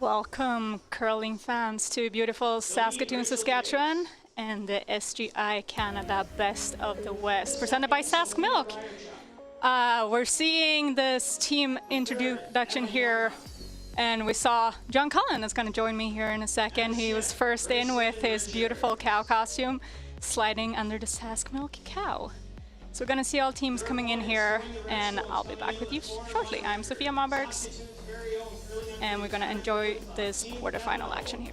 Welcome, curling fans, to beautiful Saskatoon, Saskatchewan, and the SGI Canada Best of the West, presented by Sask Milk. We're seeing this team introduction here, and we saw John Cullen is going to join me here in a second. He was first in with his beautiful cow costume, sliding under the Sask Milk cow. So we're going to see all teams coming in here, and I'll be back with you shortly. I'm Sophia Mabergs, and we're going to enjoy this quarterfinal action here.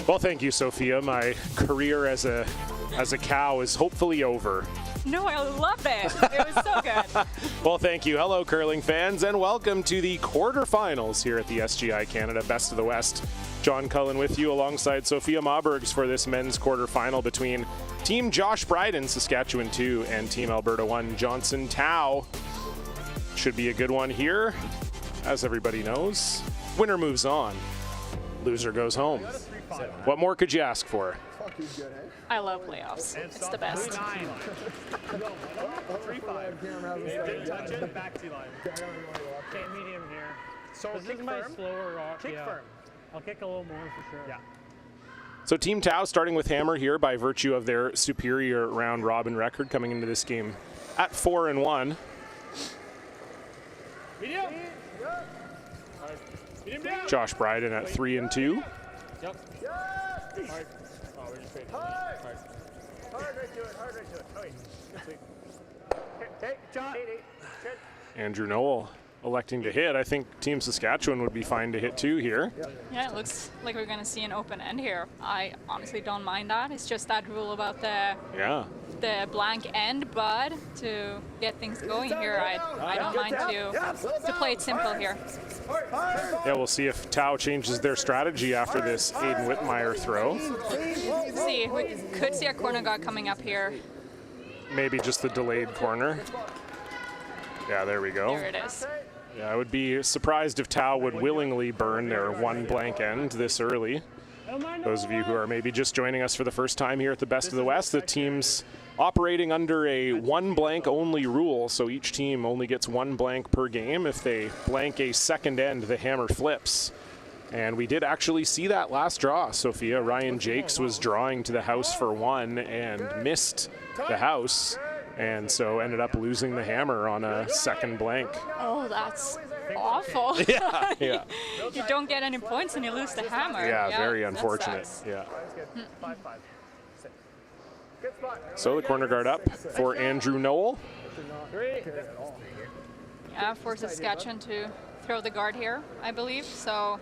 Well, thank you, Sophia. My career as a cow is hopefully over. No, I love it. It was so good. Well, thank you. Hello, curling fans, and welcome to the quarterfinals here at the SGI Canada Best of the West. John Cullen with you alongside Sophia Maubergs for this men's quarterfinal between Team Josh Bryden, Saskatchewan 2, and Team Alberta 1, Johnson Tao. Should be a good one here. As everybody knows, winner moves on. Loser goes home. What more could you ask for? I love playoffs. It's the best. 3-9. 3-5. Touch it. Back to line. Okay, medium here. So this is my slower rock. Kick firm. I'll kick a little more for sure. Yeah. So Team Tao starting with hammer here by virtue of their superior round robin record coming into this game at 4-1. Medium. Medium down. Josh Bryden at 3-2. Yep. Hard. Oh, we're just waiting. Hard right to it. Hard right to it. Oh, wait. Sweet. Okay, John. Good. Andrew Noel electing to hit. I think Team Saskatchewan would be fine to hit too here. Yeah, it looks like we're going to see an open end here. I honestly don't mind that. It's just that rule about the blank end, but to get things going here, I don't mind to play it simple here. Yeah, we'll see if Tao changes their strategy after this Aiden Whitmire throw. See, we could see a corner guard coming up here. Maybe just the delayed corner. Yeah, there we go. There it is. Yeah, I would be surprised if Tao would willingly burn their one blank end this early. Those of you who are maybe just joining us for the first time here at the Best of the West, the team's operating under a one blank only rule, so each team only gets one blank per game. If they blank a second end, the hammer flips. And we did actually see that last draw, Sophia. Ryan Jakes was drawing to the house for one and missed the house, and so ended up losing the hammer on a second blank. Oh, that's awful. Yeah. You don't get any points and you lose the hammer. Yeah, very unfortunate. Yeah. So the corner guard up for Andrew Noel. Yeah, for Saskatchewan to throw the guard here, I believe. So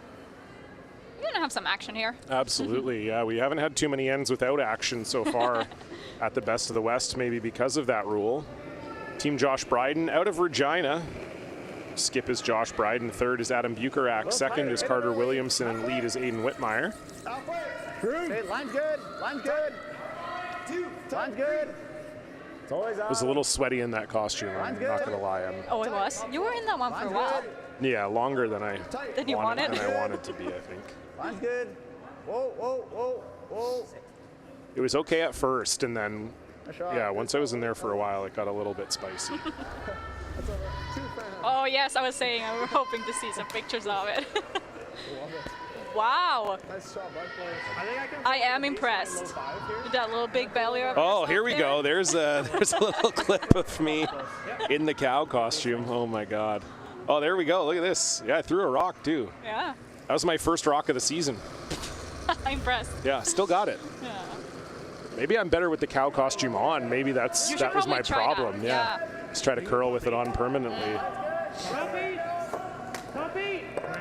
we're going to have some action here. Absolutely, yeah. We haven't had too many ends without action so far at the Best of the West, maybe because of that rule. Team Josh Bryden out of Regina. Skip is Josh Bryden. Third is Adam Bukarak. Second is Carter Williamson. And lead is Aiden Whitmire. Hey, line's good. Line's good. Line's good. It was a little sweaty in that costume, I'm not going to lie. Oh, it was? You were in that one for a while. Yeah, longer than I you wanted to be, I think. Line's good. Whoa, whoa, whoa, whoa. It was okay at first, and then, yeah, once I was in there for a while, it got a little bit spicy. Oh, yes, I was saying, I was hoping to see some pictures of it. Wow. Nice shot, bud. I am impressed. With that little big belly of Oh, here we go. There's a little clip of me in the cow costume. Oh, my God. Oh, there we go. Look at this. Yeah, I threw a rock, too. Yeah. That was my first rock of the season. I'm impressed. Yeah, still got it. Yeah. Maybe I'm better with the cow costume on. Maybe that was my problem. Yeah. Just try to curl with it on permanently.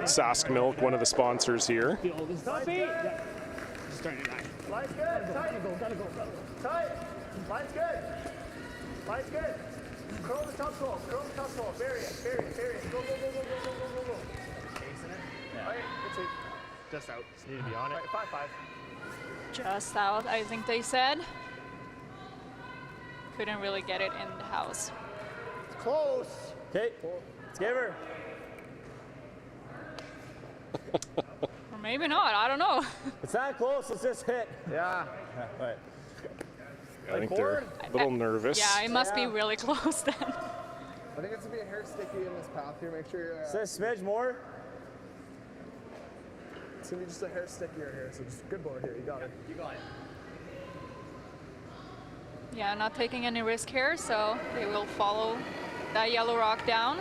Sask Milk, one of the sponsors here. Line's good. Tight. Line's good. Line's good. Curl the top roll. Curl the top roll. Bury it. Bury it. Bury it. Go, go, go, go, go, go, go, go. Casing it? Yeah. All right. Good sweep. Just out. Just need to be on it. All right, 5-5. Just out, I think they said. Couldn't really get it in the house. It's close. Okay, let's give her. Or maybe not, I don't know. It's not close, let's just hit. Yeah. Right. I think they're a little nervous. Yeah, it must be really close then. I think it's gonna be a hair sticky in this path here. Make sure you're. Just a smidge more. It's gonna be just a hair stickier here. So just good board here. You got it. You got it. Yeah, not taking any risk here, so they will follow that yellow rock down.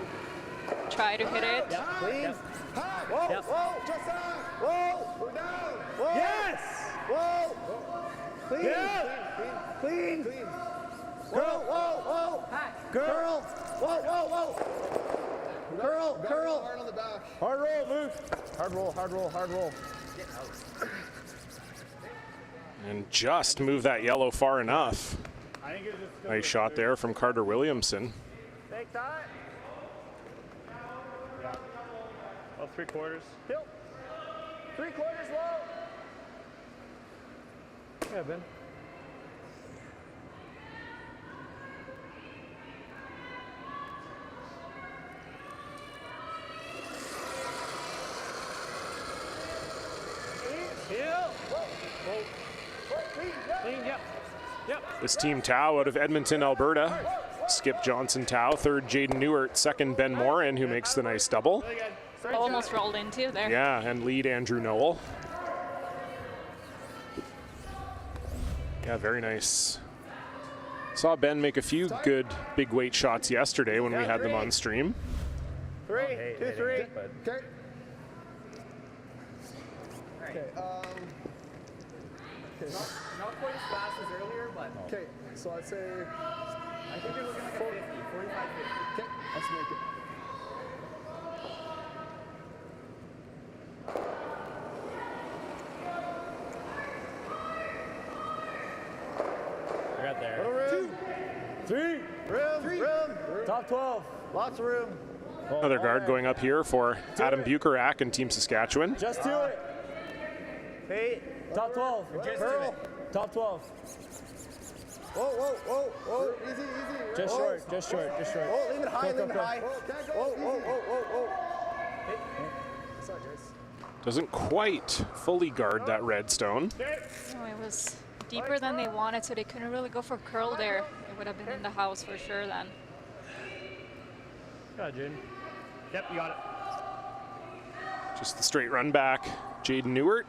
Try to hit it. Clean. Whoa, Yep. whoa, just out. Whoa, we're down. Whoa. Yes! Whoa. Clean. Yeah. Clean. Clean. Girl. Whoa, whoa. Girl. Whoa, whoa, whoa. Curl, curl. Hard on the back. Hard roll, Luke. Hard roll, hard roll, hard roll. And just move that yellow far enough. I think it's just Nice shot there from Carter Williamson. Take that. about 3/4. Hill. 3/4 low. Yeah, Ben. Clean, yep. Yep. This team Tau out of Edmonton, Alberta. Skip Johnson Tau, third Jaden Newart, second Ben Morin, who makes the nice double. Really good. Almost rolled into there. Yeah, and lead Andrew Noel. Yeah, very nice. Saw Ben make a few good big weight shots yesterday when we had them on stream. 3, 2, 3. Okay. Okay. Not quite as fast as earlier, but Okay. So I'd say. I think you're looking like a 50, 45, 50. Okay. Let's make it. I got there. Little room. 3. Room. Top 12. Lots of room. Another guard going up here for Adam Bucherak and Team Saskatchewan. Just do it. Hey. Top 12. Curl. Top 12. Whoa. Easy. Just short, just short. Oh, leave it high, Go, leave it go. high. Whoa. Sorry, guys. Doesn't quite fully guard that red stone. Oh, it was deeper than they wanted, so they couldn't really go for curl there. It would have been in the house for sure then. Good, Jaden. Yep, you got it. Just the straight run back, Jaden Newart.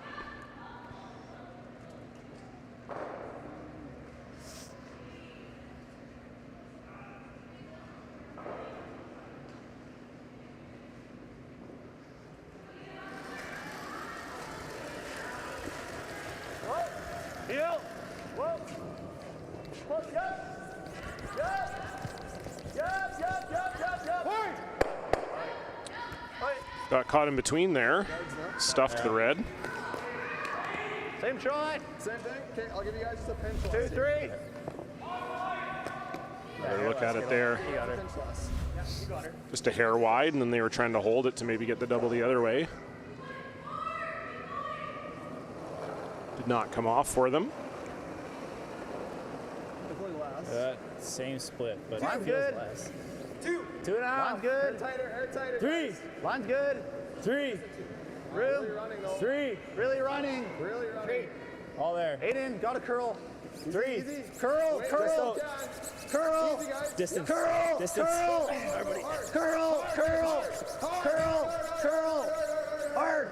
Heel. Whoa. Whoa, yup. Got caught in between there. Stuffed the red. Same shot. Same thing. Okay, I'll give you guys just a pinch loss. 2, 3. Better look at it there. Pinch loss. Just a hair wide, and then they were trying to hold it to maybe get the double the other way. Did not come off for them. Before the last. Same split, but Line's good. less. 2.5. Line's good. Air tighter. 3. Line's good. 3. Room. Running though. 3. Really running. Really running. All there. Aiden, got a curl. 3. Easy. Curl. Wait, Curl. just Curl. Easy, guys. Distance. Curl. Distance. Curl. Curl. Hard.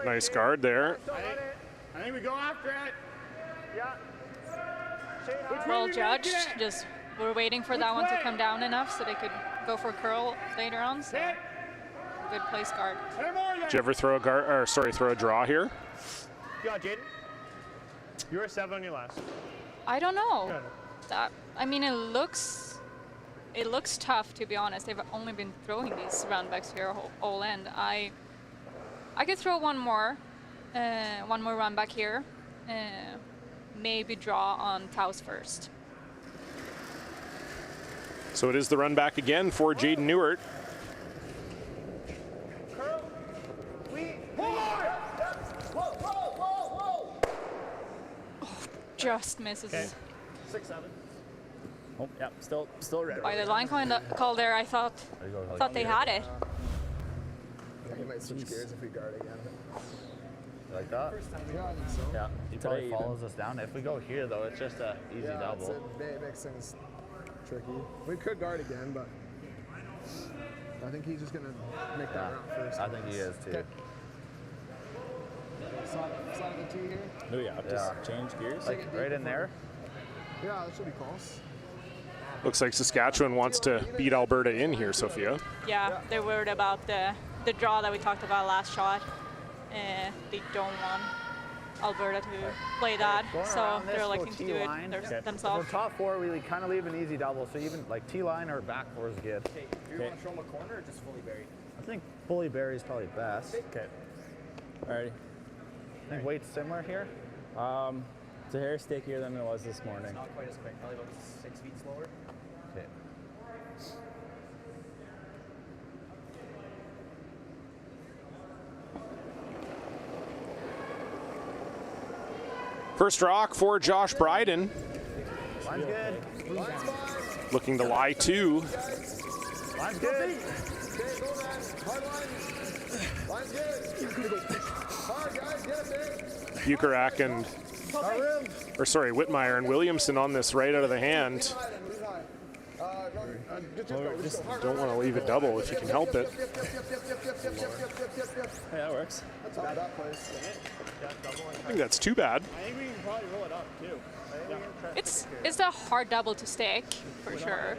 Nice guard there. I think we go after it. Yeah. Well judged. Just we're waiting for that one to come down enough so they could go for curl later on. So good place guard. Did you ever throw a draw here? You got Jaden. You were 7 on your last. I don't know. Good. That I mean, it looks tough to be honest. They've only been throwing these round backs here all end. I could throw one more run back here. Maybe draw on Taus first. So it is the run back again for Jaden Newart. Just misses. Okay. 6, 7. Oh, yeah, still red. By the line call there, I thought they had it. Yeah, you might switch gears if we guard again. Like that? Yeah, I think so. Yeah. He probably follows us down. If we go here, though, it's just a easy Yeah, double. it makes things tricky. We could guard again, but I think he's just gonna make that route first. I think he is, too. Okay. Slide the T here. Oh yeah, just change gears. Like, right in there. Yeah, that should be close. Looks like Saskatchewan wants to beat Alberta in here, Sophia. Yeah, they're worried about the draw that we talked about last shot. They don't want Alberta to play that, Going so around this, they're go electing to do it T-line. themselves. For top four, we kind of leave an easy double, so even like T-line or back four is good. Okay, do you want to show them a corner or just fully buried? I think fully buried is probably best. Okay. Alrighty. I think weight's similar here. It's a hair stickier than it was this morning. Not quite as quick, probably about 6 feet slower. Okay. First rock for Josh Bryden, Line's good. looking to lie 2. Line's good. Okay, go man. Hard line. Line's good. Hard, guys. Get it, babe. Bukarak and, or sorry, Whitmire and Williamson on this right out of the hand. Who's high? Just go. Just go. Don't want to leave it double if you can help it. Hey, that works. That's bad. That place. I think that's too bad. I think we can probably roll it up too. It's a hard double to stick, for sure.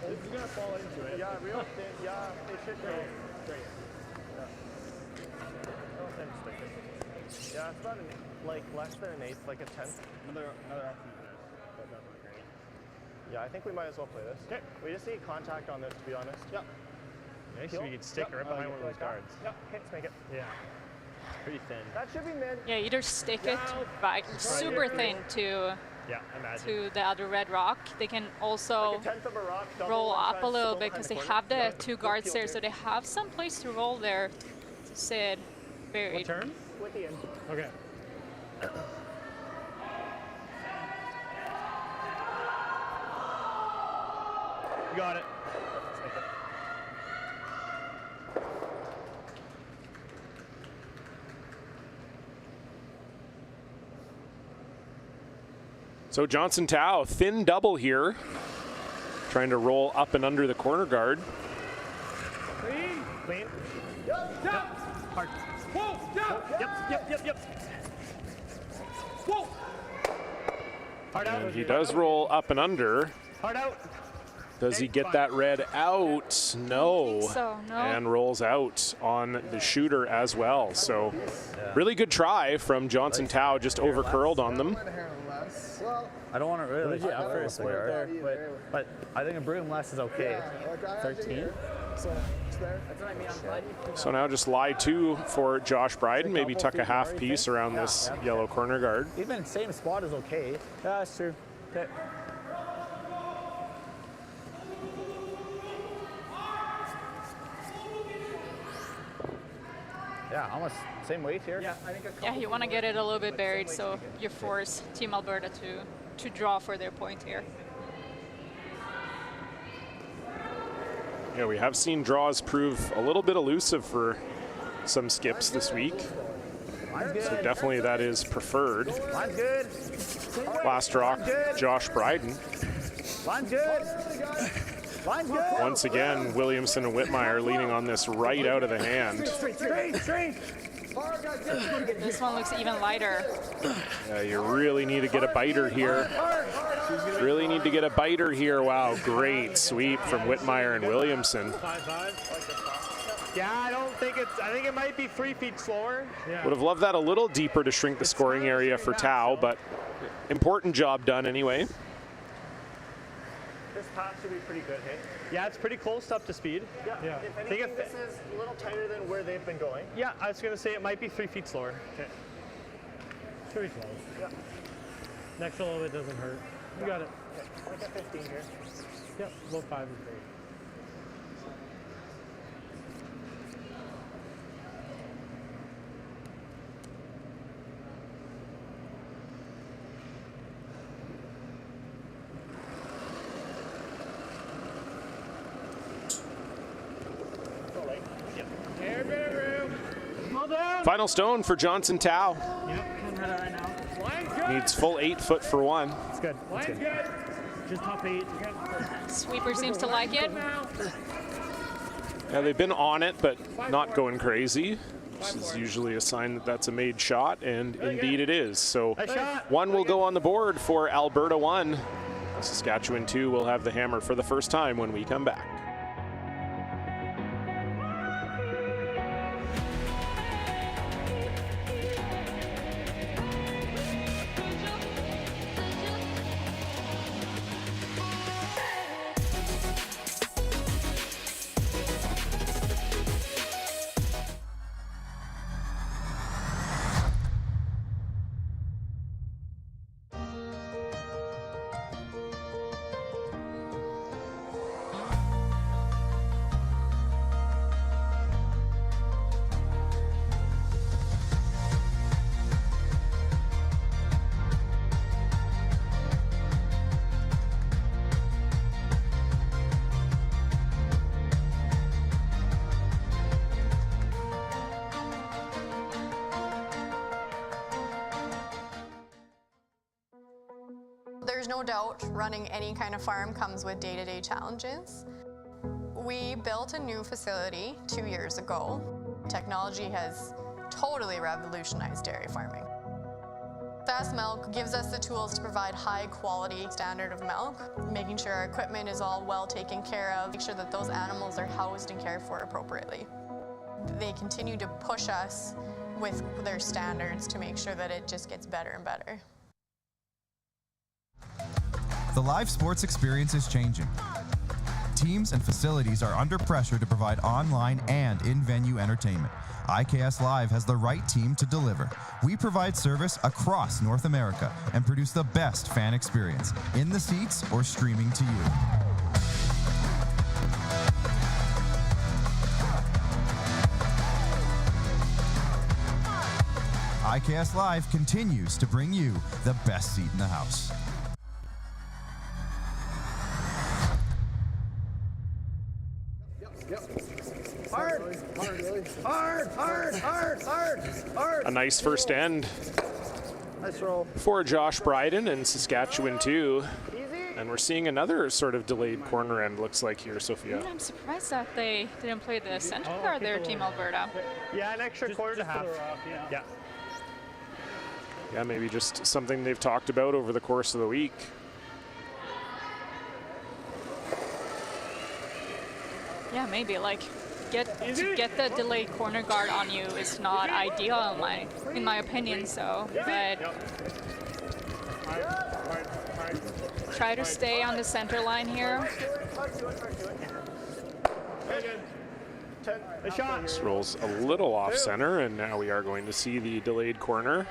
This is gonna fall into it. Yeah, real thin. Yeah, it should go. Yeah, it's about like less than an eighth, like a tenth. Another option is this, but that's not great. Yeah, I think we might as well play this. Okay. We just need contact on this, to be honest. Yeah. Nice if we could stick right behind one of those guards. Yeah. Okay, let's make it. Yeah. Pretty thin. That should be mid. Yeah, either stick it back super thin to Yeah, imagine. to the other red rock. They can also Like a tenth of a rock. double roll one up side, a little go bit behind because they corner. have the Yeah. 2 guards there, so they have some place to roll there to sit buried. Turn? With the end. Okay. You got it. So Johnson Tao, thin double here, trying to roll up and under the corner guard. Clean. Hard. Whoa! Yep. Whoa! Hard out. And he does roll up and under. Hard out. Does he get that red out? No. So, no. And rolls out on the shooter as well. So really good try from Johnson Tao, just over curled on them. Well, I don't want to really did you up up first, there? but I think a broom less is okay. yeah, like I have to 13? here, so it's there. That's what I mean. I'm glad you put So now just lie 2 for Josh Bryden. Maybe tuck a half piece around this yellow corner guard. Even same spot is okay. Yeah, that's true. Okay. Yeah, almost same weight here. Yeah, I think a couple. Yeah, you want to get it a little bit buried, so you force Team Alberta to draw for their point here. Yeah, we have seen draws prove a little bit elusive for some skips this week. Line's good. So definitely that is preferred. Line's good. Last rock, Josh Bryden. Line's good. Line's good. Once again, Williamson and Whitmire leaning on this right out of the hand. Straight. This one looks even lighter. Yeah, you really need to get a biter here. Really need to get a biter here. Wow, great sweep from Whitmire and Williamson. 5-5. Yeah, I think it might be 3 feet slower. Yeah. Would have loved that a little deeper to shrink the scoring area for Tao, but important job done anyway. This pass should be pretty good, hey? Yeah, it's pretty close up to speed. Yeah. If anything, this is a little tighter than where they've been going. Yeah, I was gonna say it might be 3 feet slower. Okay. Pretty close. Yeah. Next little bit doesn't hurt. You got it. Okay, like a 15 here. Yep, low 5 is great. Final stone for Johnson Tao. Yep, coming at it right now. Needs full 8 foot for 1. It's good. It's good. Just top 8. Sweeper seems to like it. Yeah, they've been on it, but not going crazy, which is usually a sign that that's a made shot, and indeed it is. So 1 will go on the board for Alberta 1. Saskatchewan 2 will have the hammer for the first time when we come back. There's no doubt running any kind of farm comes with day-to-day challenges. We built a new facility 2 years ago. Technology has totally revolutionized dairy farming. Sask Milk gives us the tools to provide high quality standard of milk, making sure our equipment is all well taken care of, make sure that those animals are housed and cared for appropriately. They continue to push us with their standards to make sure that it just gets better and better. The live sports experience is changing. Teams and facilities are under pressure to provide online and in-venue entertainment. IKS Live has the right team to deliver. We provide service across North America and produce the best fan experience, in the seats or streaming to you. IKS Live continues to bring you the best seat in the house. A nice first end Nice roll. for Josh Bryden and Saskatchewan too. And we're seeing another sort of delayed corner end, looks like here, Sophia. I'm surprised that they didn't play the center guard there, Team Alberta. Yeah, an extra quarter and a half. Yeah. Yeah, maybe just something they've talked about over the course of the week. Yeah, maybe like to get the delayed corner guard on you is not ideal in my opinion. So, but try to stay on the center line here. This rolls a little off center, and now we are going to see the delayed corner.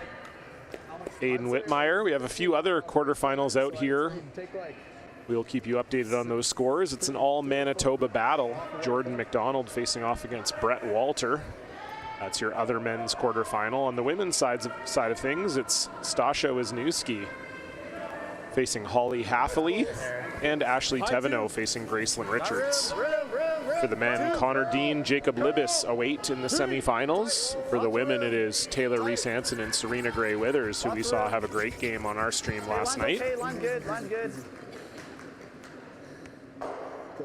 Aiden Whitmire. We have a few other quarterfinals out here. We'll keep you updated on those scores. It's an all-Manitoba battle. Jordan McDonald facing off against Brett Walter. That's your other men's quarterfinal. On the women's side of things, it's Stasha Wisniewski facing Holly Haffley, and Ashley Teveno facing Gracelyn Richards. For the men, Connor Dean, Jacob Libis await in the semifinals. For the women, it is Taylor Reese-Hansen and Serena Gray-Withers, who we saw have a great game on our stream last night. Okay, line good, line good.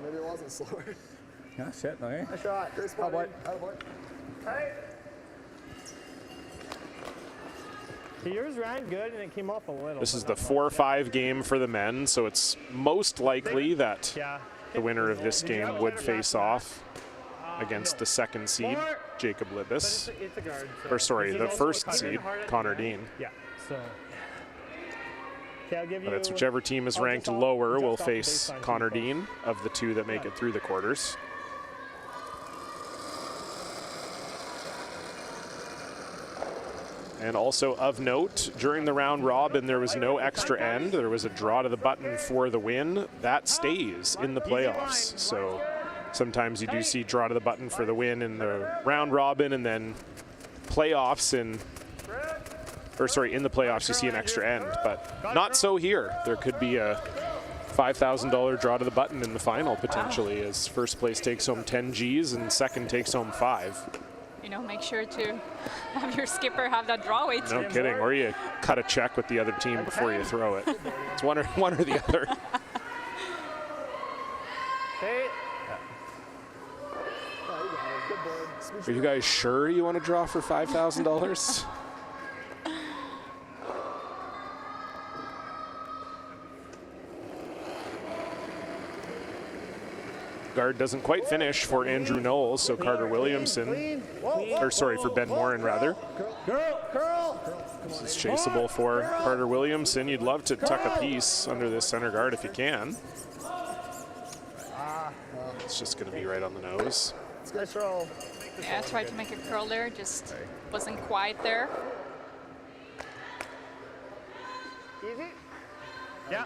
Maybe it wasn't slower. Yeah, shit, okay. Nice shot. Great spot, boy. Tight. Yours ran good and it came off a little. This is the 4-5 game for the men, so it's most likely that the winner of this game would face off against the second seed, Jacob Libis. It's a guard. Or sorry, the first seed, Connor Dean. Yeah, so. Okay, I'll give you. But it's whichever team is ranked lower will face Connor Dean of the two that make it through the quarters. And also of note, during the round robin, there was no extra end. There was a draw to the button for the win. That stays in the playoffs. So sometimes you do see draw to the button for the win in the round robin, and then playoffs in the playoffs you see an extra end, but not so here. There could be a $5,000 draw to the button in the final potentially, as first place takes home 10 Gs and second takes home 5. You know, make sure to have your skipper have that draw weight. No kidding, or you cut a check with the other team before you throw it. It's one or the other. Are you guys sure you want to draw for $5,000? Guard doesn't quite finish for Andrew Knowles, so Carter Williamson, or sorry, for Ben Morin rather. This is chaseable for Carter Williamson. You'd love to tuck a piece under this center guard if you can. It's just going to be right on the nose. Nice roll. Yeah, I tried to make a curl there, just wasn't quite there. Easy. Yeah.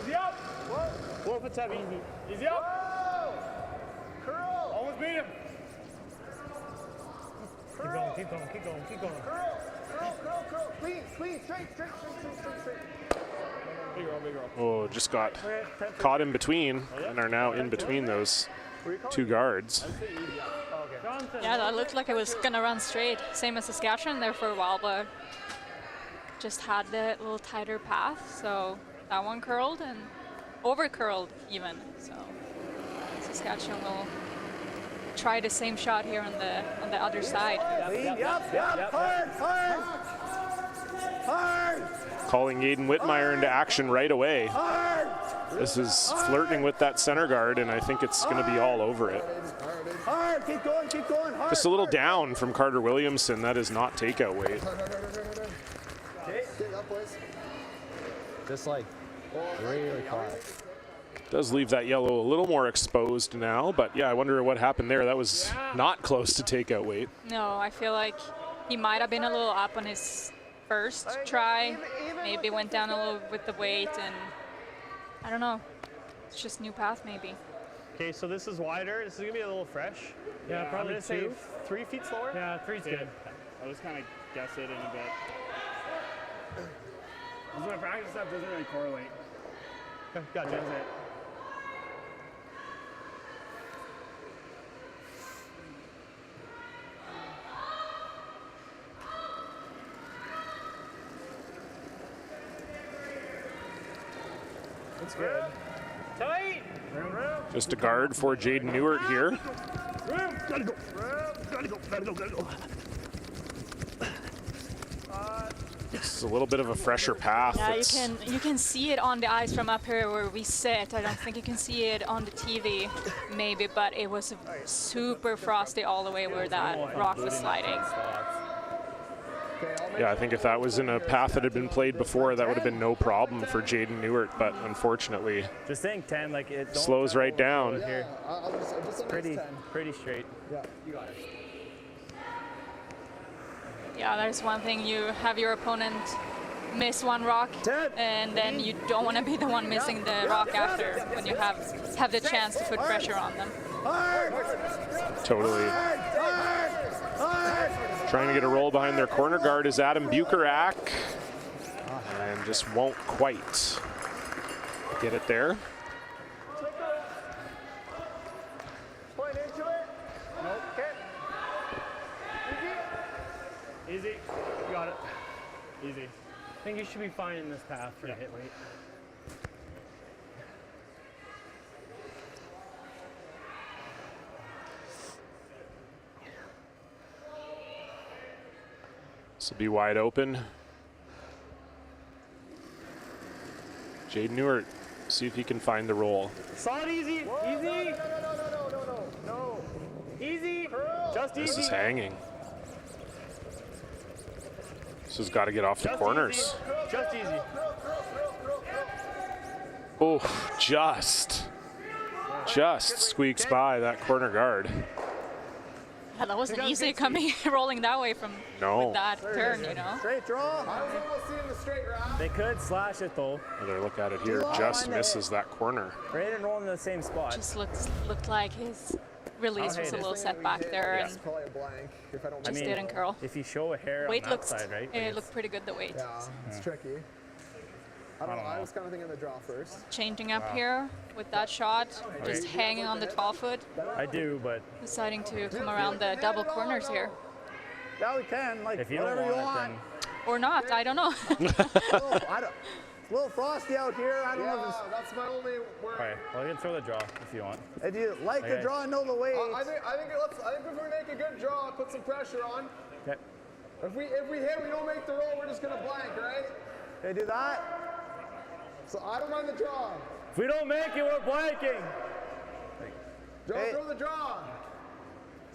Easy up. Whoa, if it's heavy, easy. Easy up. Curl. Almost beat him. Keep going. Curl. Clean. Straight. Big roll. Oh, just got caught in between and are now in between those two guards. Yeah, that looked like it was gonna run straight. Same as Saskatchewan there for a while, but just had the little tighter path. So that one curled and over curled even. So Saskatchewan will try the same shot here on the other side. Hard. Calling Aiden Whitmire into action right away. This is flirting with that center guard, and I think it's going to be all over it. Hard. Keep going. Hard. Just a little down from Carter Williamson. That is not takeout weight. Just like really quiet. Does leave that yellow a little more exposed now, but yeah, I wonder what happened there. That was not close to takeout weight. No, I feel like he might have been a little up on his first try. Maybe went down a little with the weight, and I don't know. It's just new path maybe. Okay, so this is wider. This is gonna be a little fresh. Yeah, I'm probably gonna say 2. 3 feet slower. Yeah, 3's good. I was kind of guess it in a bit. This is my practice stuff doesn't really correlate. Okay, gotcha. That's it. That's good. Tight. Just a guard for Jaden Newert here. Gotta go. This is a little bit of a fresher path. Yeah, It's- you can see it on the ice from up here where we sit. I don't think you can see it on the TV, maybe, but it was super frosty all the way where that rock was sliding. Yeah, I think if that was in a path that had been played before, that would have been no problem for Jaden Newert, but unfortunately, Just think 10, like it don't slows right down. here. I'll just Pretty straight. Yeah, you got it. Yeah, there's one thing, you have your opponent miss one rock, and then you don't want to be the one missing the rock after when you have the chance to put pressure on them. Totally. Trying to get a roll behind their corner guard is Adam Bucherak, and just won't quite get it there. Point into it. Nope. Okay. Easy. You got it. Easy. I think you should be fine in this path for hit weight. This will be wide open. Jaden Newert, see if he can find the roll. Solid easy. Easy. No. Easy. Just easy. This is hanging. This has got to get off the corners. Just easy. Oh, just squeaks by that corner guard. Yeah, that wasn't easy coming rolling that way from with that turn, you know. Straight draw. I was almost seeing the straight round. They could slash it though. Another look at it here, just misses that corner. Bryden rolling in the same spot. Just looked like his release was a little set back there, and Probably a blank if I don't just didn't curl. If you show a hair Weight on that looked, side, right? it looked pretty good, the weight. Yeah, it's tricky. I don't know. I was kind of thinking the draw first. Changing up here with that shot, just hanging on the 12-foot, I do, but deciding to come around the double corners here. Yeah, we can. Like, if you don't whatever want you it, want. then Or not, I don't know. It's a little frosty out here. I don't know if it's. That's my only worry. okay. Well, you can throw the draw if you want. Do you like the Okay. draw and know the weight? I think if we make a good draw, put some pressure on. Okay. If we hit, we don't make the roll, we're just gonna blank, right? They do that. So I don't mind the draw. If we don't make it, we're blanking. Joe, Hey. throw the draw.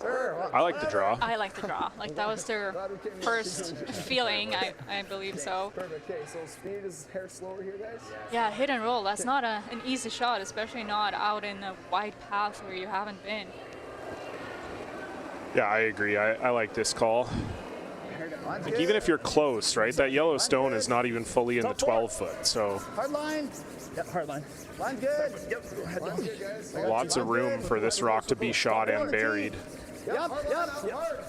Sir. I like the draw. I like the draw. Like, that was their first feeling, I believe so. Perfect. Okay, so speed is hair slower here, guys. Yeah, hit and roll. That's not an easy shot, especially not out in a wide path where you haven't been. Yeah, I agree. I like this call. Like, even if you're close, right? That yellow stone is not even fully in the 12-foot, so Hard line. Yep, hard line. Line good. Line's good, guys. lots of room for this rock to be shot and buried. Yep.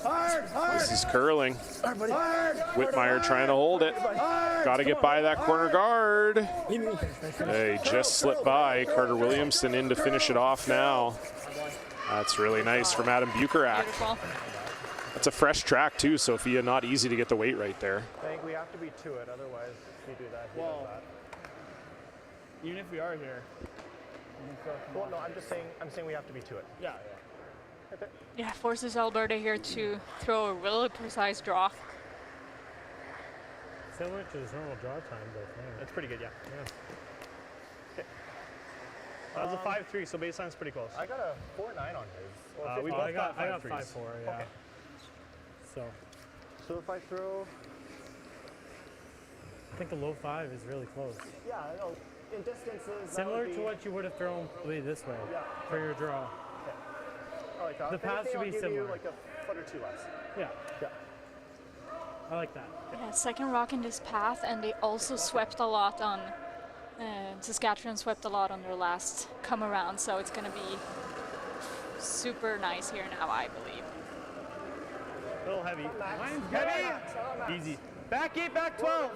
Hard. This is curling. Whitmire trying to hold it. Got to get by that corner guard. They just slipped by. Carter Williamson in to finish it off now. That's really nice from Adam Bukarak. Beautiful. That's a fresh track too, Sophia. Not easy to get the weight right there. I think we have to be to it, otherwise if you do that, he does that. Even if we are here. Well, no, I'm saying we have to be to it. Yeah. Yeah, forces Alberta here to throw a really precise draw. Similar to his normal draw time, but That's pretty good, yeah. Okay. That was a 5-3, so baseline's pretty close. I got a 4-9 on his. We both I got 5-4, 5-3s. yeah. Okay. So if I throw... I think a low 5 is really close. Yeah, I know. In distances, Similar to what you would have thrown way this way for your draw. I like that. The path should be similar. You like a foot or two less. Yeah. Yeah. I like that. Yeah, second rock in this path, and they also swept a lot on, Saskatchewan swept a lot on their last come around, so it's going to be super nice here now, I believe. A little heavy. Heavy. Easy. Back 8, back 12.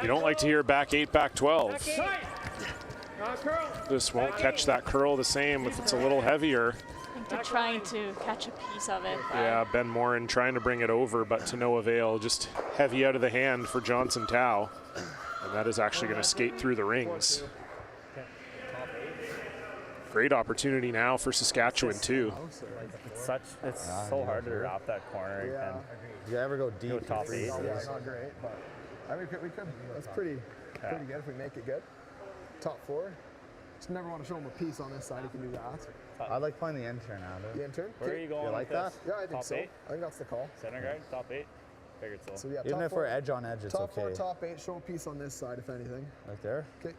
You don't like to hear back 8, back 12. This won't catch that curl the same if it's a little heavier. I think they're trying to catch a piece of it. Yeah, Ben Morin trying to bring it over, but to no avail. Just heavy out of the hand for Johnson Tao. And that is actually going to skate through the rings. Great opportunity now for Saskatchewan too. It's so hard to wrap that corner. Yeah. You ever go deep? Go top 8. Yeah, not great, but I mean, we could. That's pretty good if we make it good. Top 4. Just never want to show him a piece on this side. He can do that. I like playing the intern out of it. The intern? Where are you going? You like that? Yeah, I think top so. 8? I think that's the call. Center guard, top 8. Figured so. So yeah, even if we're edge on edge, it's top okay. 4, top 8. Show a piece on this side, if anything. Right there. Okay.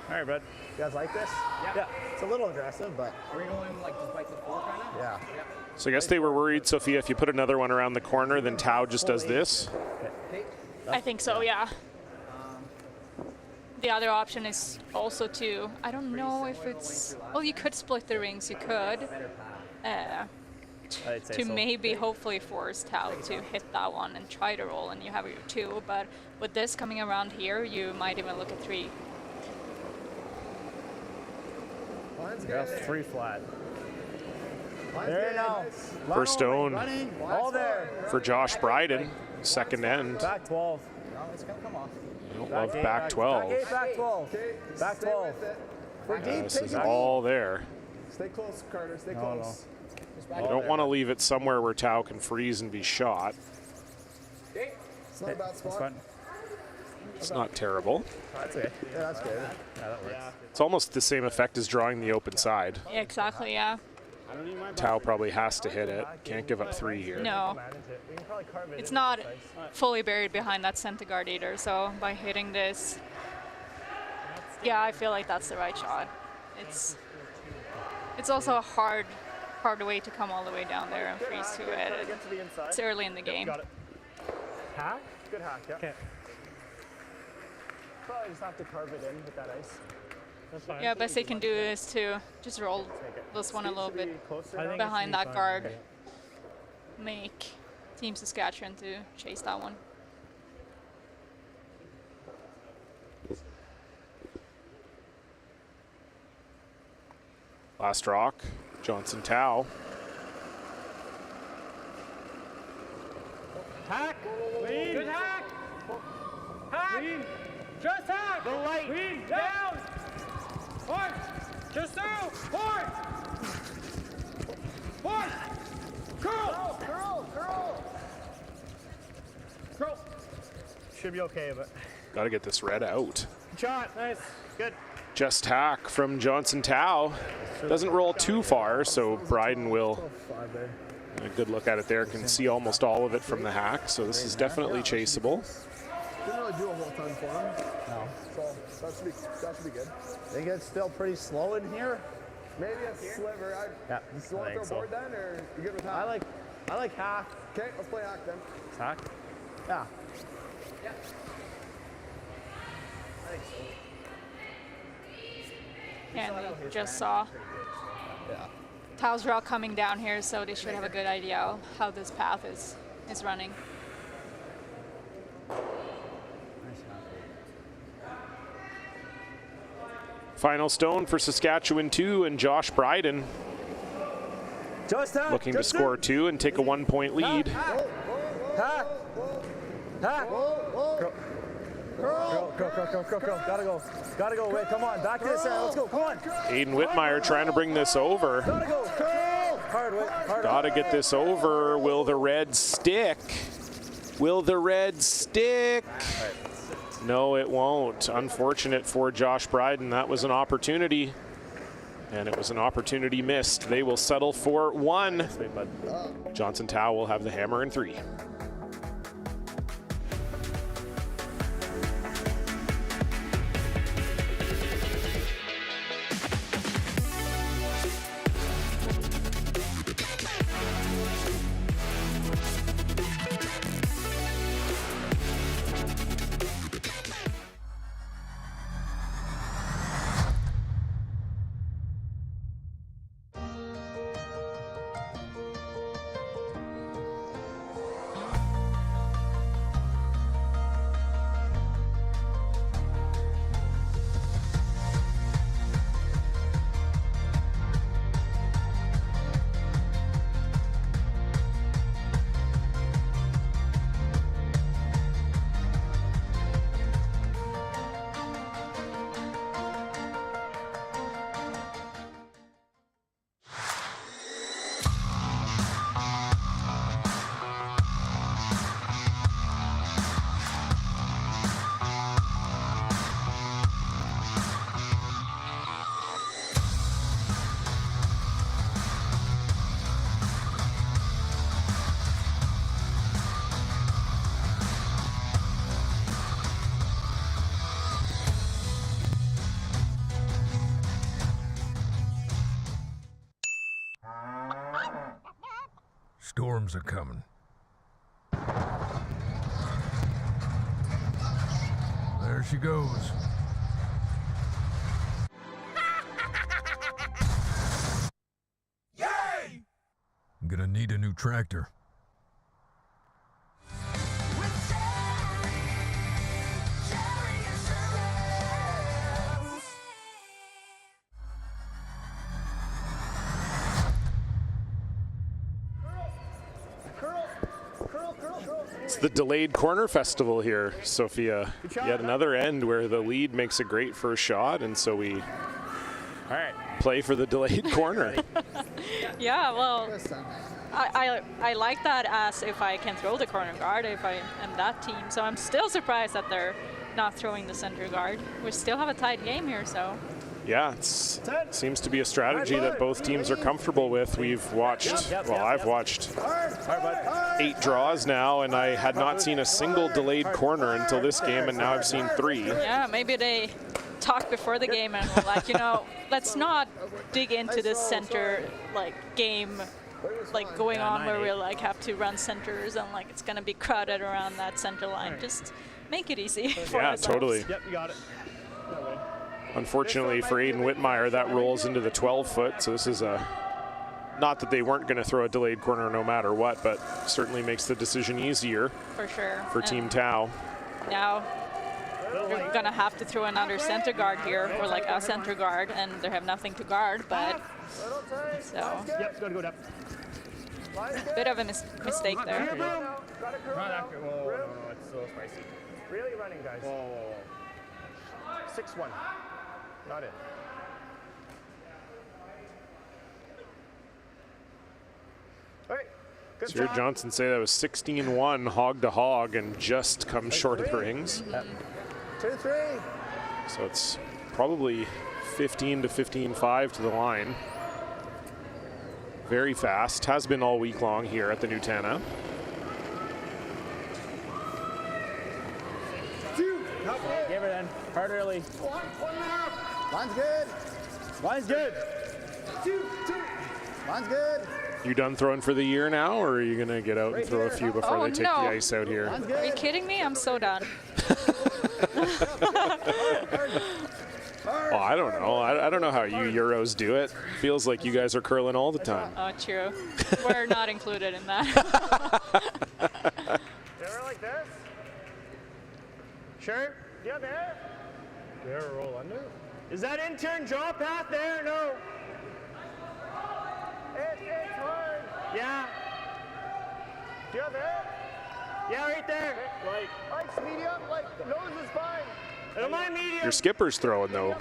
All right, bud. You guys like this? Yeah. It's a little aggressive, but. Are we going like just like the floor kind of? Yeah. So I guess they were worried, Sophia, if you put another one around the corner, then Tao just does this. I think so, yeah. The other option is also to, I don't know if it's, well, you could split the rings, you could. To maybe hopefully force Tao to hit that one and try to roll, and you have your 2. But with this coming around here, you might even look at 3. Yeah, 3 flat. There now. First stone All there. for Josh Bryden, second end. Back 12. No, it's gonna come off. I don't love back 12. Back 8, back 12. Okay. Back 12. This is all there. Stay close, Carter. Stay close. You don't want to leave it somewhere where Tao can freeze and be shot. It's not a bad spot. Fun. It's not terrible. That's okay. Yeah, that's good. Yeah, that works. It's almost the same effect as drawing the open side. Yeah, exactly, yeah. Tao probably has to hit it. Can't give up 3 here. No. It's not fully buried behind that center guard either, so by hitting this, yeah, I feel like that's the right shot. It's also a hard way to come all the way down there and freeze to it. It's early in the game. Got it. Hack? Good hack, yeah. Okay. Probably just have to carve it in with that ice. That's fine. Yeah, best they can do is to just roll this one a little bit I think it behind should be that fine. guard. Make Team Saskatchewan to chase that one. Last rock, Johnson Tao. Hack! Lean! Good hack! Hack! Lean! Just hack! The light! Lean! Down! Point! Just through! Point! Point! Curl! Curl! Should be okay, but. Got to get this red out. Shot, nice. Good. Just hack from Johnson Tao. Doesn't roll too far, so Bryden will. A good look at it there. Can see almost all of it from the hack, so this is definitely chaseable. Didn't really do a whole ton for him. No. So that should be good. Think it's still pretty slow in here? Maybe a sliver. Yeah, You want to throw board then, or you good with hack? I like hack. Okay, let's play hack then. Hack. Yeah. And we just saw Tao's route coming down here, so they should have a good idea of how this path is running. Final stone for Saskatchewan 2 and Josh Bryden looking to score 2 and take a 1-point lead. Hack. Curl. Gotta go. Wait, come on. Back to the center. Let's go. Come on. Aiden Whitmire trying to bring this over. Gotta go. Curl. Hard. Gotta get this over. Will the red stick? No, it won't. Unfortunate for Josh Bryden. That was an opportunity. And it was an opportunity missed. They will settle for 1. Johnson Tao will have the hammer in 3. Storms are coming. There she goes. Yay! I'm gonna need a new tractor. It's the delayed corner festival here, Sophia. Yet another end where the lead makes a great first shot, and so we play for the delayed corner. Yeah, well, I like that as if I can throw the corner guard if I am that team. So I'm still surprised that they're not throwing the center guard. We still have a tight game here, so. Yeah, it seems to be a strategy that both teams are comfortable with. We've watched, well, I've watched 8 draws now, and I had not seen a single delayed corner until this game, and now I've seen 3. Yeah, maybe they talked before the game and were like, you know, let's not dig into this center game going on where we have to run centers and it's gonna be crowded around that center line. Just make it easy for ourselves. Totally. Yep, you got it. Unfortunately for Aiden Whitmire, that rolls into the 12-foot, so this is not that they weren't going to throw a delayed corner no matter what, but certainly makes the decision easier. For sure. For Team Tao. Now they're going to have to throw another center guard here, or a center guard, and they have nothing to guard, but so. Yep, gotta go down. Bit of a mistake there. Not accurate. Whoa, no, it's so spicy. Really running, guys. Whoa. 6-1. Not it. All right. Good So Johnson say that was 16-1 hog to hog and just comes short of the rings. 2-3. So it's probably 15 to 15-5 to the line. Very fast, has been all week long here at the Nutana. Give her then. Hard early. Line's good. Line's good. Line's good. You done throwing for the year now, or are you going to get out and throw a few before they take the ice out here? Are you kidding me? I'm so done. Oh, I don't know. I don't know how you Euros do it. Feels like you guys are curling all the time. Oh, true. We're not included in that. Never like this. Sure. Yeah, man. Do you ever roll under? Is that intern draw path there? No. It's hard. Yeah. Do you have it? Yeah, right there. Like medium, like nose is fine. I don't mind medium. Your skipper's throwing though.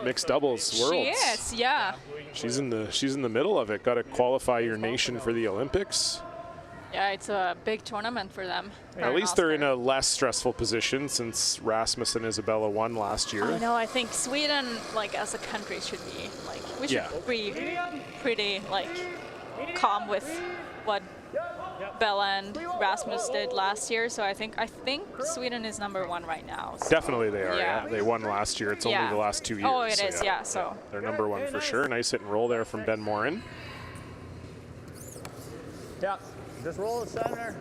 Mixed doubles worlds. She is, yeah. She's in the middle of it. Got to qualify your nation for the Olympics. Yeah, it's a big tournament for them. At least they're in a less stressful position since Rasmus and Isabella won last year. I know. I think Sweden, like as a country, should be like we should be pretty like calm with what Bella and Rasmus did last year. So I think Sweden is #1 right now. So. Definitely they are. Yeah. They won last year. It's only the last 2 years. Oh, it is. Yeah. So they're #1 for sure. Nice hit and roll there from Ben Morin. Yeah. Just roll the center.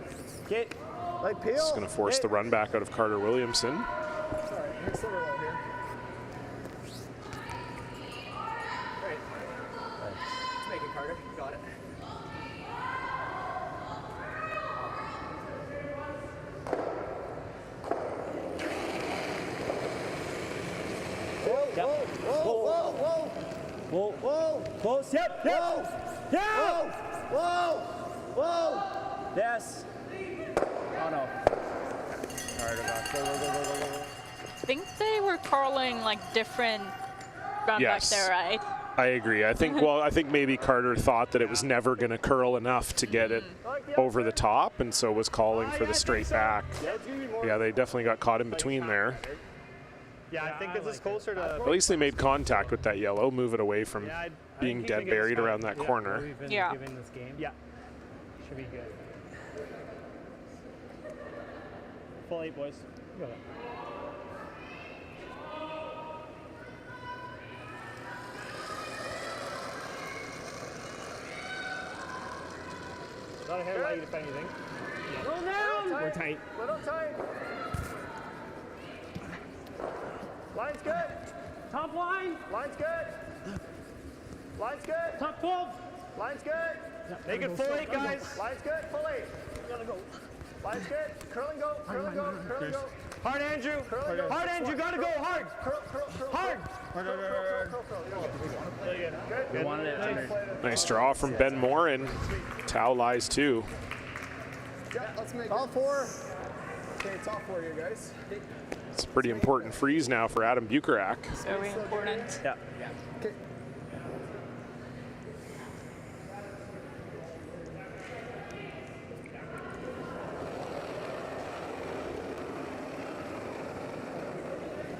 Get like peel. This is going to force the run back out of Carter Williamson. Sorry, mixed over right here. Great. Let's make it, Carter. You got it. Whoa. Close. Yep. Whoa. Yeah. Whoa. Yes. Oh no. All right, go. I think they were calling like different run back there, right? I agree. I think maybe Carter thought that it was never going to curl enough to get it over the top, and so was calling for the straight back. Yeah, they definitely got caught in between there. Yeah, I think this is closer to. At least they made contact with that yellow, move it away from being dead buried around that corner. Yeah. Yeah. Should be good. Full 8, boys. You got it. Not a hair light, if anything. Roll down. We're tight. Little tight. Line's good. Top line. Line's good. Line's good. Top 12. Line's good. Make it full 8, guys. Line's good. Full 8. Gotta go. Line's good. Curl and go. Curl and go. Curl and go. Hard, Andrew. Hard, Andrew. Gotta go hard. Curl. Hard. We wanted it under. Nice draw from Ben Morin. Tau lies too. Yeah, let's make all 4. Okay, top 4 here, guys. It's a pretty important freeze now for Adam Bukarak. Very important. Yeah. Okay.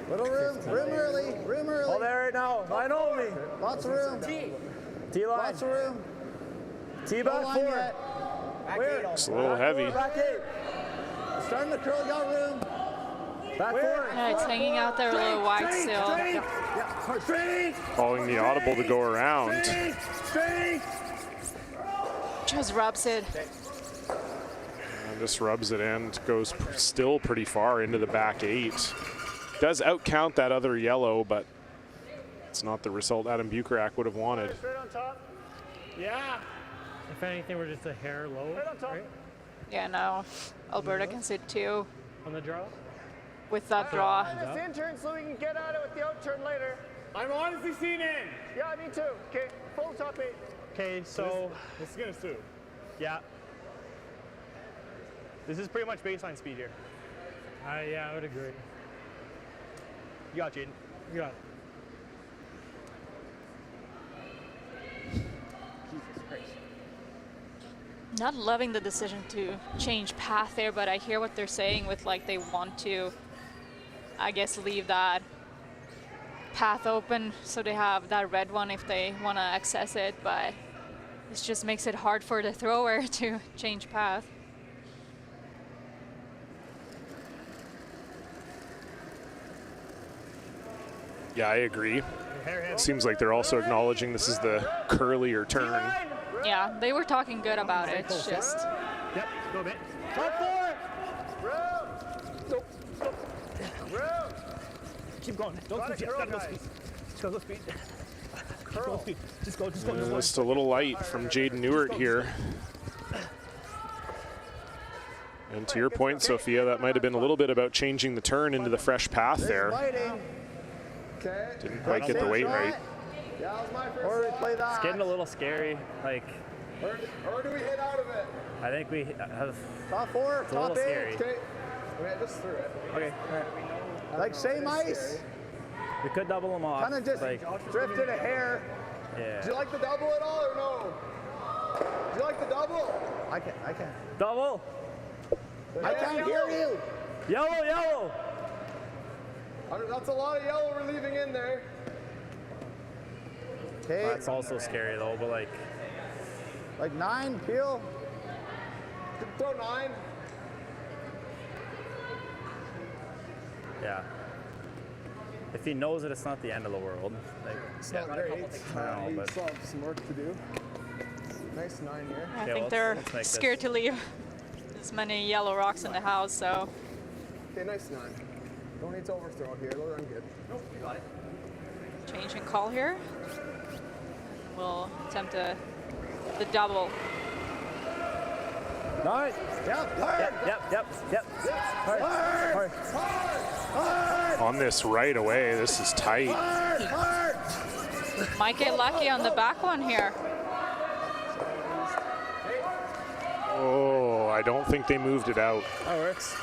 Little room early. Oh, there right now. Line only. Lots of room. T line. Lots of room. T back 4. Where? It's a little heavy. Back 8. Starting to curl, got room. Back 4. Yeah, it's hanging out there a little wide still. Calling the audible to go around. Just rubs it. And just rubs it in. Goes still pretty far into the back 8. Does outcount that other yellow, but it's not the result Adam Bukarak would have wanted. Straight on top. Yeah. If anything, we're just a hair low. Straight on top. Right? Yeah, no. Alberta can sit too On the draw. with that draw. This intern so we can get at it with the out turn later. I'm honestly seeing in. Yeah, me too. Okay, full top 8. Okay, so This is gonna sue. yeah. This is pretty much baseline speed here. Yeah, I would agree. You got it, Jaden. You got it. Not loving the decision to change path there, but I hear what they're saying with like they want to, I guess, leave that path open so they have that red one if they want to access it, but this just makes it hard for the thrower to change path. Yeah, I agree. It seems like they're also acknowledging this is the curlier turn. Yeah, they were talking good about it. It's just. Yep, go a bit. Top 4! Room! Room! Keep going. Don't Gotta speed. curl, Gotta go guys. speed. Just go speed. Curl. Go speed. Just go. Just go. Just a little light from Jaden Ewart here. And to your point, Sophia, that might have been a little bit about changing the turn into the fresh path there. Okay. Didn't quite get the weight right. Yeah, that was my first Or we shot. play that. It's getting a little scary. Like, Or do we hit out of it? I think we have. Top 4, It's a little top 8. scary. Okay. Okay, just threw it. Okay. Like same ice. We could double them off. Kind of just like, drifted a hair. yeah. Do you like the double at all or no? Do you like the double? I can. Double. I can't hear you. Yellow, yellow. That's a lot of yellow we're leaving in there. Okay. That's also scary though, but like. Like 9, peel. Throw 9. Yeah. If he knows it, it's not the end of the world. Like, It's not great. No, We but- still have some work to do. Nice 9 here. I Okay, think let's they're make this. scared to leave as many yellow rocks in the house, so. Okay, nice 9. Don't need to overthrow here. It'll run good. Nope, you got it. Change and call here. We'll attempt the double. Nice. Yep. Hard. Yep. Hard. On this right away, this is tight. Hard. Might get lucky on the back one here. Oh, I don't think they moved it out. That works.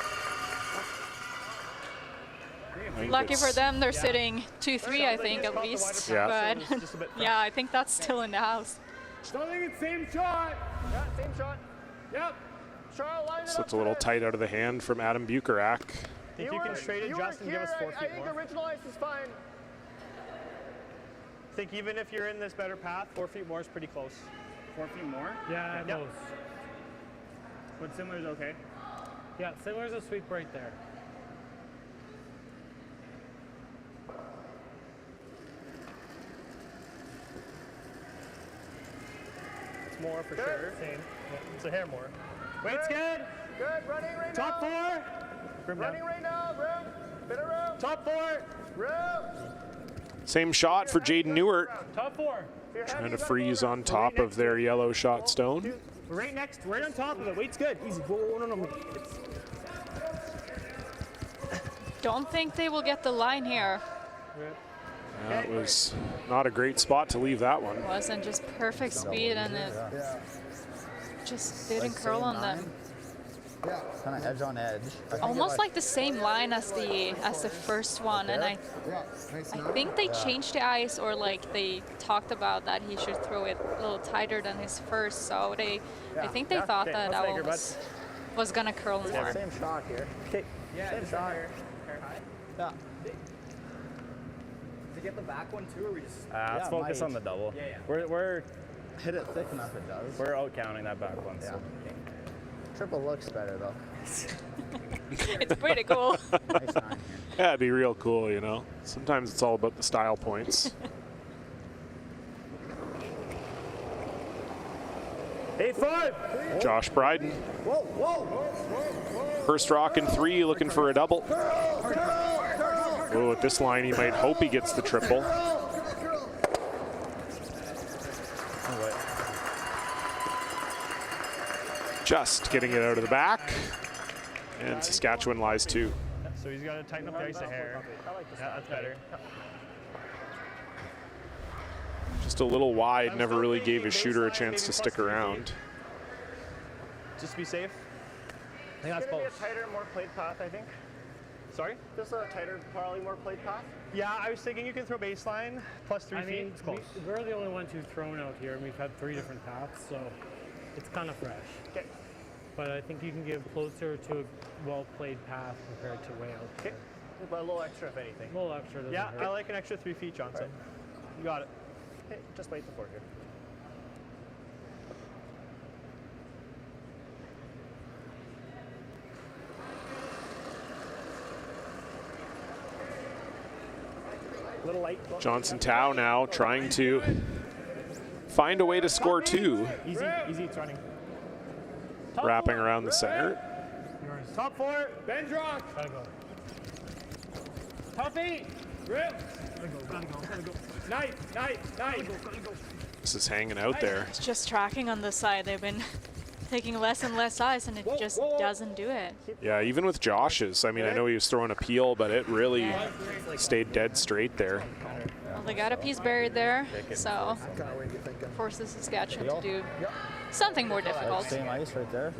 I think Lucky for it's- them, they're sitting 2-3, I think, at least. Yeah. But yeah, I think that's still in the house. Still think it's same shot. Yeah, same shot. Yep. Charles, line it So up it's a little for tight out of the hand from Adam Bucherak. Think you can straight adjust and give us 4 I feet think more? original ice is fine. Think even if you're in this better path, 4 feet more is pretty close. 4 feet more? Yeah, at Yep. most. But similar is okay? Yeah, similar is a sweep right there. It's more for Good. sure. Same. It's a hair more. Weight's good. Good, running right Top now. 4. Grim down. Running right now, room. Bit of room. Top 4. Room. Same shot for Jaden Ewart. Top 4. Trying to freeze on top of their yellow shot stone. Right next, right on top of it. Weight's good. Easy. Whoa, no. Don't think they will get the line here. That was not a great spot to leave that one. Wasn't just perfect speed, and it just didn't curl on them. Yeah. Kind of edge on edge. Almost like the same line as the first one, and I Yeah. Nice 9. think they changed the ice, or like they talked about that he should throw it a little tighter than his first. So I think they thought that that one was gonna curl more. Same shot here. Okay. Yeah, Same is shot. hair high? Yeah. To get the back one too, or we just? Let's focus on the double. Yeah. We're Hit it thick enough, it does. we're out counting that back one. So. Triple looks better though. It's pretty cool. Nice 9 here. Yeah, it'd be real cool, you know. Sometimes it's all about the style points. 8-5. Josh Bryden. First rock in 3, looking for a double. Oh, at this line, he might hope he gets the triple. Just getting it out of the back. And Saskatchewan lies 2. So he's got to tighten up the ice a hair. Yeah, that's better. Just a little wide, never really gave his shooter a chance to stick around. Just be safe. I think that's It's gonna be both. a tighter, more played path, I think. Sorry? Just a tighter, probably more played path. Yeah, I was thinking you can throw baseline plus 3 I feet. mean, It's close. we're the only ones who've thrown out here, and we've had 3 different paths, so it's kind of fresh. Okay. But I think you can give closer to a well-played path compared to way out there. But a little extra, if anything. A little extra doesn't Yeah, hurt. I like an extra 3 feet, Johnson. You got it. Hey, just wait the 4 here. Little light. Johnson Tao now trying to find a way to score 2. Easy, easy, it's running. Wrapping around the center. Top 4, bench rock. Gotta go. Top 8, rip. Gotta go. Nice. This is hanging out there. It's just tracking on this side. They've been taking less and less ice, and it just doesn't do it. Yeah, even with Josh's, I mean, I know he was throwing a peel, but it really stayed dead straight there. Well, they got a piece buried there, so forces Saskatchewan to do something more difficult. Same ice right there.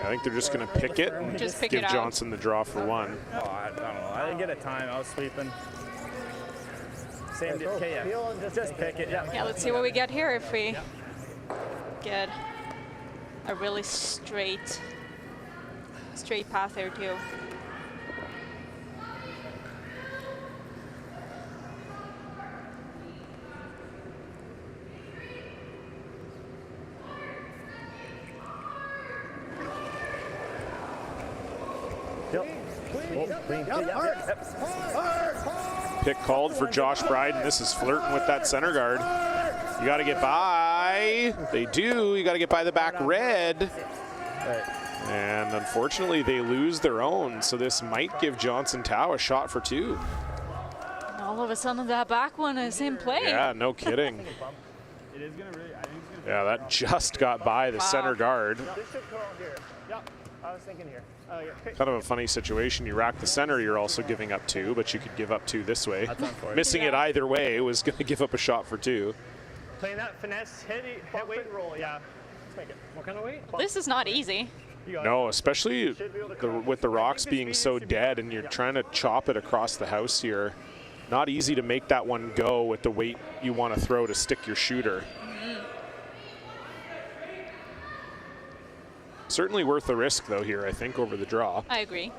I think they're just going to pick it and Just pick give it out. Johnson the draw for 1. Oh, I don't know. I didn't get a time. I was sweeping. Same deal. Okay, yeah. Just pick it. Yeah, let's see what we get here if we get a really straight path there too. Pick called for Josh Bryden. This is flirting with that center guard. You got to get by. They do. You got to get by the back red. And unfortunately, they lose their own. So this might give Johnson Tao a shot for 2. And all of a sudden, that back one is in play. Yeah, no kidding. Yeah, that just got by the center guard. This should go here. Yep, I was thinking here. Kind of a funny situation. You rack the center, you're also giving up 2, but you could give up 2 this way. Missing it either way was going to give up a shot for 2. Playing that finesse, hit weight, roll. Yeah. Let's make it. What kind of weight? This is not easy. No, especially with the rocks being so dead and you're trying to chop it across the house here. Not easy to make that one go with the weight you want to throw to stick your shooter. Certainly worth the risk, though, here, I think, over the draw. I agree.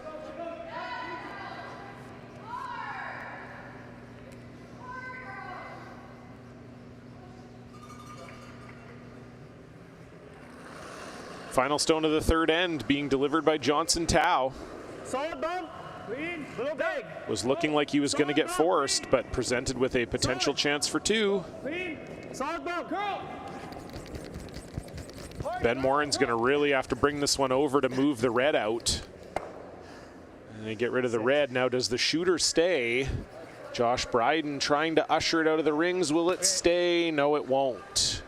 Final stone of the third end being delivered by Johnson Tao. Solid bump. Lean. Little big. Was looking like he was going to get forced, but presented with a potential chance for 2. Lean. Solid bump. Girl. Ben Morin's going to really have to bring this one over to move the red out. And they get rid of the red. Now, does the shooter stay? Josh Bryden trying to usher it out of the rings. Will it stay? No, it won't.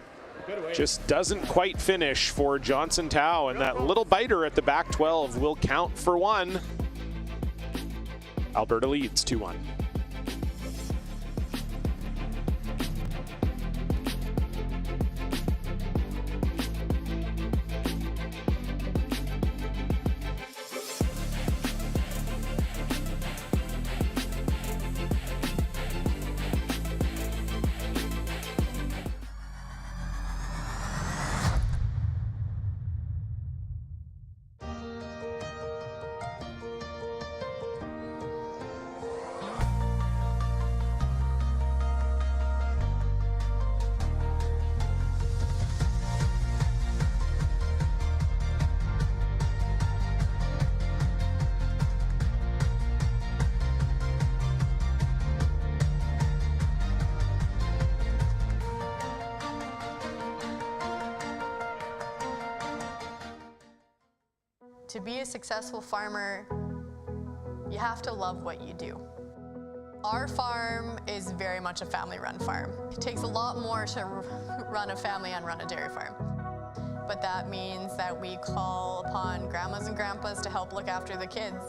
Just doesn't quite finish for Johnson Tao, and that little biter at the back 12 will count for 1. Alberta leads 2-1. To be a successful farmer, you have to love what you do. Our farm is very much a family-run farm. It takes a lot more to run a family and run a dairy farm. But that means that we call upon grandmas and grandpas to help look after the kids.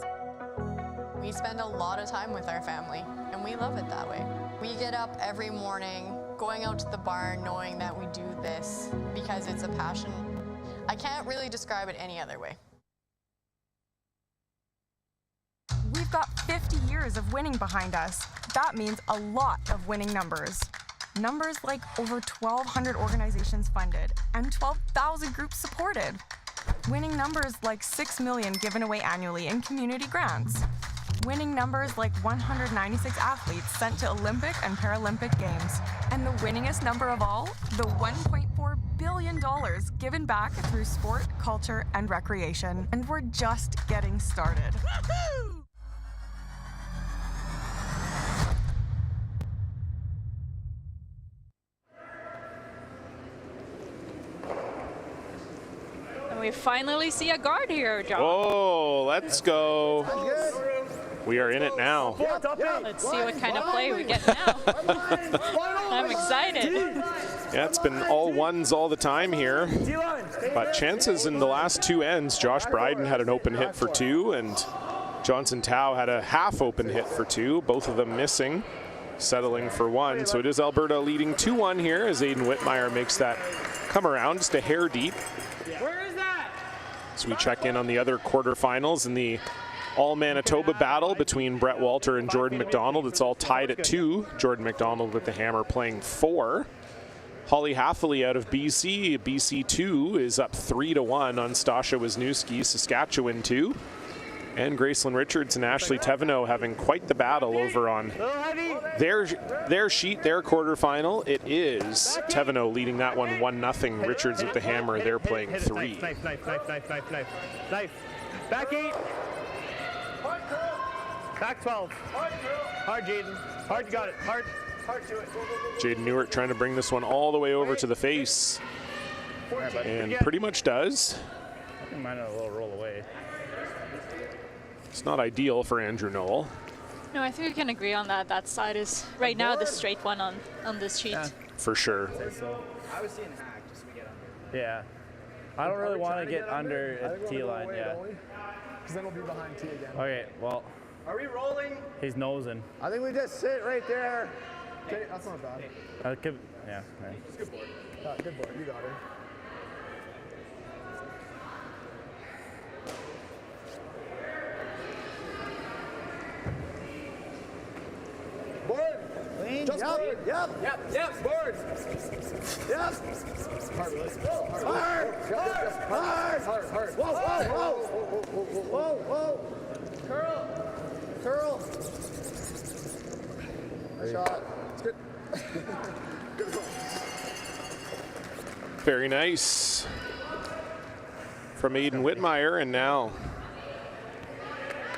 We spend a lot of time with our family, and we love it that way. We get up every morning, going out to the barn, knowing that we do this because it's a passion. I can't really describe it any other way. We've got 50 years of winning behind us. That means a lot of winning numbers. Numbers like over 1,200 organizations funded and 12,000 groups supported. Winning numbers like $6 million given away annually in community grants. Winning numbers like 196 athletes sent to Olympic and Paralympic Games. And the winningest number of all, the $1.4 billion given back through sport, culture, and recreation. And we're just getting started. Woo-hoo! we finally see a guard here, John. Oh, let's go. We are in it now. Let's see what kind of play we get now. I'm excited. Yeah, it's been all ones all the time here. But chances in the last two ends, Josh Bryden had an open hit for 2, and Johnson Tao had a half open hit for 2, both of them missing, settling for 1. So it is Alberta leading 2-1 here as Aiden Whitmire makes that come around just a hair deep. Where is that? So we check in on the other quarterfinals in the all-Manitoba battle between Brett Walter and Jordan McDonald. It's all tied at 2. Jordan McDonald with the hammer playing 4. Holly Hathaway out of BC. BC 2 is up 3-1 on Stasha Wisniewski, Saskatchewan 2. And Gracelyn Richards and Ashley Teveno having quite the battle over on their sheet, their quarterfinal. It is Teveno leading that one 1-0. Richards with the hammer, they're playing 3. Knife. Back 8. Back 12. Hard, Jaden. Hard, you got it. Hard. Hard to it. Jaden Newitt trying to bring this one all the way over to the face. And pretty much does. I think mine a little roll away. It's not ideal for Andrew Knoll. No, I think we can agree on that. That side is right now the straight one on this sheet. Yeah. For sure. I was seeing hack just so we get under. Yeah. I don't really want to get under a T line, yeah. Because then we'll be behind T again. Okay, well. Are we rolling? He's nosing. I think we just sit right there. Okay, that's not bad. Yeah. It's good board. Good board, you got her. Board! Clean. Just board. Yep. Board. Yep. Hard, really. Hard. Whoa. Curl. Shot. It's good. Very nice from Aiden Whitmire, and now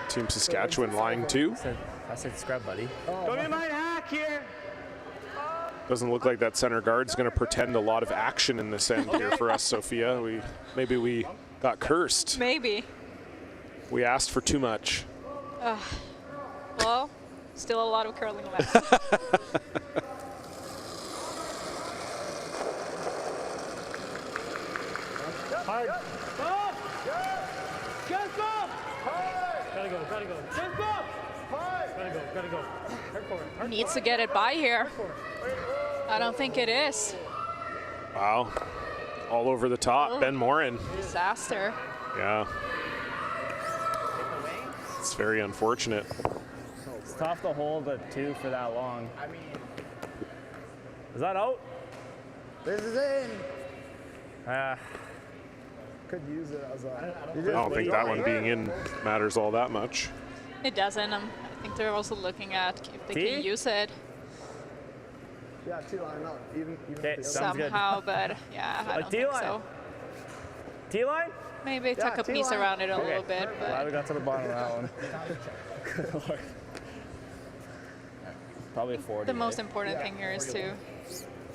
Team Saskatchewan line 2. I said scrub, buddy. Don't be my hack here. Doesn't look like that center guard's going to pretend a lot of action in this end here for us, Sophia. Maybe we got cursed. Maybe. We asked for too much. Well, still a lot of curling left. Hard. Bump. Just bump. Gotta go. Just bump. Gotta go. Hard forward. Needs to get it by here. I don't think it is. Wow. All over the top, Ben Morin. Disaster. Yeah. It's very unfortunate. It's tough to hold a 2 for that long. Is that out? This is in. Could use it as a... I don't think that one being in matters all that much. It doesn't. I think they're also looking at if they can use it Yeah, T-line up. Even Okay, sounds good. somehow, but yeah, I don't think so. T-line? Maybe tuck a piece around it a little bit, Glad but we got to the bottom of that one. Good Lord. Probably a 40. the most important thing here is to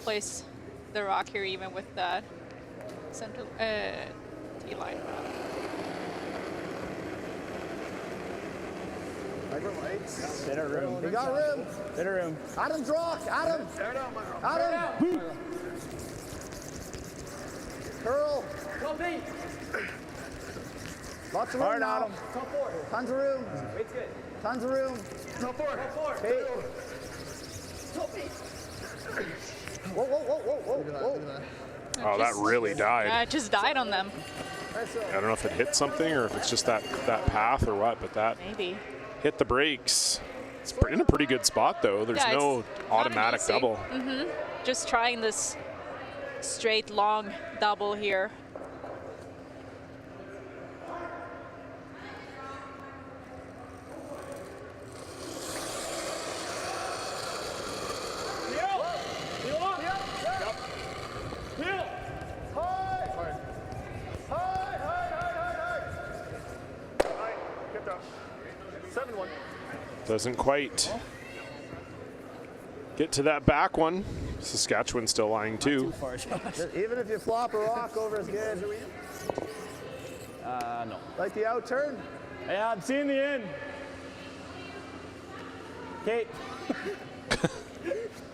place the rock here even with that center T-line. Bit of room. We got room. Bit of room. Adam's rock. Adam. Curl. Go B. Lots of room Hard, now. Adam. Tons of room. Weight's good. Tons of room. Go forward. Hey. Whoa. Oh, that really died. Yeah, it just died on them. I don't know if it hit something or if it's just that path or what, but that Maybe. hit the brakes. It's in a pretty good spot, though. There's Yeah, no it's automatic not easy. double. Just trying this straight long double here. Doesn't quite get to that back one. Saskatchewan still lying 2. Even if you flop a rock over is good. No. Like the out turn? Yeah, I'm seeing the in. Okay.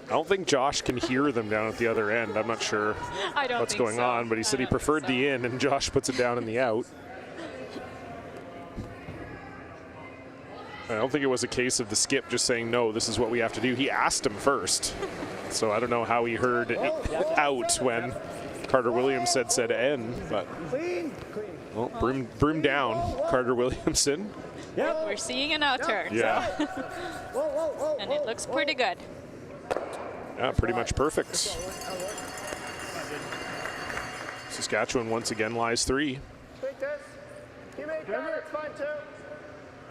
I don't think Josh can hear them down at the other end. I'm not sure I don't what's think going so. on, but he said he preferred the in, and Josh puts it down in the out. I don't think it was a case of the skip just saying, no, this is what we have to do. He asked him first. So I don't know how he heard out when Carter Williamson said in, but well, broom down, Carter Williamson. Yep. We're seeing an out turn. Yeah. So. And it looks pretty good. Yeah, pretty much perfect. Saskatchewan once again lies 3. Take this. You make that, it's fine too.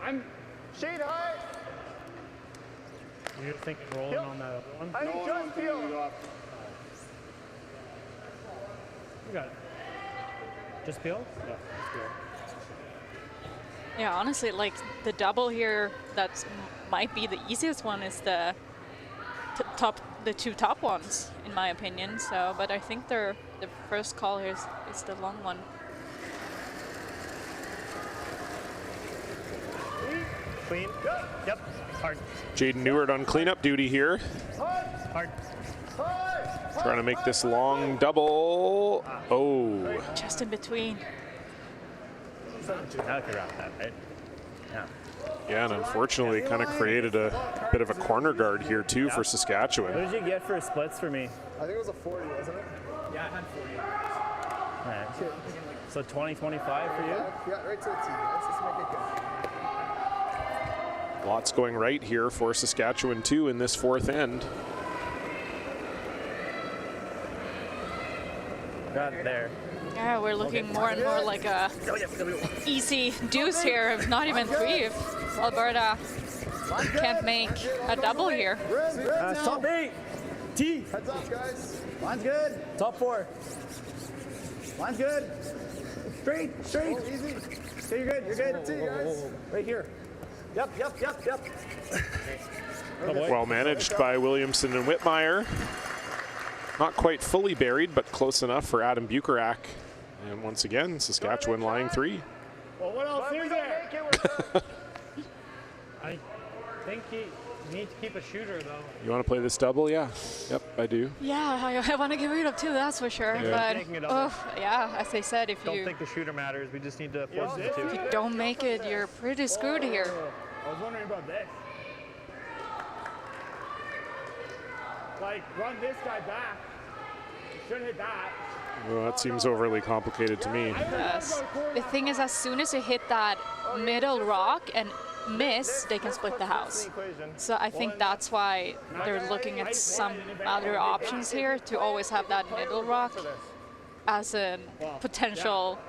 I'm Sheet high. You're thinking rolling on that other one? I need just feel. You got it. Just peel? Yeah, just peel. Yeah, honestly, like the double here, that might be the easiest one is the the 2 top ones, in my opinion. So, but I think the first call here is the long one. Clean. Yep. Hard. Jaden Neward on cleanup duty here. Hard. Trying to make this long double. Oh. Just in between. Now I can wrap that, right? Yeah. Yeah, and unfortunately kind of created a bit of a corner guard here too for Saskatchewan. What did you get for splits for me? I think it was a 40, wasn't it? Yeah, I had 40. All right. So 20, 25 for you? Yeah, right to the tee, guys. Let's make it good. Lots going right here for Saskatchewan too in this 4th end. Got it there. Yeah, we're looking more and more like a easy deuce here, not even 3 if Alberta can't make a double here. Top 8. T. Heads up, guys. Line's good. Top 4. Line's good. Straight. Oh, easy. Okay, you're good. You're good. Tee, guys. Right here. Yep. Well managed by Williamson and Whitmire. Not quite fully buried, but close enough for Adam Bukarak. And once again, Saskatchewan lying 3. Well, what else is there? I think you need to keep a shooter, though. You want to play this double? Yeah. Yep, I do. Yeah, I want to get rid of 2, that's for sure. Yeah. But yeah, as they said, if Don't you think the shooter matters. We just need to force it if to. you don't make it, you're pretty screwed here. I was wondering about this. Like, run this guy back. You should hit that. Well, that seems overly complicated to me. Yes. The thing is, as soon as you hit that middle rock and miss, they can split the house. So I think that's why they're looking at some other options here to always have that middle rock as a potential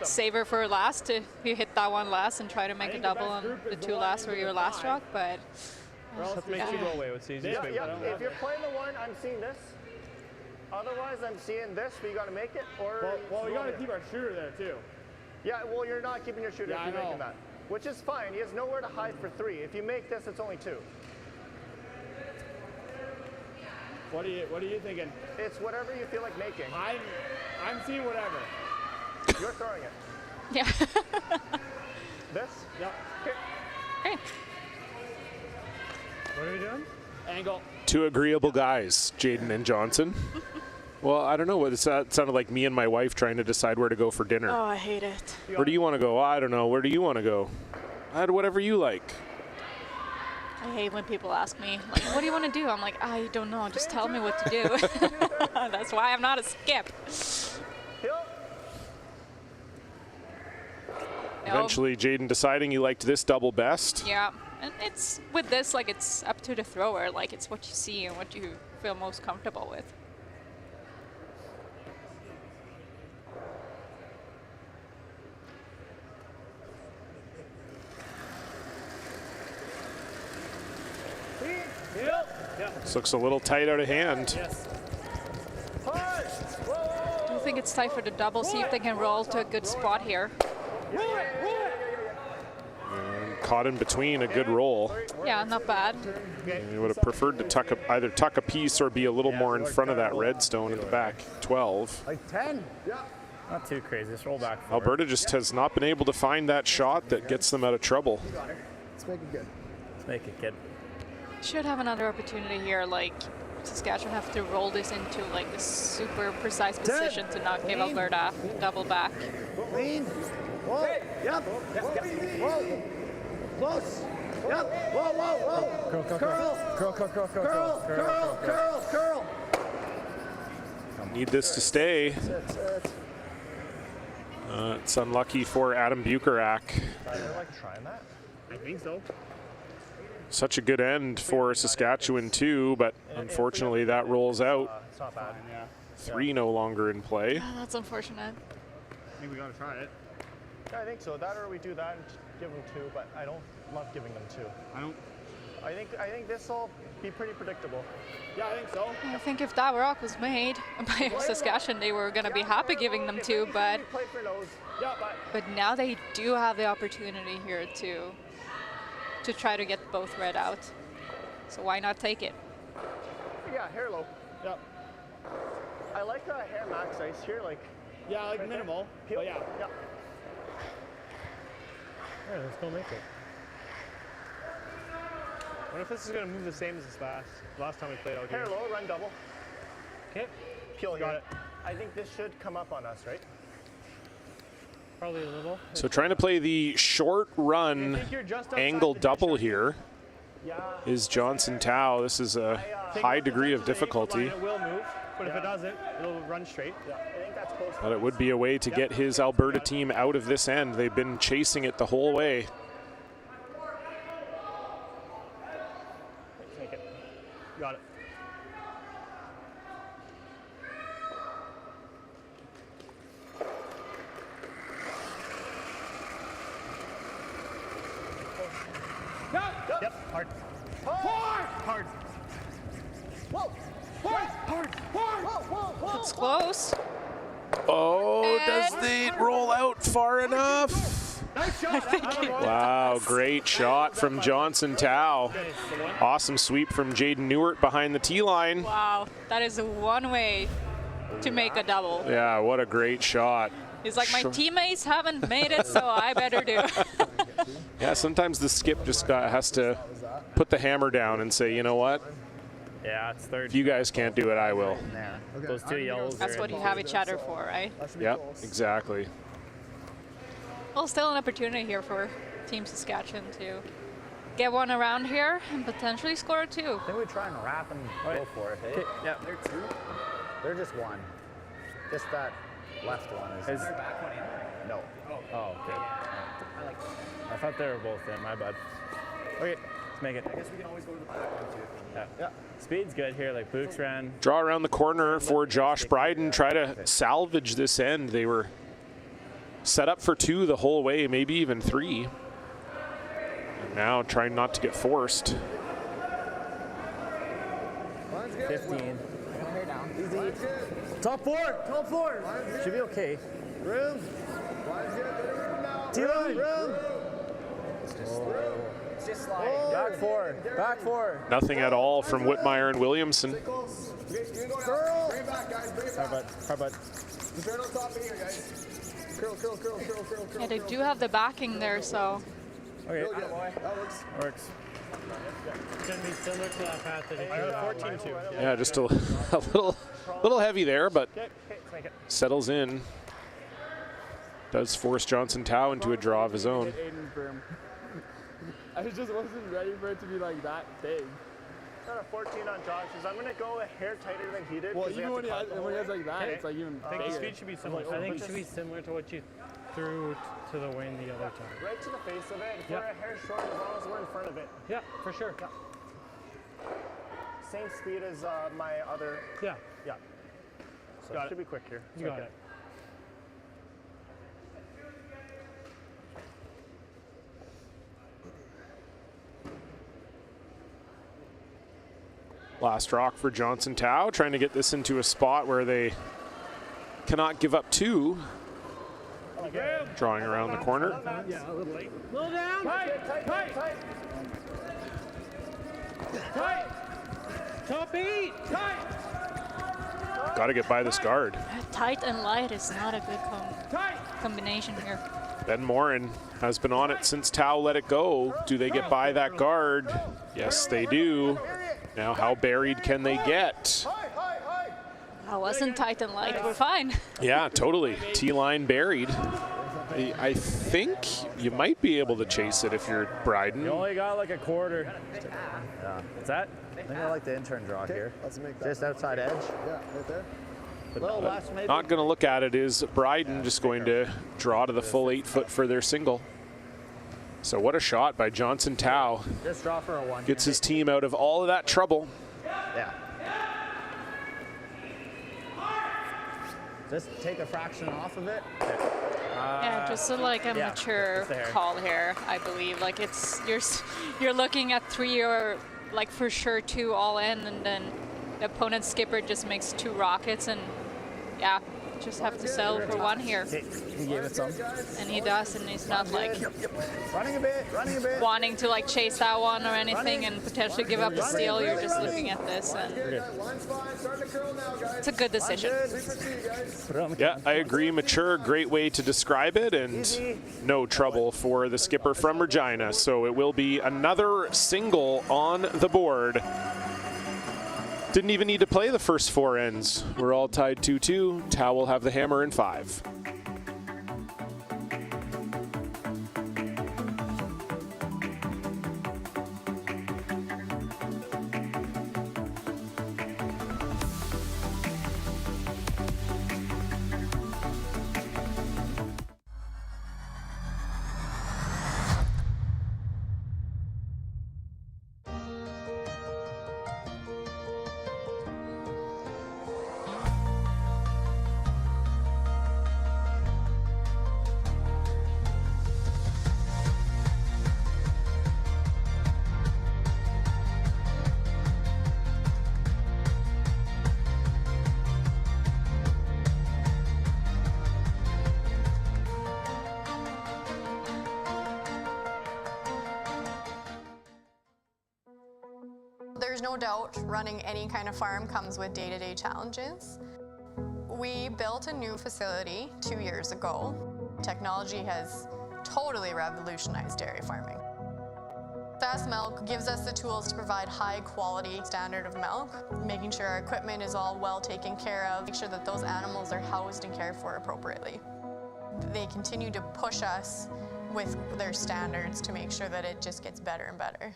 saver for last. If you hit that one last and try to make a double on the 2 last or your last rock, but Let's make you go away. What's the easiest way? If you're playing the one, I'm seeing this. Otherwise, I'm seeing this, but you got to make it. Or Well, we got to keep our shooter there, too. Yeah, well, you're not keeping your shooter Yeah, if you're I know. making that. Which is fine. He has nowhere to hide for 3. If you make this, it's only 2. What are you thinking? It's whatever you feel like making. I'm seeing whatever. You're throwing it. yeah. This? Yep. Okay. What are we doing? Angle. 2 agreeable guys, Jaden and Johnson. Well, I don't know. It sounded like me and my wife trying to decide where to go for dinner. Oh, I hate it. Where do you want to go? I don't know. Where do you want to go? Whatever you like. I hate when people ask me, like, what do you want to do? I'm like, I don't know. Just tell me what to do. That's why I'm not a skip. Eventually, Jaden deciding he liked this double best. Yeah, and it's with this, like, it's up to the thrower. Like, it's what you see and what you feel most comfortable with. This looks a little tight out of hand. Yes. Do you think it's time for the double? See if they can roll to a good spot here. And caught in between, a good roll. Yeah, not bad. He would have preferred to either tuck a piece or be a little more in front of that redstone at the back. 12. Like 10. Yeah. Not too crazy. Just roll back. Alberta just has not been able to find that shot that gets them out of trouble. Let's make it good. Let's make it good. Should have another opportunity here, like Saskatchewan have to roll this into like a super precise position to not give Alberta double back. Lean. Whoa. Yep. Whoa. Close. Yep. Whoa, whoa, whoa. Curl. Need this to stay. It's unlucky for Adam Bukarak. I like trying that. I think so. Such a good end for Saskatchewan too, but unfortunately that rolls out. It's not bad. Yeah. 3 no longer in play. Oh, that's unfortunate. I think we gotta try it. Yeah, I think so. That or we do that and give them 2, but I don't love giving them 2. I think this will be pretty predictable. Yeah, I think so. I think if that rock was made by Saskatchewan, they were going to be happy giving them 2, but now they do have the opportunity here to try to get both red out. So why not take it? Yeah, hair low. Yep. I like hair max ice here, like. Yeah, like right minimal. But yeah. Yeah. Yeah, let's go make it. What if this is gonna move the same as this last time we played out here? Hair low, run double. Okay. Peel, got it. I think this should come up on us, right? Probably a little. So trying to play the short run angle double here is Johnson Tao. This is a high degree of difficulty. It will move, but if it doesn't, it'll run straight. Yeah, I think that's close. But it would be a way to get his Alberta team out of this end. They've been chasing it the whole way. Take it. Got it. Yep, hard. Hard. Whoa. Hard. It's close. Oh, does the roll out far enough? Nice shot. Wow, great shot from Johnson Tao. Awesome sweep from Jaden Newert behind the tee line. Wow, that is one way to make a double. Yeah, what a great shot. He's like, my teammates haven't made it, so I better do. Yeah, sometimes the skip just has to put the hammer down and say, you know what? Yeah, it's third. If you guys can't do it, I will. Yeah. Those 2 yellows. That's what you have each other for, right? Yep, exactly. Well, still an opportunity here for Team Saskatchewan to get one around here and potentially score a 2. I think we try and wrap and go for it, hey? Yeah. They're 2? They're just 1. Just that left one is there back one in? No. Oh, okay. I like that. I thought they were both in, my bad. Okay, let's make it. I guess we can always go to the back one too. Yeah. Speed's good here, like Books ran. Draw around the corner for Josh Bryden. Try to salvage this end. They were set up for 2 the whole way, maybe even 3. And now trying not to get forced. 15. Easy. Top 4. Should be okay. Room. Room. It's just sliding. Back 4. Nothing at all from Whitmire and Williamson. Curl. Bring it back, guys. Bring it back. Hard butt. Just right on top of here, guys. Curl. Yeah, they do have the backing there, so. Okay. That works. Works. It's going to be similar to that path that I got 14-2. Yeah, just a little heavy there, but Okay, let's make it. settles in. Does force Johnson Tao into a draw of his own. I just wasn't ready for it to be like that big. Got a 14 on Josh's. I'm going to go a hair tighter than he did. Well, even when he has like that, it's like even I think bigger. the speed should be similar. I think it should be similar to what you threw to the wing the other time. Right to the face of it. If we're a hair short, as long as we're in front of it. Yeah, for sure. Yeah. Same speed as my other. Yeah. So it should be quick here. You got it. Last rock for Johnson Tao, trying to get this into a spot where they cannot give up 2. Drawing around the corner. Yeah, a little late. Little down. Tight. Top 8. Tight. got to get by this guard. Tight and light is not a good combination here. Ben Morin has been on it since Tao let it go. Do they get by that guard? Yes, they do. Now, how buried can they get? I wasn't tight and light. We're fine. Yeah, totally. T-line buried. I think you might be able to chase it if you're Bryden. You only got like a quarter. Yeah. What's that? I think I like the intern draw here. Let's make that. Just outside edge. Yeah, right there. Little less maybe. Not going to look at it. Is Bryden just going to draw to the full 8 foot for their single? So what a shot by Johnson Tao. Just draw for a 1. Gets his team out of all of that trouble. Yeah. Just take a fraction off of it. Yeah, just like a mature call here, I believe. Like it's you're looking at 3 or like for sure 2 all in, and then the opponent's skipper just makes 2 rockets, and yeah, just have to settle for 1 here. He gave it some. And he does, and he's not like running a bit. wanting to like chase that one or anything and potentially give up the steal. You're just looking at this, and it's a good decision. Yeah, I agree. Mature, great way to describe it, and no trouble for the skipper from Regina. So it will be another single on the board. Didn't even need to play the first 4 ends. We're all tied 2-2. Tao will have the hammer in 5. There's no doubt running any kind of farm comes with day-to-day challenges. We built a new facility 2 years ago. Technology has totally revolutionized dairy farming. Sask Milk gives us the tools to provide high quality standard of milk, making sure our equipment is all well taken care of, make sure that those animals are housed and cared for appropriately. They continue to push us with their standards to make sure that it just gets better and better.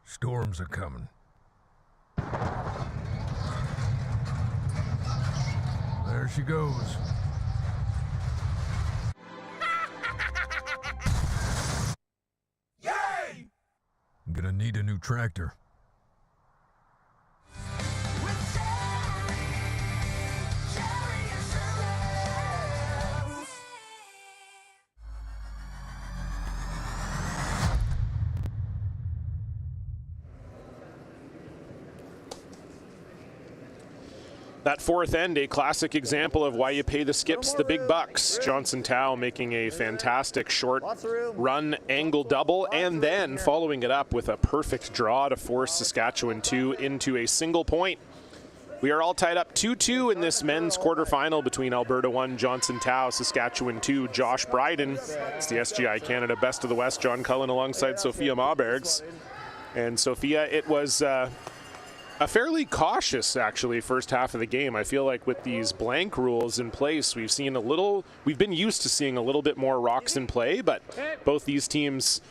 Storms are coming. There she goes. Yay! I'm gonna need a new tractor. That 4th end, a classic example of why you pay the skips the big bucks. Johnson Tao making a fantastic short run angle double, and then following it up with a perfect draw to force Saskatchewan 2 into a single point. We are all tied up 2-2 in this men's quarterfinal between Alberta 1, Johnson Tao, Saskatchewan 2, Josh Bryden. It's the SGI Canada Best of the West, John Cullen alongside Sophia Maubergs. And Sophia, it was a fairly cautious, actually, first half of the game. I feel like with these blank rules in place, we've been used to seeing a little bit more rocks in play, but both these teams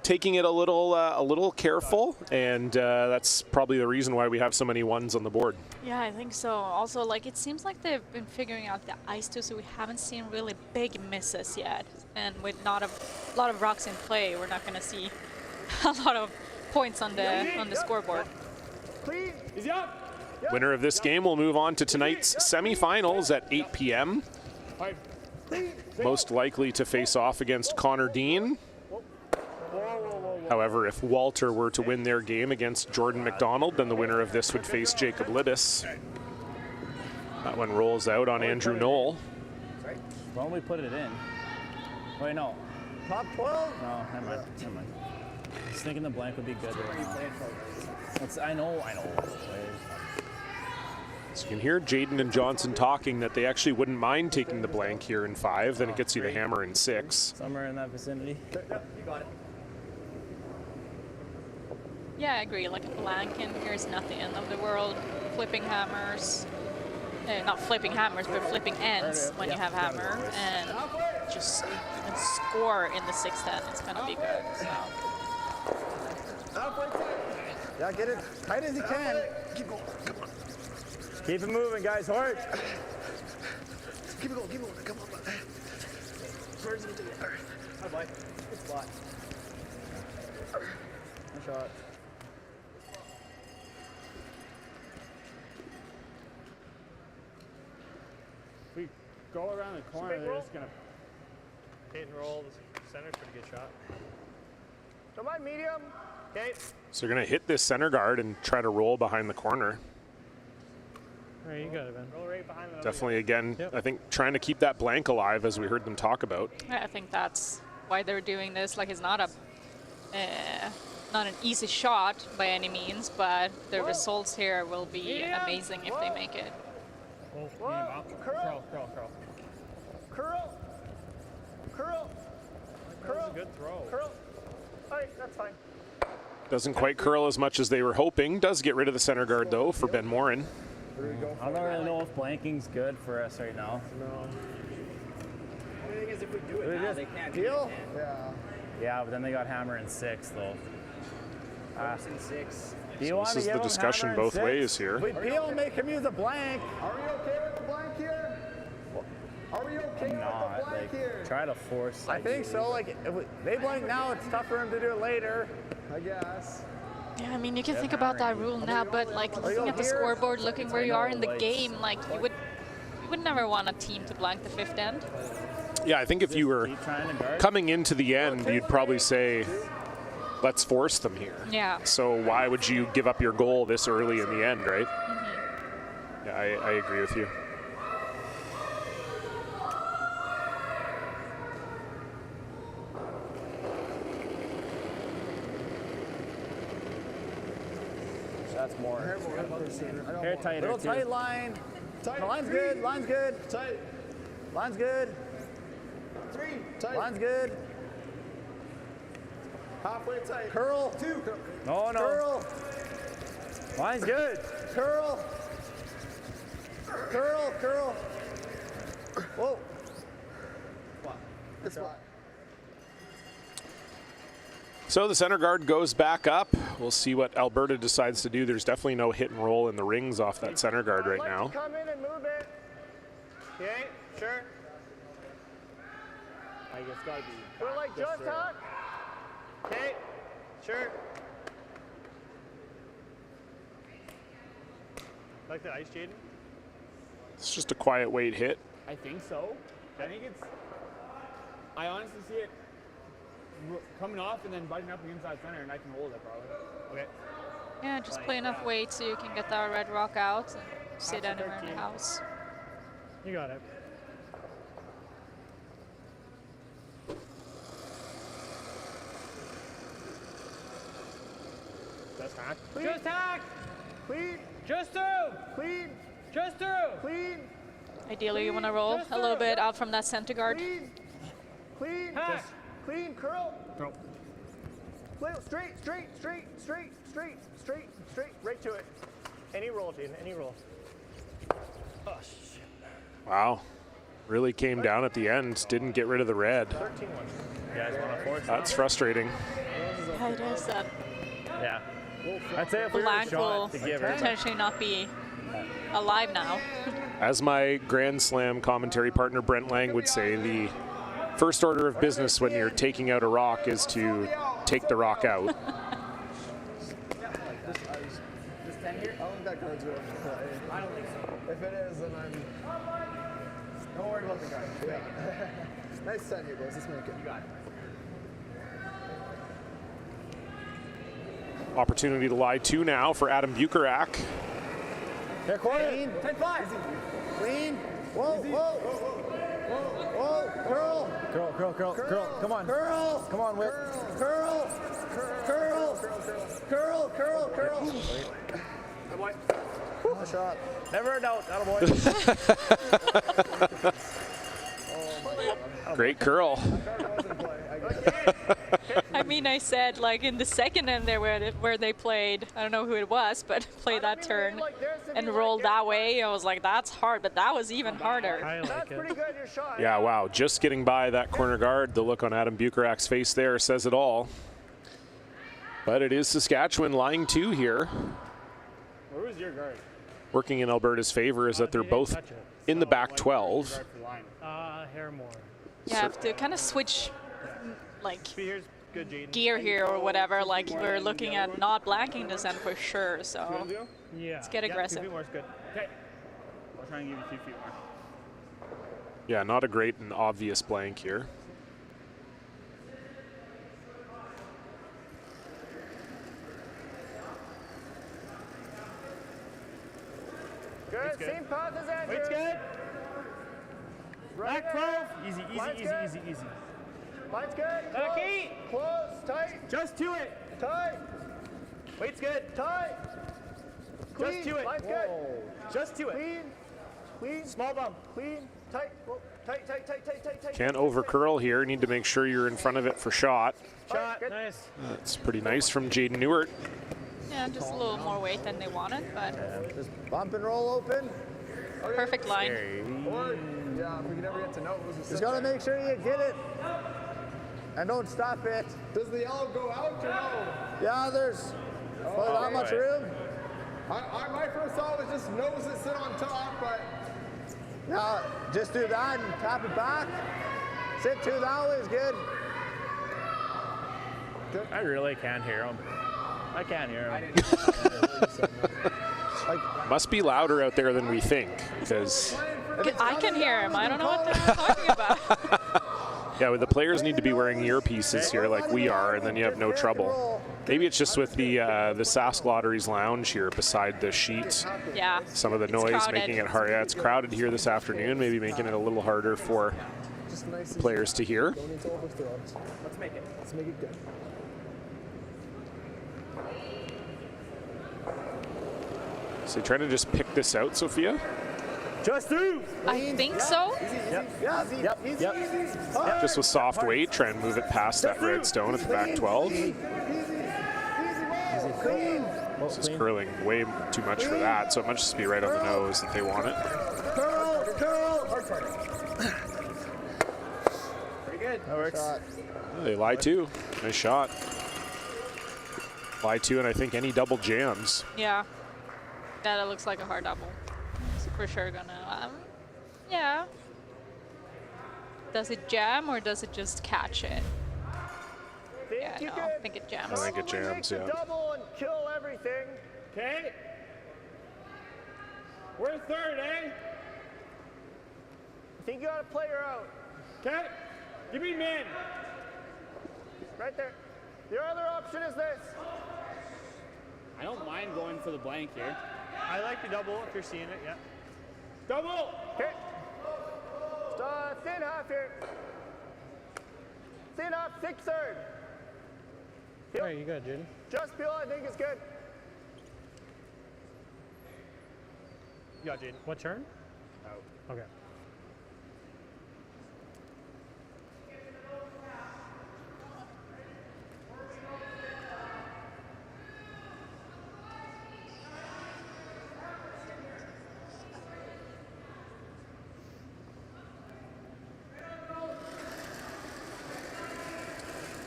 taking it a little careful, and that's probably the reason why we have so many 1s on the board. Yeah, I think so. Also, like, it seems like they've been figuring out the ice too, so we haven't seen really big misses yet. And with not a lot of rocks in play, we're not going to see a lot of points on the scoreboard. Clean. Easy up. Winner of this game will move on to tonight's semifinals at 8 p.m. Most likely to face off against Connor Dean. However, if Walter were to win their game against Jordan McDonald, then the winner of this would face Jacob Libis. That one rolls out on Andrew Knoll. Why don't we put it in? Wait, no. Top 12? No, never mind. Never mind. Just thinking the blank would be good right now. I know. So you can hear Jaden and Johnson talking that they actually wouldn't mind taking the blank here in 5. Then it gets you the hammer in 6. Somewhere in that vicinity. You got it. Yeah, I agree. Like a blank in here is not the end of the world. Flipping hammers, not flipping hammers, but flipping ends when you have hammer, and just even score in the 6-10. It's gonna be good. So. Yeah, get it tight as you can. Keep going. Come on. Keep it moving, guys. Hard. Keep it going. Keep it going. Come on. As hard as you can do it. All right. Hi, Mike. Good spot. Good shot. If we go around the corner, they're just going to hit and roll. The center's pretty good shot. Don't mind medium. Okay. So you're going to hit this center guard and try to roll behind the corner. All right, you got it, man. Roll right behind the Definitely, again, I think trying to keep that blank alive as we heard them talk about. Yeah, I think that's why they're doing this. Like, it's not an easy shot by any means, but the results here will be amazing if they make it. Whoa. Curl. Curl. That was a good throw. Curl. All right, that's fine. Doesn't quite curl as much as they were hoping. Does get rid of the center guard, though, for Ben Morin. I don't really know if blanking's good for us right now. No. The thing is, if we do it now, they can't deal. Yeah, but then they got hammer in 6, though. In 6. Do you So want this to is give the him discussion hammer in both 6? ways here. If we peel and make him use a blank. Are we okay with the blank here? Are we okay with the blank here? Try to force. I think so. Like, if they blank now, it's tough for him to do it later. I guess. Yeah, I mean, you can think about that rule now, but like looking at the scoreboard, looking where you are in the game, like you would never want a team to blank the 5th end. Yeah, I think if you were coming into the end, you'd probably say, let's force them here. Yeah. So why would you give up your goal this early in the end, right? Yeah, I agree with you. That's more. Hair tighter, Little too. tight line. No, line's good. Line's good. Tight. Line's good. 3. Tight. Line's good. Halfway tight. Curl. 2. No. Curl. Line's good. Curl. Curl. Whoa. Good spot. So the center guard goes back up. We'll see what Alberta decides to do. There's definitely no hit and roll in the rings off that center guard right now. Come in and move it. Okay, sure. I guess got to be. We're like just hot. Okay, sure. Like the ice, Jaden? It's just a quiet weight hit. I think so. I honestly see it coming off and then biting up the inside center, and I can hold it probably. Okay. Yeah, just play enough weight so you can get that red rock out and sit anywhere in the house. You got it. Just hack. Just hack! Clean. Just through! Clean. Just through! Clean. Ideally, you want to roll a little bit out from that center guard. Clean. Hack! Clean. Curl. Throw. Straight. Right to it. Any roll, Jaden. Any roll. Oh, shit. Wow. Really came down at the end. Didn't get rid of the red. 13-1. You guys want to force That's frustrating. Yeah, it is. Yeah. I'd say if we were Blank will shot to give her. potentially not be alive now. As my Grand Slam commentary partner Brent Lang would say, the first order of business when you're taking out a rock is to take the rock out. Just 10 here? I don't think that card's real. I don't think so. If it is, then I'm... Don't worry about the card. Yeah. Nice 10 here, boys. Let's make it. You got it. Opportunity to lie 2 now for Adam Bukarak. Here, corner. 10-5. Clean. Whoa, whoa. Whoa, curl. Curl. Come on. Curl. Come on, Whip. Curl. A shot. Never a doubt. Atta boy. Great curl. I mean, I said like in the second end there where they played, I don't know who it was, but played that turn and rolled that way. I was like, that's hard, but that was even harder. That's pretty good, your shot. Yeah, wow, just getting by that corner guard. The look on Adam Bukarak's face there says it all. But it is Saskatchewan lying 2 here. Where was your guard? Working in Alberta's favor is that they're both in the back 12. Hair more. You have to kind of switch like Here's good, Jaden. gear here or whatever. Like we're looking at not blanking this end for sure. So Yeah. let's get aggressive. 2 feet more is good. Okay. I'll try and give you 2 feet more. Yeah, not a great and obvious blank here. Good. Same path as Andrew. Weight's good. Right Back 12. Easy. Line's good. That a key. Close. Tight. Just to it. Tight. Weight's good. Tight. Clean. Just to it. Line's good. Just to it. Clean. Small bump. Clean. Tight. Whoa. Tight. Can't over curl here. Need to make sure you're in front of it for shot. Shot. Nice. That's pretty nice from Jaden Newart. Yeah, just a little more weight than they wanted, but Just bump and roll open. perfect line. Or, yeah, if we can ever get to know it. Just got to make sure you get it. And don't stop it. Does the yellow go out or no? Yeah, there's not much room. My first thought was just nose it, sit on top, but... Yeah, just do that and tap it back. Sit 2 that way is good. I really can't hear him. I can't hear him. Must be louder out there than we think, because... I can hear him. I don't know what they're talking about. Yeah, well, the players need to be wearing earpieces here like we are, and then you have no trouble. Maybe it's just with the Sask Lotteries lounge here beside the sheet. Yeah. Some of the noise making it hard. Yeah, it's crowded here this afternoon, maybe making it a little harder for players to hear. Let's make it. Let's make it good. So you're trying to just pick this out, Sophia? Just through. I think so. Yep. Just with soft weight, try and move it past that red stone at the back 12. This is curling way too much for that, so it must just be right on the nose that they want it. Curl. Pretty good. That works. Oh, they lie 2. Nice shot. Lie 2, and I think any double jams. Yeah. That looks like a hard double. It's for sure gonna, yeah. Does it jam or does it just catch it? Yeah, no, I think it jams. I think it jams, yeah. Double and kill everything. Okay. We're third, eh? I think you got a player out. Okay. Give me man. Right there. Your other option is this. I don't mind going for the blank here. I like the double if you're seeing it, yeah. Double! Okay. Thin half here. Thin half, thick third. Peel. Hey, you got Jaden. Just peel, I think is good. You got Jaden. What turn? Out. Okay.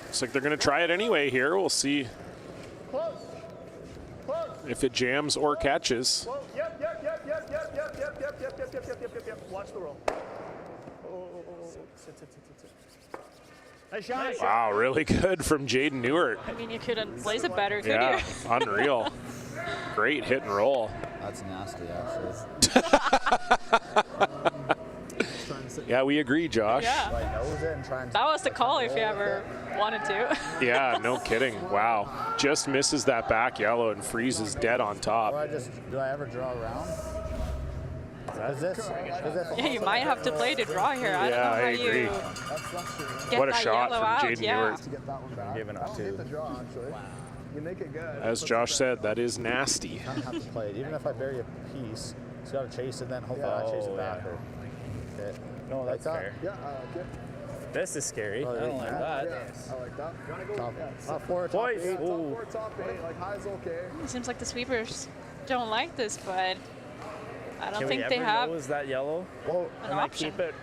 Looks like they're going to try it anyway here. We'll see if it jams or catches. Yep. Watch the roll. Sit. Nice shot. Wow, really good from Jaden Newart. I mean, you couldn't place it better, could Yeah, you? unreal. Great hit and roll. That's nasty, actually. Yeah, we agree, Josh. Yeah. That was the call if you ever wanted to. Yeah, no kidding. Wow. Just misses that back yellow and freezes dead on top. Do I ever draw around? Is this? Yeah, you might have to play to draw here. I don't know how you get What a that shot yellow from out. Jaden Yeah. Ewert. I'm giving up too. The draw, actually. You make it good. As Josh said, that is nasty. I don't have to play it. Even if I bury a piece, just got to chase it, then hopefully I chase it back. Okay. No, that's fair. Yeah, I like it. This is scary. Oh, I don't like that. Yeah, I like that. You want to go? Top 4, top Boys. 8. Top 4, top 8. Like, high's okay. It seems like the sweepers don't like this, but I don't Can think we they ever have know is that yellow? Well, an And I option. keep it.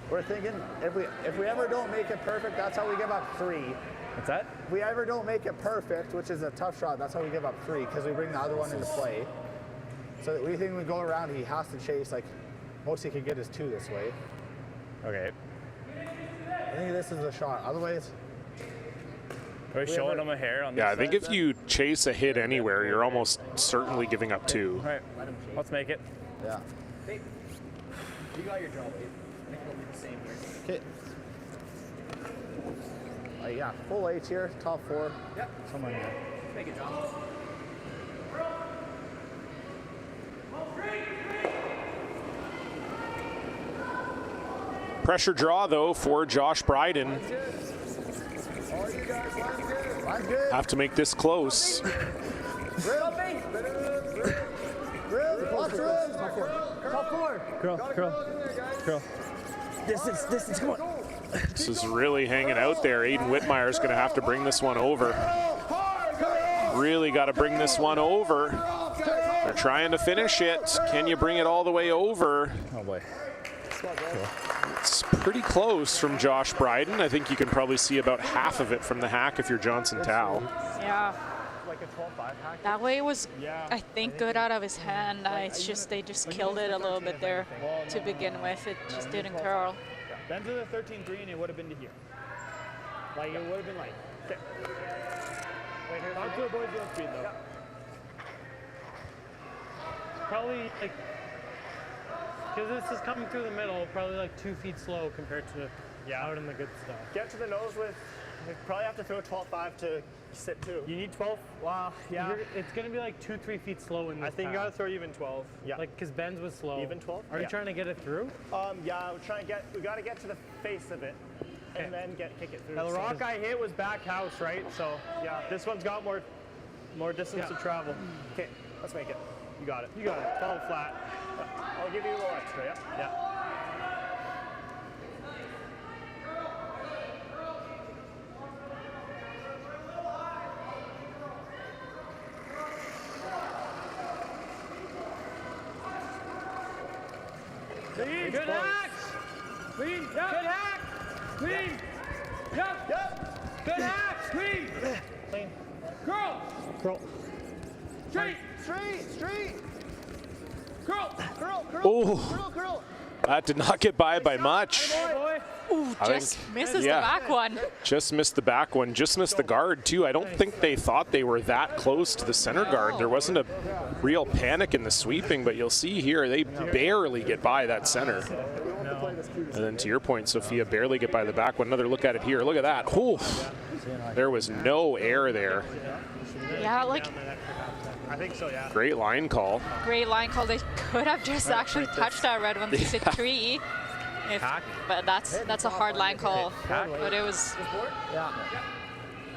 we're thinking if we ever don't make it perfect, that's how we give up 3. What's that? If we ever don't make it perfect, which is a tough shot, that's how we give up 3 because we bring the other one into play. So that we think we go around, he has to chase. Like most he can get is 2 this way. Okay. I think this is a shot. Otherwise, Are we showing him a hair on this Yeah, I think side if then? you chase a hit anywhere, you're almost certainly giving up 2. All right, let's make it. yeah. You got your draw, Wade. I think it'll be the same here. Okay. Yeah, full H here, top 4. Yep. Somewhere in there. Make it, John. Pressure draw, though, for Josh Bryden. All you guys, line's good. Line's good. Have to make this close. Grill. Watch room. Top 4. Curl. Distance, come on. This is really hanging out there. Aiden Whitmire's going to have to bring this one over. Really got to bring this one over. They're trying to finish it. Can you bring it all the way over? Oh boy. It's pretty close from Josh Bryden. I think you can probably see about half of it from the hack if you're Johnson Tao. Yeah. Like a 12-5 hack. That way was, I think, good out of his hand. It's just they just killed it a little bit there to begin with. It just didn't curl. Bend to the 13-3 and it would have been to here. Like it would have been like. Okay. Wait, here. Talk to the boys on speed though. Probably like. Because this is coming through the middle, probably like 2 feet slow compared to out in the good stuff. Get to the nose with, you probably have to throw 12-5 to sit 2. You need 12? Wow, yeah. It's going to be like 2-3 feet slow in this I think you path. got to throw even 12. Yeah. Like, because Ben's was slow. Even 12? Are you trying to get it through? Yeah, we got to get to the face of it and then kick it through. Now, the rock I hit was back house, right? So, Yeah. this one's got more distance to travel. Okay, let's make it. You got it. You got it. Follow flat. I'll give you a little extra, yeah? Yeah. Clean. Good hacks. Clean. Yep. Good hack. Clean. Yep. Good hacks. Clean. Clean. Curl. Curl. Straight. Curl. Oh, that did not get by much. Ooh, I just think- misses yeah. the back one. Just missed the back one, just missed the guard too. I don't think they thought they were that close to the center guard. There wasn't a real panic in the sweeping, but you'll see here, they barely get by that center. And then to your point, Sophia, barely get by the back one. Another look at it here. Look at that. Ooh, there was no air there. Yeah, like, I think so, yeah. Great line call. great line call. They could have just actually touched that red one to sit 3. But that's a hard line call. But it was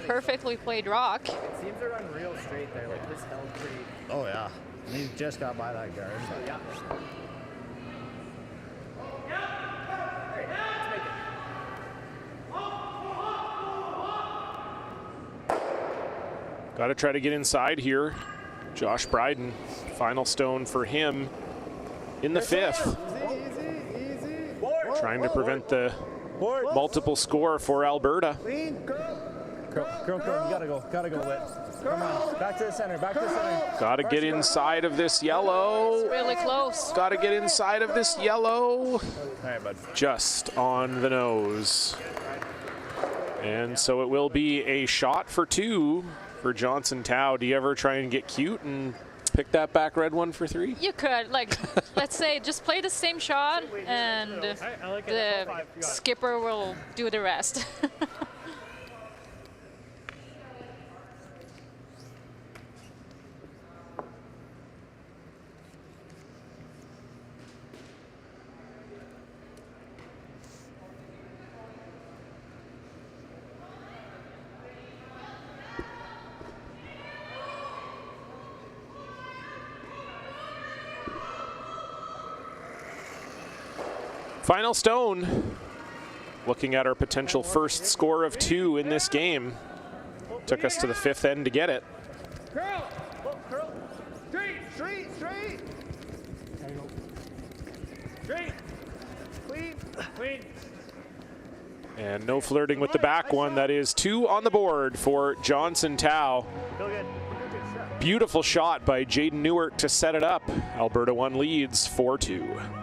perfectly played rock. Seems to run real straight there. Like this held pretty. Oh yeah. And he just got by that guard. Yeah. Got to try to get inside here. Josh Bryden, final stone for him in the 5th. Trying to prevent the multiple score for Alberta. Girl, you gotta go, Whit. Come on, back to the center. Got to get inside of this yellow. Really close. Got to get inside of this yellow. All right, bud. Just on the nose. And so it will be a shot for 2 for Johnson Tao. Do you ever try and get cute and pick that back red one for 3? You could, like, let's say, just play the same shot, and the skipper will do the rest. Final stone, looking at our potential first score of 2 in this game. Took us to the 5th end to get it. Curl! Curl. Straight! Straight! Straight! Straight! Clean! Clean! And no flirting with the back one. That is 2 on the board for Johnson Tao. Feel good. Beautiful shot by Jaden Newark to set it up. Alberta 1 leads 4-2.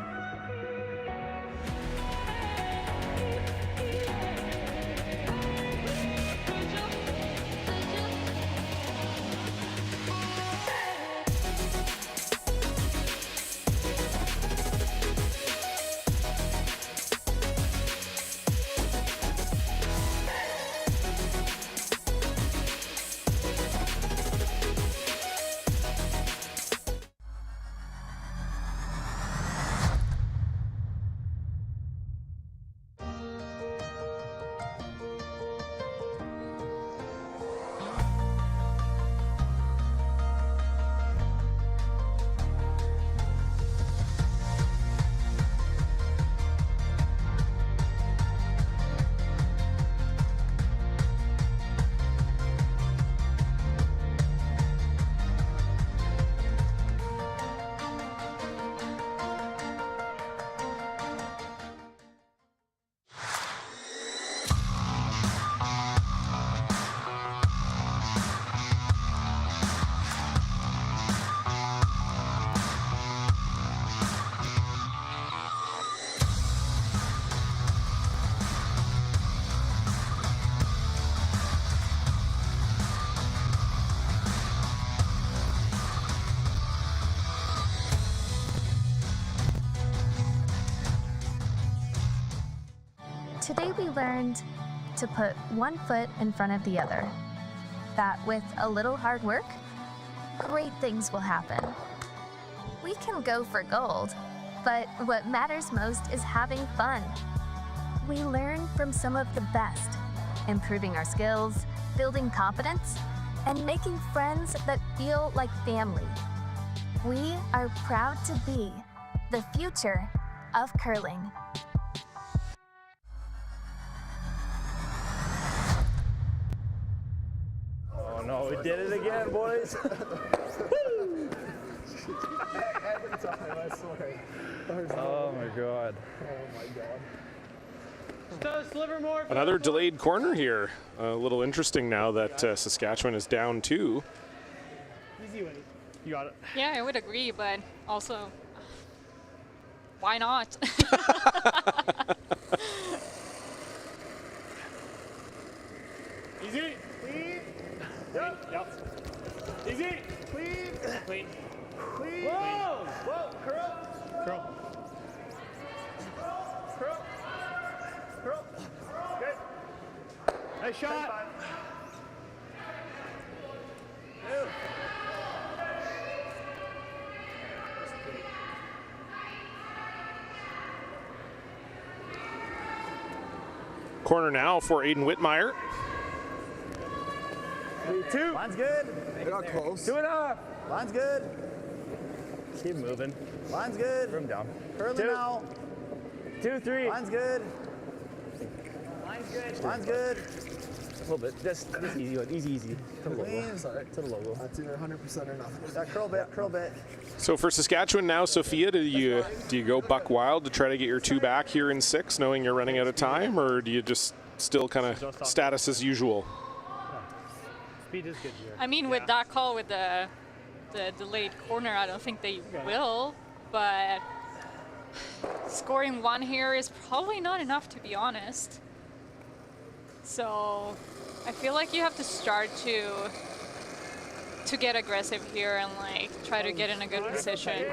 Today we learned to put one foot in front of the other. That with a little hard work, great things will happen. We can go for gold, but what matters most is having fun. We learn from some of the best, improving our skills, building confidence, and making friends that feel like family. We are proud to be the future of curling. Oh no, we did it again, boys. Every time, I swear. Oh my god. Oh my god. Just a sliver more. Another delayed corner here. A little interesting now that Saskatchewan is down 2. Easy way. You got it. Yeah, I would agree, but also, why not? Easy. Clean. Yep. Easy. Clean. Clean. Clean. Whoa! Whoa. Curl. Curl. Curl. Curl. Good. Nice shot. Move. Corner now for Aiden Whitmire. 3-2. Line's good. They got close. 2.5. Line's good. Keep moving. Line's good. Room down. Curling now. 2-3. Line's good. Line's good. Line's good. A little bit. Just easy one. Easy. To the logo. Sorry. To the logo. That's either 100% or nothing. Yeah, curl bit. Curl bit. So for Saskatchewan now, Sophia, do you go buck wild to try to get your 2 back here in 6, knowing you're running out of time, or do you just still kind of status as usual? Speed is good here. I mean, with that call with the delayed corner, I don't think they will, but scoring 1 here is probably not enough, to be honest. So I feel like you have to start to to get aggressive here and like try to get in a good position.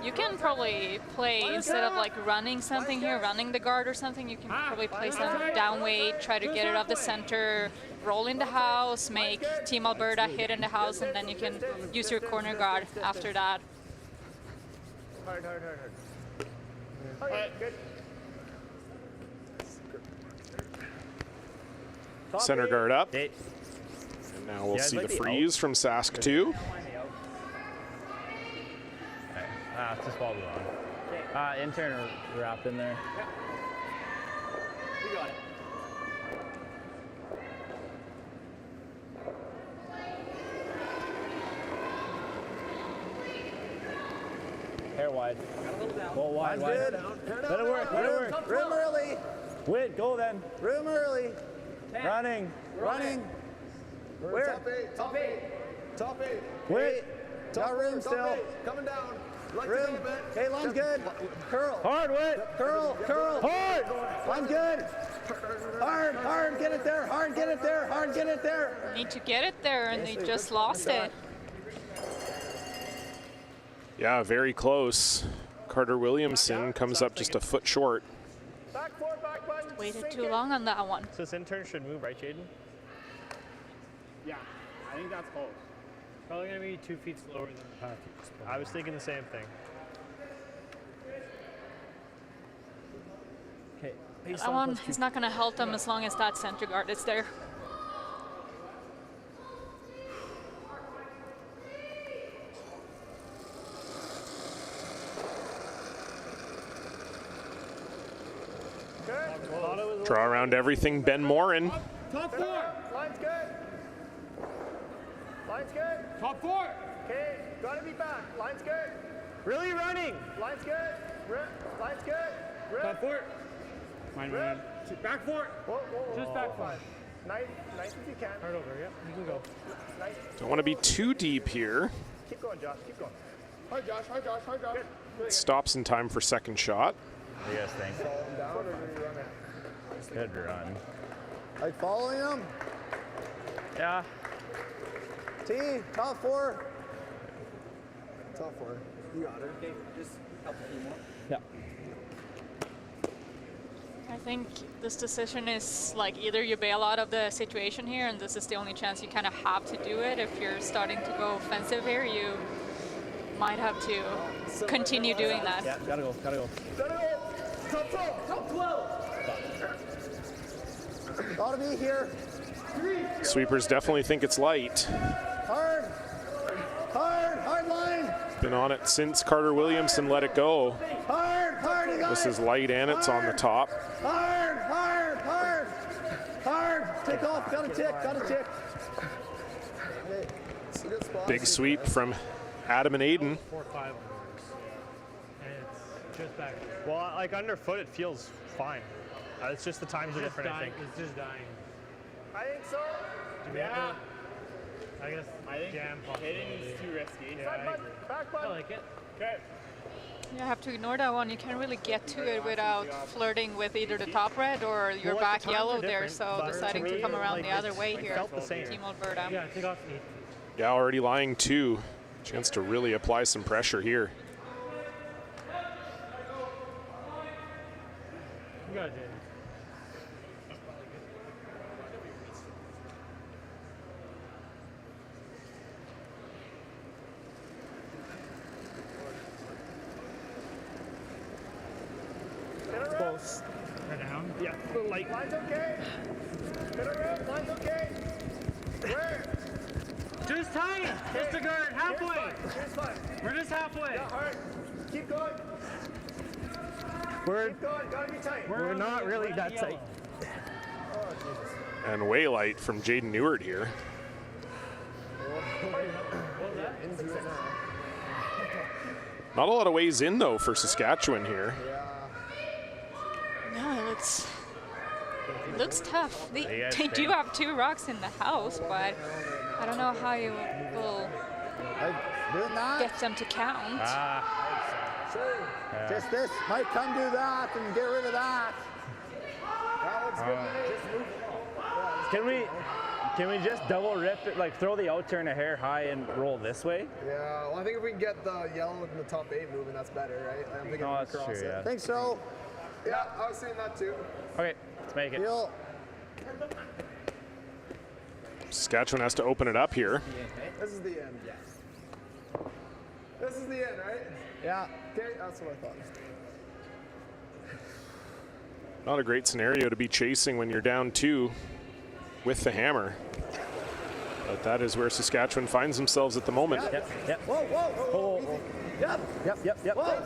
You can probably play, instead of like running something here, running the guard or something, you can probably play some down weight, try to get it off the center, roll in the house, make Team Alberta hit in the house, and then you can use your corner guard after that. Hard. Okay, good. Center guard up. And now we'll see the freeze from Sask 2. It's just follow on. Intern wrapped in there. You got it. Hair wide. Go wide, wide. Good. Let it work, let it work. Room early. Wait, go then. Room early. Running. Where? Top eight. Top eight. Wait. Got room Top still. eight. Coming down. Like Room. a bit. Hey, line's good. Curl. Hard, wait. Curl. Hard. Line's good. Hard. Get it there. Hard. Get it there. Need to get it there, and they just lost it. Yeah, very close. Carter Williamson comes up just a foot short. Back four, back button. Waited too long on that one. So this intern should move, right, Jaden? Yeah, I think that's close. Probably gonna be 2 feet slower than the path. I was thinking the same thing. Okay. That one is not going to help them as long as that center guard is there. Draw around everything, Ben Morin. Top 4. Line's good. Top 4. Okay, gotta be back. Line's good. Really running. Line's good. Line's good. Top 4. Mine. Back 4. Just back 4. Nice if you can. Hard over, yeah. You can go. Nice. Don't want to be too deep here. Keep going, Josh. Keep going. Hi, Josh. Good. Stops in time for second shot. What do you guys think? Down or do you run it? Good run. Like following them. Yeah. T. Top 4. Top 4. You got it. Okay, just help a few more. Yeah. I think this decision is like either you bail out of the situation here, and this is the only chance you kind of have to do it. If you're starting to go offensive here, you might have to continue doing that. Yeah, gotta go. Top 12. Gotta be here. Sweepers definitely think it's light. Hard line. Been on it since Carter Williamson let it go. Hard. You got This it. is light and it's on the top. Hard. Tick off. Got a tick. Hey, it's a good spot. Big sweep from Adam and Aiden. 4 or 5 on the works. And it's just back. Well, like underfoot, it feels fine. It's just the times are different, I think. It's just dying. I think so. Yeah. I guess jam Hitting possibility. is too risky. Yeah, I agree. Back I button. like it. Okay. You have to ignore that one. You can't really get to it without flirting with either the top red or your Well, back the times yellow are there. different, So but deciding to really, come around like, the other way here, felt the same. Team Alberta. Yeah, take off 8 feet. Yeah, already lying 2. Chance to really apply some pressure here. You got it, Jaden. Close. Right down. Yeah, light. Line's okay. Line's okay. Where? Just tight. Just a guard. Halfway. Here's fine. We're just halfway. Yeah, hard. Keep going. We're Keep going. Gotta be tight. we're not really that tight. And way light from Jaden Neward here. Not a lot of ways in though for Saskatchewan here. No, it looks tough. They do have 2 rocks in the house, but I don't know how you will get them to count. Just this. Mike, come do that and get rid of that. That looks good. Just move. Can we? Can we just double rip it, like throw the out turn a hair high and roll this way? Yeah, well, I think if we can get the yellow in the top 8 moving, that's better, right? I'm thinking No, that's across true, it. yeah. I think so. Yeah, I was saying that too. Okay, let's make it. Deal. Saskatchewan has to open it up here. This is the end. Yes. This is the end, right? Yeah. Okay, that's what I thought. Not a great scenario to be chasing when you're down 2 with the hammer. But that is where Saskatchewan finds themselves at the moment. Yep. Whoa, whoa, whoa. Oh. Yep. Yep. Whoa.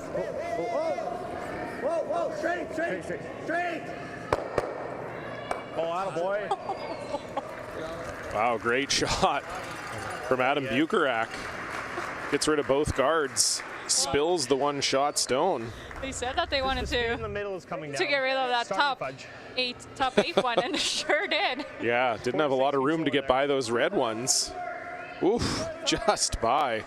Whoa. Straight. Oh, attaboy. Wow, great shot from Adam Bukarak. Gets rid of both guards. Spills the one-shot stone. They said that they wanted to in the middle is coming down. get rid of that top eight one, and sure did. Yeah, didn't have a lot of room to get by those red ones. Oof, just by.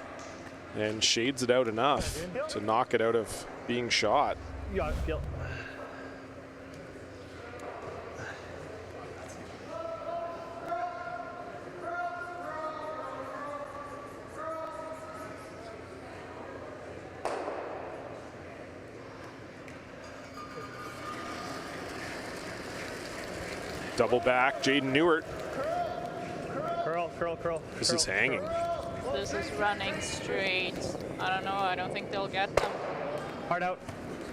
And shades it out enough to knock it out of being shot. Yeah, Gil. Double back, Jaden Newert. Curl. This is hanging. This is running straight. I don't know. I don't think they'll get them. Hard out.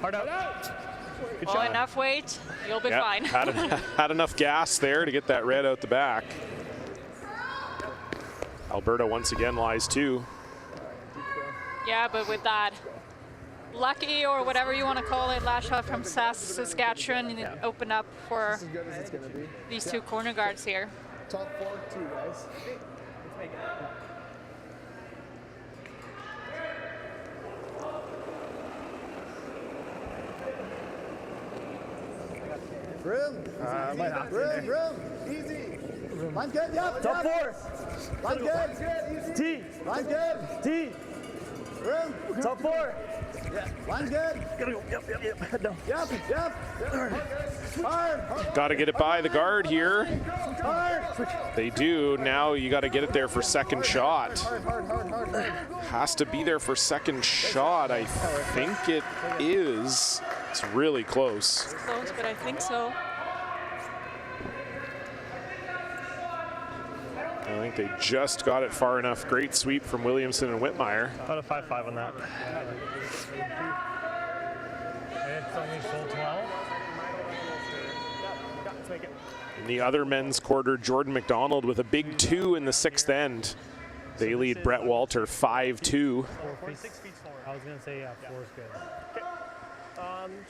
Good shot. Enough weight. You'll be fine. Had enough gas there to get that red out the back. Alberta once again lies 2. Yeah, but with that lucky or whatever you want to call it, last shot from Saskatchewan, and it opened up for As good as it's gonna be. these 2 corner guards here. Top 4, 2 guys. Let's make it. Room. Room. Easy. Line's good. Yep. Top 4. Line's good. T. Line's good. T. Room. Top 4. Yeah. Line's good. Yep. Head down. Yep. Hard. Got to get it by the guard here. Hard. They do. Now you got to get it there for second shot. Hard. Has to be there for second shot. I think it is. It's really close. Close, but I think so. I think they just got it far enough. Great sweep from Williamson and Whitmire. About a 5-5 on that. It's only full 12. Let's make it. In the other men's quarter, Jordan McDonald with a big 2 in the 6th end. They lead Brett Walter 5-2. 46 feet forward. I was going to say, yeah, 4 is good.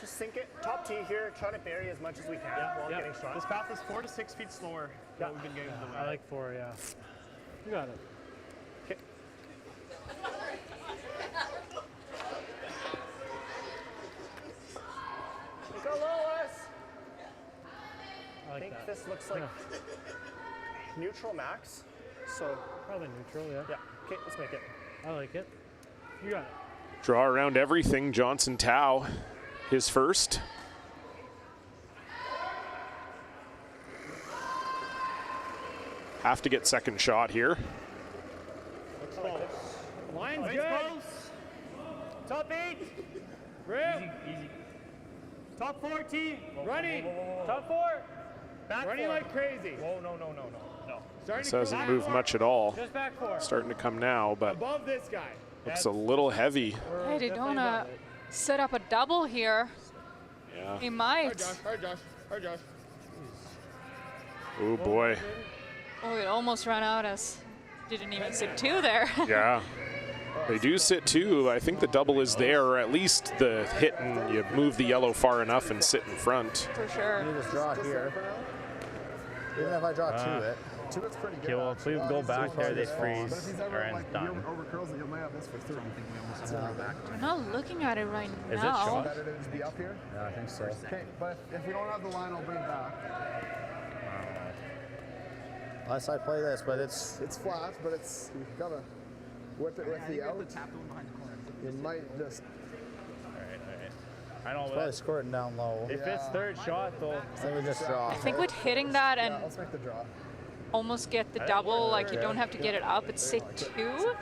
Just sink it. Top tee here. Try to bury as much as we can while getting shot. This path is 4 to 6 feet slower than we've been getting to the way. I like 4, yeah. You got it. Okay. Go, Lois. I think that. this looks like neutral max. So probably neutral, yeah. Yeah. Okay, let's make it. I like it. You got it. Draw around everything. Johnson Tao, his first. Have to get second shot here. Looks close. Line's good. Close. Top 8. Rip. Easy. Top 4 team. Running. Whoa. Top 4. Back Running 4. like crazy. Whoa, no. This hasn't moved much at all. Just back 4. Starting to come now, but Above this guy. looks a little heavy. Hey, they don't want to set up a double here. Yeah. He might. Hard Josh. Oh boy. Oh, it almost ran out as didn't even sit 2 there. Yeah. They do sit 2. I think the double is there, or at least the hit and you move the yellow far enough and sit in front. For sure. You just draw here. Even if I draw 2 it. 2 it's pretty good. Okay, well, if we go back there, they But freeze. if he's ever Our end's done. over curls it, you might have this for 30. We're not looking at it right Is it now. shot? Better to just be up here. Yeah, I think so. Okay, but if we don't have the line, I'll bring it back. Unless I play this, but it's flat, but it's you gotta whip it with the out. You might just. All right. I know probably squirting down low. If it's third shot, though. So we just draw. I think with hitting that and Let's make the draw. almost get the double, like you don't have to get it up, it's say 2,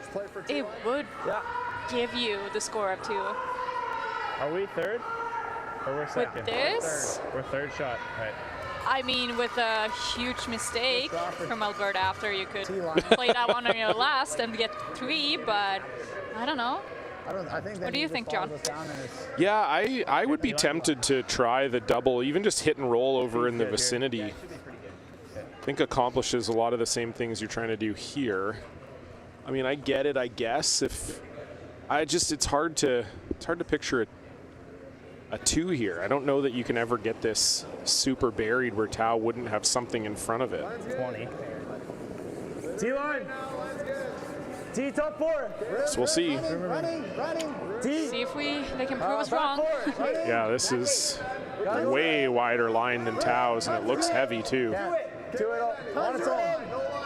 it would give you the score of 2. Are we third? Or we're second? With this? We're third shot, right. I mean, with a huge mistake from Alberta after, you could play that one on your last and get 3, but I don't know. What do you think, John? Yeah, I would be tempted to try the double, even just hit and roll over in the vicinity. I think accomplishes a lot of the same things you're trying to do here. I mean, I get it, I guess. It's hard to picture a 2 here. I don't know that you can ever get this super buried where Tao wouldn't have something in front of it. 20. T-line. T top 4. So we'll see. See if they can prove us wrong. Yeah, this is a way wider line than Tao's, and it looks heavy too.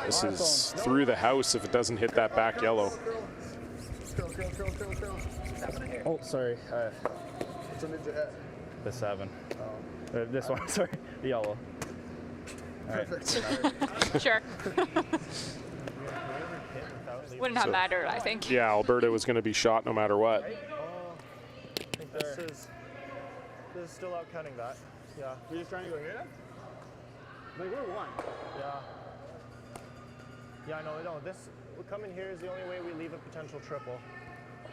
This is through the house if it doesn't hit that back yellow. Oh, sorry. The 7. This one, sorry. The yellow. Perfect. Sure. Wouldn't have mattered, I think. Yeah, Alberta was going to be shot no matter what. This is still out counting that. Yeah. We're just trying to go here then? Like, we're 1. Yeah. Yeah, no, this coming here is the only way we leave a potential triple.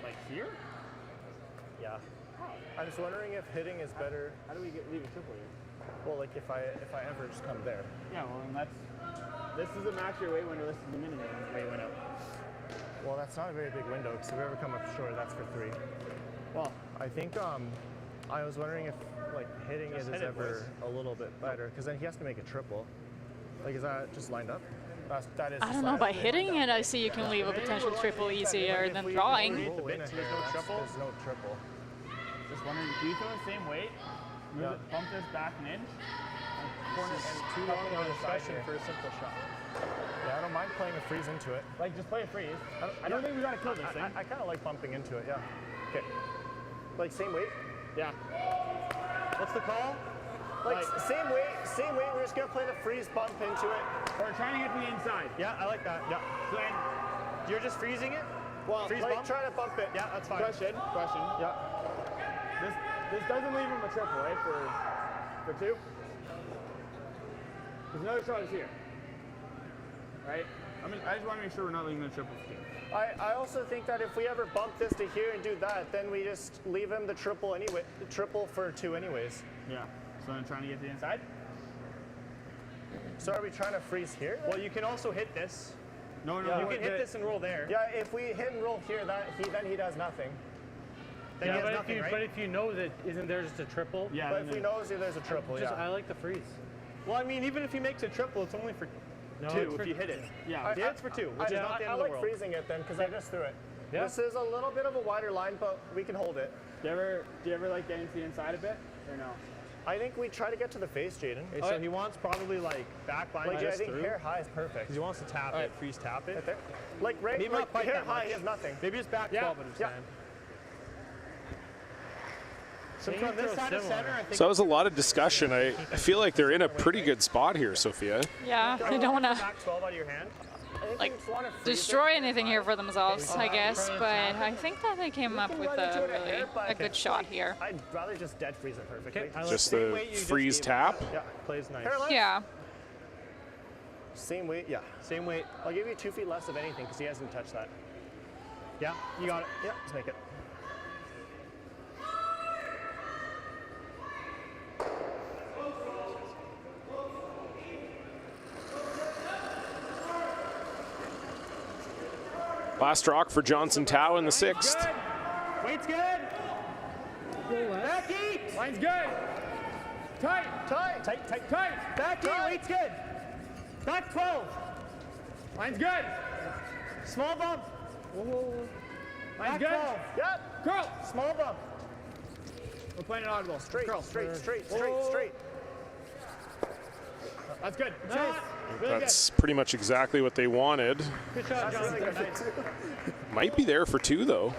Like here? Yeah. I'm just wondering if hitting is better. How do we leave a triple here? Well, like if I ever just come there. Yeah, well, and this is the max your weight window, this is the minimum weight window. Well, that's not a very big window, because if we ever come up short, that's for 3. Well, I think I was wondering if like hitting it is ever a little bit better, because then he has to make a triple. Like, is that just lined up? That is. I don't know. By hitting it, I see you can leave a potential triple easier than drawing. There's no triple. There's no triple. Just wondering, do you throw the same weight? Move it, bump this back an inch? Corner and too long of a discussion for a simple shot. Yeah, I don't mind playing a freeze into it. Like, just play a freeze. I don't think we gotta kill this thing. I kind of like bumping into it, yeah. Okay. Like, same weight? Yeah. What's the call? Like same weight, we're just gonna play the freeze bump into it. Or trying to get to the inside. Yeah, I like that, yeah. So then, you're just freezing it? Well, freeze like, bump? try to bump it. Yeah, that's fine. Question. Yeah. This doesn't leave him a triple, right, for 2? There's another shot is here, right? I just want to make sure we're not leaving the triple for 2. I also think that if we ever bump this to here and do that, then we just leave him the triple anyway, the triple for 2 anyways. Yeah. So I'm trying to get to the inside. So are we trying to freeze here? Well, you can also hit this. No, you can hit this and roll there. Yeah, if we hit and roll here, then he does nothing. Then he has nothing, right? But if you know that isn't there just a triple? Yeah. But if we know there's a triple, I like the freeze. Well, I mean, even if he makes a triple, it's only for 2 if you hit it. Yeah, it's for 2, which is not the end of the world. I like freezing it then, because I just threw it. Yeah. This is a little bit of a wider line, but we can hold it. Do you ever like getting to the inside a bit, or no? I think we try to get to the face, Jaden. Okay, so he wants probably like back line I think hair high is perfect. Because he wants to tap it, freeze tap it. Right there. Like maybe not quite hair that high, much. he has nothing. Maybe it's back 12 at a time. So from this side of center, I think. So that was a lot of discussion. I feel like they're in a pretty good spot here, Sophia. Yeah, they don't want to back 12 out of your hand. like destroy anything here for themselves, I guess. But I think that they came up with a good shot here. I'd rather just dead freeze it perfectly. Just the freeze tap. Yeah, plays nice. Yeah. Same weight, yeah. Same weight. I'll give you 2 feet less of anything because he hasn't touched that. Yeah, you got it. Yeah, let's make it. Last rock for Johnson Tao in the 6th. Weight's good. Backy. Line's good. Tight. Backy. Weight's good. Back 12. Line's good. Small bump. Line's good. 12. Yep. Curl. Small bump. We're playing an audible. Straight. That's good. Nice. Really That's pretty much exactly what they wanted. Good shot, Johnson. Might be there for 2 though.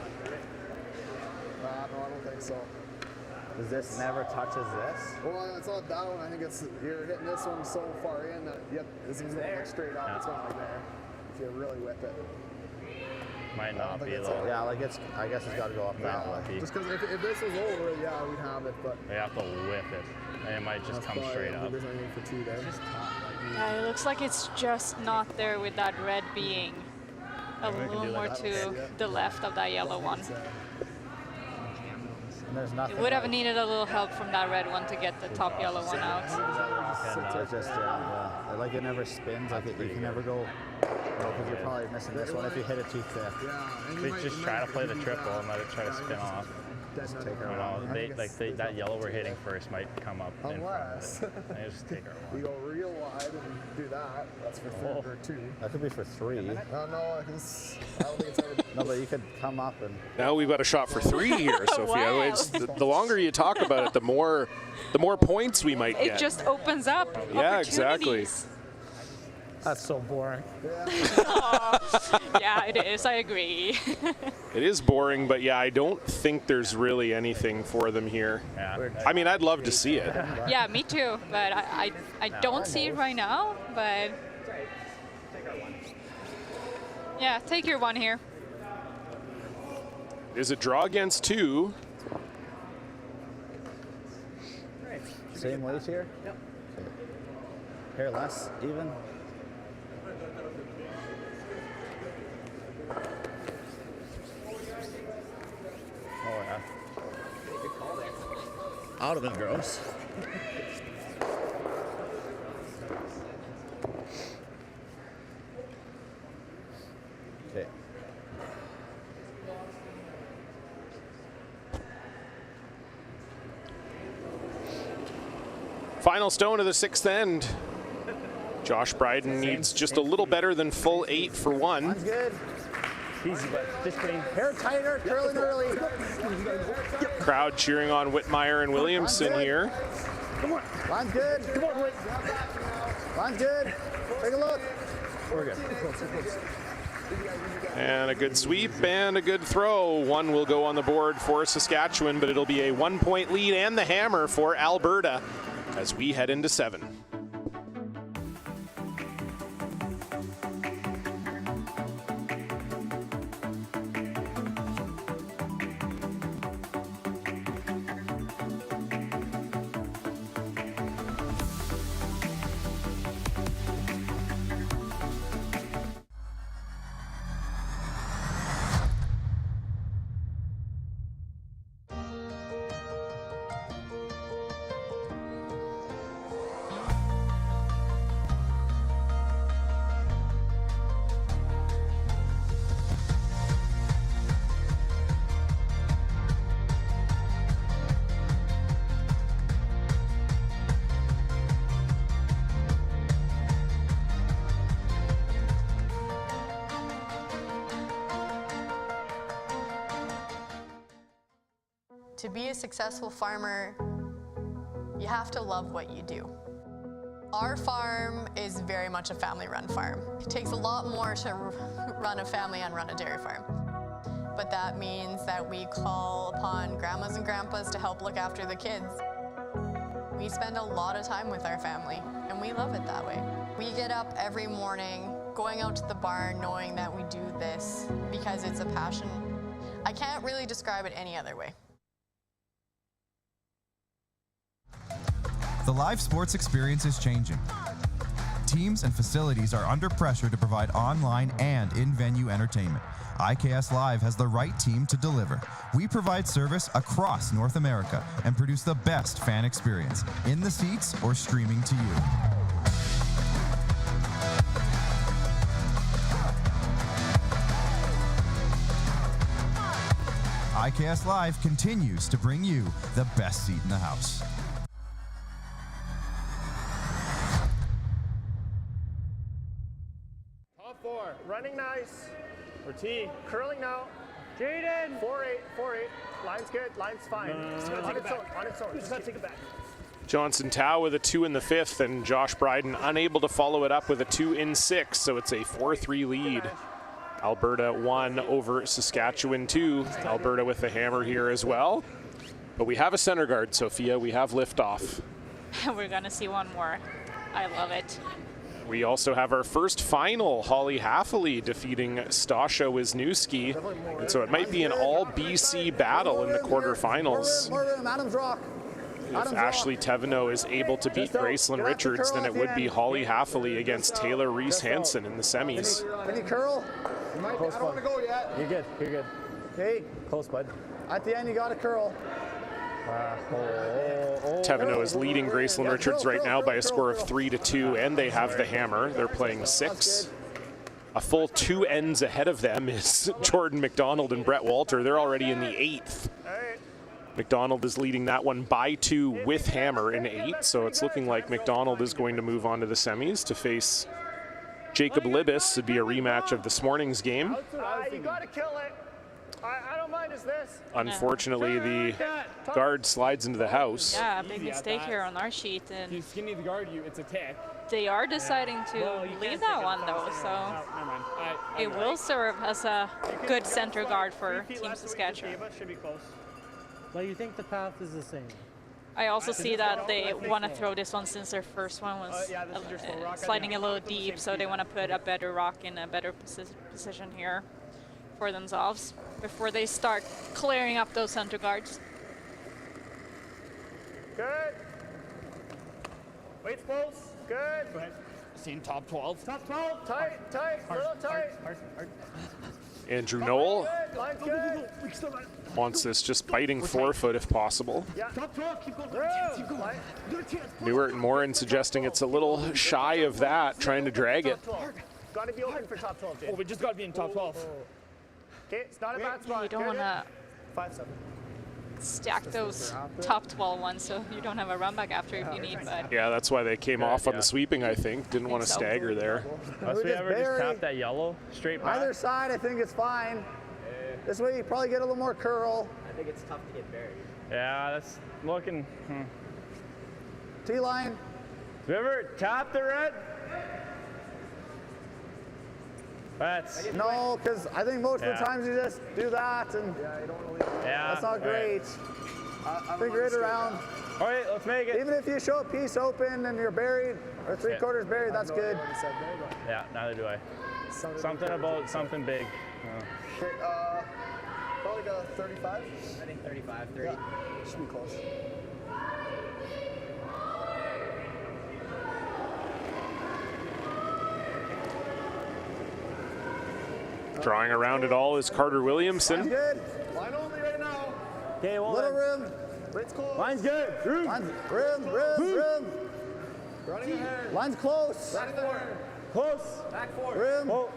No, I don't think so. Does this never touches this? Well, it's not that one. I think it's you're hitting this one so far in that this is going like straight up. It's going like there. If you really whip it. Might not be a little. Yeah, like it's. I guess it's got to go up that way. Just because if this was over, yeah, we'd have it, but they have to whip it, and it might just come straight up. There's anything for 2 there. It's just tough. Yeah, it looks like it's just not there with that red being a little more to the left of that yellow one. There's nothing. It would have needed a little help from that red one to get the top yellow one out. Yeah, it's just like it never spins. Like you can never go. Because you're probably missing this one if you hit it too thick. They just try to play the triple and let it try to spin off. Just take her that yellow we're hitting first might come up in front. And just take her You go real wide and do that. That's for 3 or 2. That could be for 3. No, I don't think it's ever. No, but you could come up and. Now we've got a shot for 3 here, Sophia. Wow. It's the longer you talk about it, the more points we might get. It just opens up. Yeah, exactly. That's so boring. Yeah, it is. I agree. It is boring, but yeah, I don't think there's really anything for them here. Yeah. I mean, I'd love to see it. Yeah, me too. But I don't see it right now. But yeah, take your one here. Is it draw against 2? Same weight here? Yep. Okay. Hair less, even? Oh, yeah. Out of it, gross. Okay. Final stone of the 6th end. Josh Bryden needs just a little better than full 8 for 1. That's good. Easy, but just clean. Hair tighter, curling early. Crowd cheering on Whitmire and Williamson here. Come on. Line's good. Come on, Blake. Line's good. Take a look. We're good. And a good sweep and a good throw. 1 will go on the board for Saskatchewan, but it'll be a 1-point lead and the hammer for Alberta as we head into 7. To be a successful farmer, you have to love what you do. Our farm is very much a family-run farm. It takes a lot more to run a family and run a dairy farm. But that means that we call upon grandmas and grandpas to help look after the kids. We spend a lot of time with our family, and we love it that way. We get up every morning, going out to the barn, knowing that we do this because it's a passion. I can't really describe it any other way. The live sports experience is changing. Teams and facilities are under pressure to provide online and in-venue entertainment. IKS Live has the right team to deliver. We provide service across North America and produce the best fan experience, in the seats or streaming to you. IKS Live continues to bring you the best seat in the house. Top 4. Running nice. For T. Curling now. Jaden. 4-8, 4-8. Line's good. Line's fine. Just gotta take it back. On its own. Just gotta take it back. Johnson Tao with a 2 in the 5th, and Josh Bryden unable to follow it up with a 2 in 6, so it's a 4-3 lead. Alberta 1 over Saskatchewan 2. Alberta with the hammer here as well. But we have a center guard, Sophia. We have liftoff. We're going to see one more. I love it. We also have our first final, Holly Haffley defeating Stasha Wisniewski. And so it might be an all BC battle in the quarterfinals. Adams Rock. If Ashley Teveno is able to beat Gracelyn Richards, then it would be Holly Haffley against Taylor Reese Hansen in the semis. Can you curl? I don't want to go yet. You're good. You're good. Okay. Close, bud. At the end, you got to curl. Teveno is leading Gracelyn Richards right now by a score of 3-2, and they have the hammer. They're playing 6. A full 2 ends ahead of them is Jordan McDonald and Brett Walter. They're already in the 8th. McDonald is leading that one by 2 with hammer in 8, so it's looking like McDonald is going to move on to the semis to face Jacob Libis. It'd be a rematch of this morning's game. You got to kill it. I don't mind this. Unfortunately, the guard slides into the house. Yeah, big mistake here on our sheet. And you skinny the guard, it's a tick. They are deciding to leave that one, though, so it will serve as a good center guard for Team Saskatchewan. Should be close. Well, you think the path is the same? I also see that they want to throw this one since their first one was sliding a little deep, so they want to put a better rock in a better position here for themselves before they start clearing up those center guards. Good. Weight's close. Good. Go ahead. Same top 12. Top 12. Tight, tight, little tight. Andrew Knoll Line's good. wants this just biting forefoot if possible. Yeah. Top 12. Keep going. Newitt and Morin suggesting it's a little shy of that, trying to drag it. Got to be open for top 12, Jay. Oh, we just got to be in top 12. Okay, it's not a bad spot. You don't want to 5-7. stack those top 12 ones so you don't have a run back after if you need, but Yeah, that's why they came off on the sweeping, I think. Didn't want to stagger there. Unless we ever just tap that yellow straight back. Either side, I think it's fine. This way, you probably get a little more curl. I think it's tough to get buried. Yeah, that's looking. T-line. Have you ever tapped the red? That's No, because I think most of the times you just do that, and that's not great. Figure it around. All right, let's make it. Even if you show a piece open and you're buried, or 3/4 buried, that's good. Yeah, neither do I. Something about something big. Okay, probably got a 35. I think 35, 30. Yeah, should be close. Drawing around it all is Carter Williamson. Good. Line only right now. Okay, well Little room. It's close. Line's good. Room. Room. Running ahead. Line's close. Back four. Close. Back four. Room. Oh,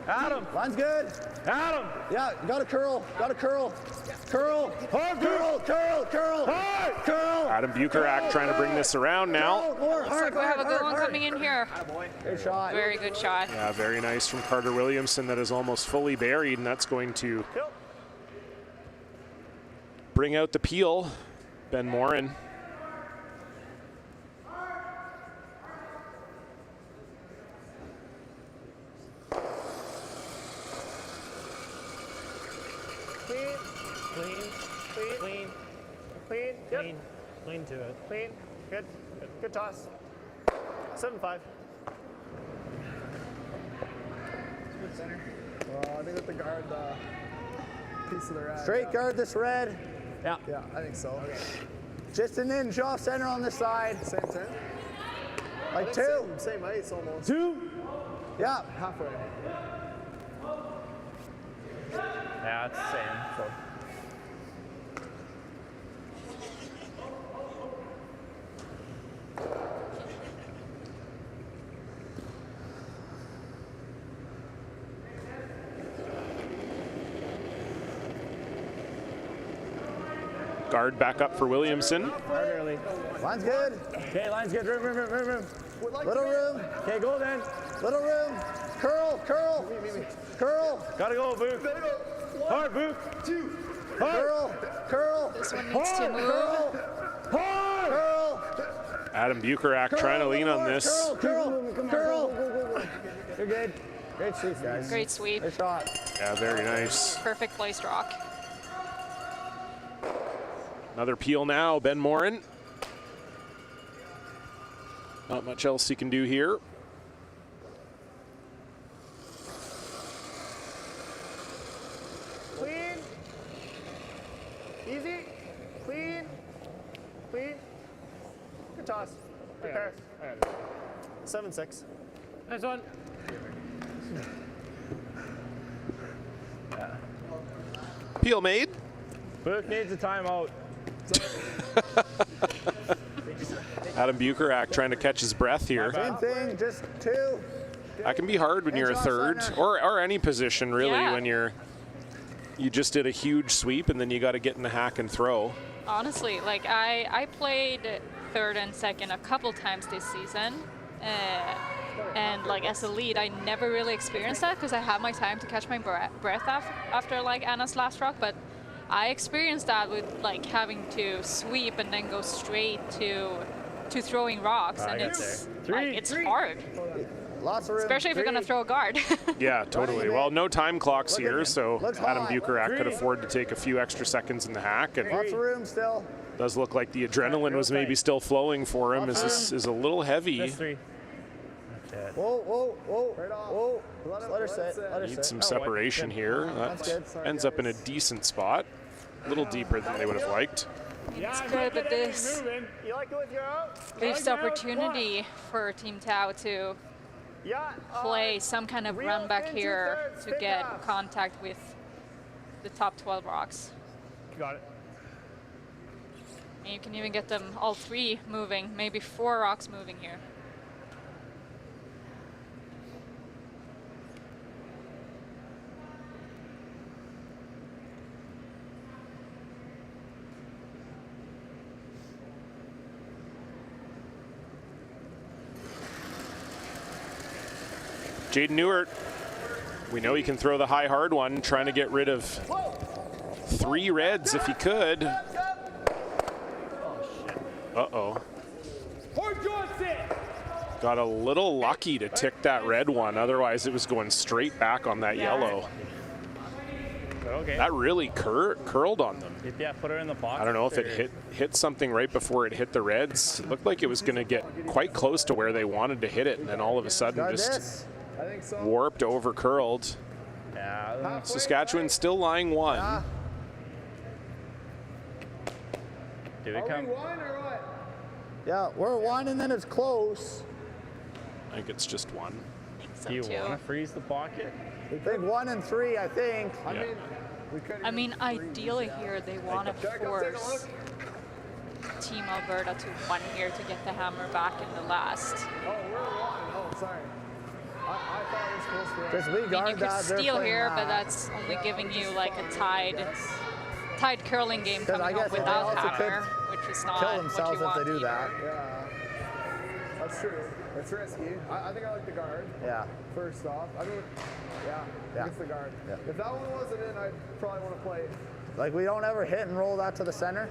Adam. Line's good. Adam. Yeah, got to curl. Got to curl. Curl. Hard. Curl. Hard. Curl. Adam Bukarak trying to bring this around now. More. looks like we have a good one coming in here. Good shot. Very good shot. Yeah, very nice from Carter Williamson. That is almost fully buried, and that's going to bring out the peel. Ben Morin. Clean. Yep. Clean to it. Clean. Good toss. 7-5. Center. I think with the guard, the piece of the red. Straight guard this red. Yeah. Yeah, I think so. Okay. Just an inch off center on this side. Same turn? Like 2. Same ice almost. 2? Yeah. Halfway. Yeah, it's the same. So. Guard back up for Williamson. Line's good. Okay, line's good. Room. Little room. Okay, go then. Little room. Curl. Gotta go, Booth. Hard, Booth. 2. Curl. This one needs to move. Curl. Adam Bukarak trying to lean on this. Curl. You're good. Great sweep, guys. Great sweep. Good shot. Yeah, very nice. Perfect placed rock. Another peel now, Ben Morin. Not much else he can do here. Clean. Easy. Clean. Clean. Good toss. Good pass. 7-6. Nice one. Peel made. Book needs a timeout. Adam Bucherak trying to catch his breath here. Same thing, just 2. That can be hard when you're a third, or any position really, Yeah. when you just did a huge sweep and then you got to get in the hack and throw. Honestly, like I played third and second a couple times this season, and like as a lead, I never really experienced that because I had my time to catch my breath after like Anna's last rock. But I experienced that with like having to sweep and then go straight to throwing rocks, and it's like it's hard. Lots of room. Especially if you're going to throw a guard. Yeah, totally. Well, no time clocks here, so Adam Bucherak could afford to take a few extra seconds in the hack. And lots of room still. Does look like the adrenaline was maybe still flowing for him, as this is a little heavy. Whoa, whoa, whoa, whoa. Let her sit. Let her sit. Needs some separation here. That ends up in a decent spot. A little deeper than they would have liked. It's good, but this You like it with your out? leaves the opportunity for Team Tau to play some kind of run back here to get contact with the top 12 rocks. Got it. And you can even get them all 3 moving, maybe 4 rocks moving here. Jaden Newert, we know he can throw the high hard one, trying to get rid of 3 reds if he could. Uh-oh. Got a little lucky to tick that red one, otherwise it was going straight back on that yellow. Okay. That really curled on them. Yeah, put her in the box. I don't know if it hit something right before it hit the reds. It looked like it was going to get quite close to where they wanted to hit it, and then all of a sudden just warped over, curled. Yeah. Saskatchewan still lying 1. Did it come? Yeah, we're 1 and then it's close. I think it's just 1. Do you want to freeze the pocket? I think 1 and 3, I think. Yeah. I mean, ideally here they want to force Team Alberta to 1 here to get the hammer back in the last. Oh, we're 1. Oh, sorry. I thought it was supposed to be. Just we I mean, guard you could that. They're steal playing here, that. but that's only giving you like a tied curling game Because I coming guess up they without also hammer, which is not kill what themselves you if want they do either. that. Yeah, that's true. It's risky. I think I like the guard. Yeah. First off, I mean, Yeah. it's the guard. Yeah. If that one wasn't in, I'd probably want to play. Like we don't ever hit and roll that to the center.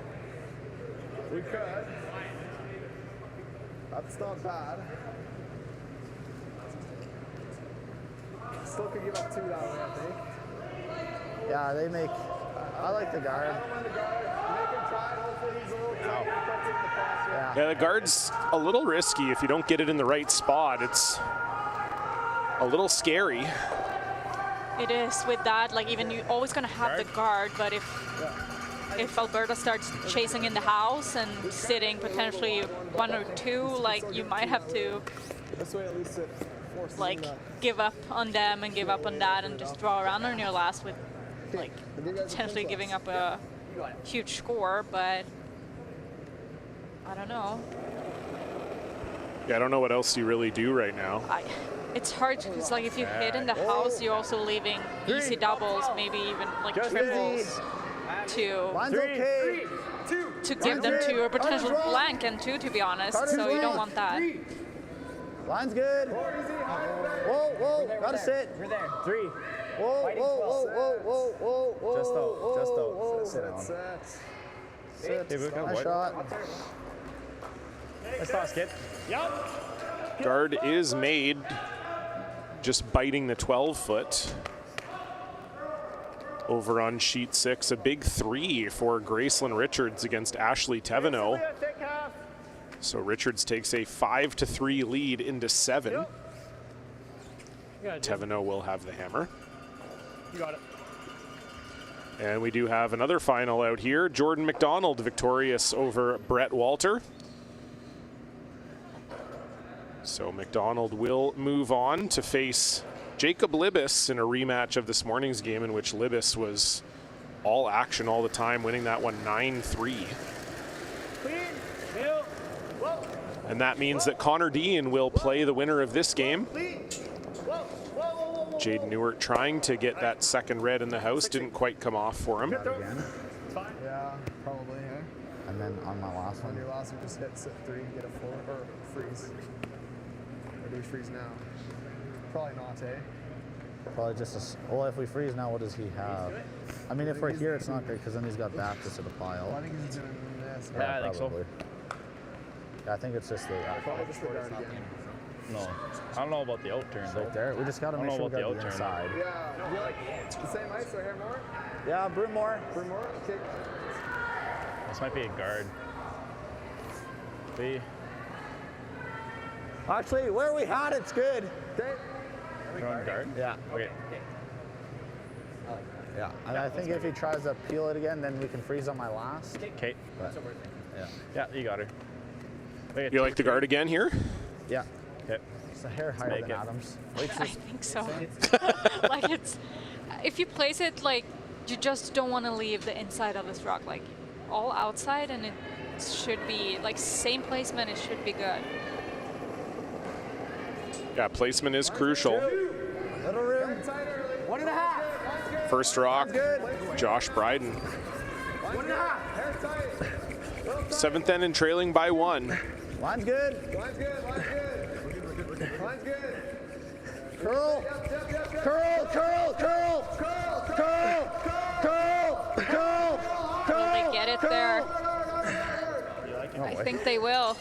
We could. That's not bad. Still could give up 2 that way, I think. Yeah, they make. I like the guard. I don't mind the guard. Make him try. Hopefully he's a little tighter. Puts it in the pass. Yeah. Yeah, the guard's a little risky if you don't get it in the right spot. It's a little scary. It is with that, like even you always gonna have the guard, but if Alberta starts chasing in the house and sitting potentially 1 or 2, like you might have to This way at least it forces like him give up on them and give up on that and just draw around on your last with like potentially giving up a huge score, but I don't know. Yeah, I don't know what else you really do right now. It's hard because like if you hit in the house, you're also leaving easy doubles, maybe even like triples to give them to a potential blank and 2, to be honest. So you don't want that. Line's good. Whoa, whoa, gotta sit. We're there. 3. Whoa, whoa, whoa, whoa, whoa, whoa, whoa. Just out. Just out. Whoa. Sit down. Sit. Hey, Buka, Nice what? shot. Nice toss, kid. Guard is made, just biting the 12-foot. Over on sheet 6, a big 3 for Gracelyn Richards against Ashley Tevenot. So Richards takes a 5-3 lead into 7. Tevenot will have the hammer. You got it. And we do have another final out here. Jordan McDonald victorious over Brett Walter. So McDonald will move on to face Jacob Libis in a rematch of this morning's game, in which Libis was all action all the time, winning that one 9-3. And that means that Connor Dean will play the winner of this game. Jaden Newart trying to get that second red in the house, didn't quite come off for him. Again. Yeah, probably, yeah. And then on my last one. On your last one, just hit sit 3, get a 4, or freeze. Or do we freeze now? Probably not, eh? Probably just well, if we freeze now, what does he have? I mean, if we're here, it's not great because then he's got that just at the pile. Well, I think he's doing this. Yeah, I think so. Yeah, I think it's just the. Probably just the guard again. No, I don't know about the out turn. Right there. We just got to make sure we got the inside. Yeah, you like the same ice or hair more? Yeah, brew more. Brew more? Okay. This might be a guard. Actually, where we had it's good. Okay. You're on guard? Yeah. Okay. Yeah, and I think if he tries to peel it again, then we can freeze on my last. Okay. Yeah. Yeah, you got her. You like the guard again here? Yeah. Okay. It's a hair higher than Adams. I think so. Like it's, if you place it like, you just don't want to leave the inside of this rock, like all outside, and it should be like same placement, it should be good. Yeah, placement is crucial. Little room. 1.5. First rock, Josh Bryden. 1.5. 7th end and trailing by 1. Line's good. Line's good, line's good. Line's good. Curl. Curl, curl, curl. Curl, curl, curl, curl. Will they get it there? I think they will.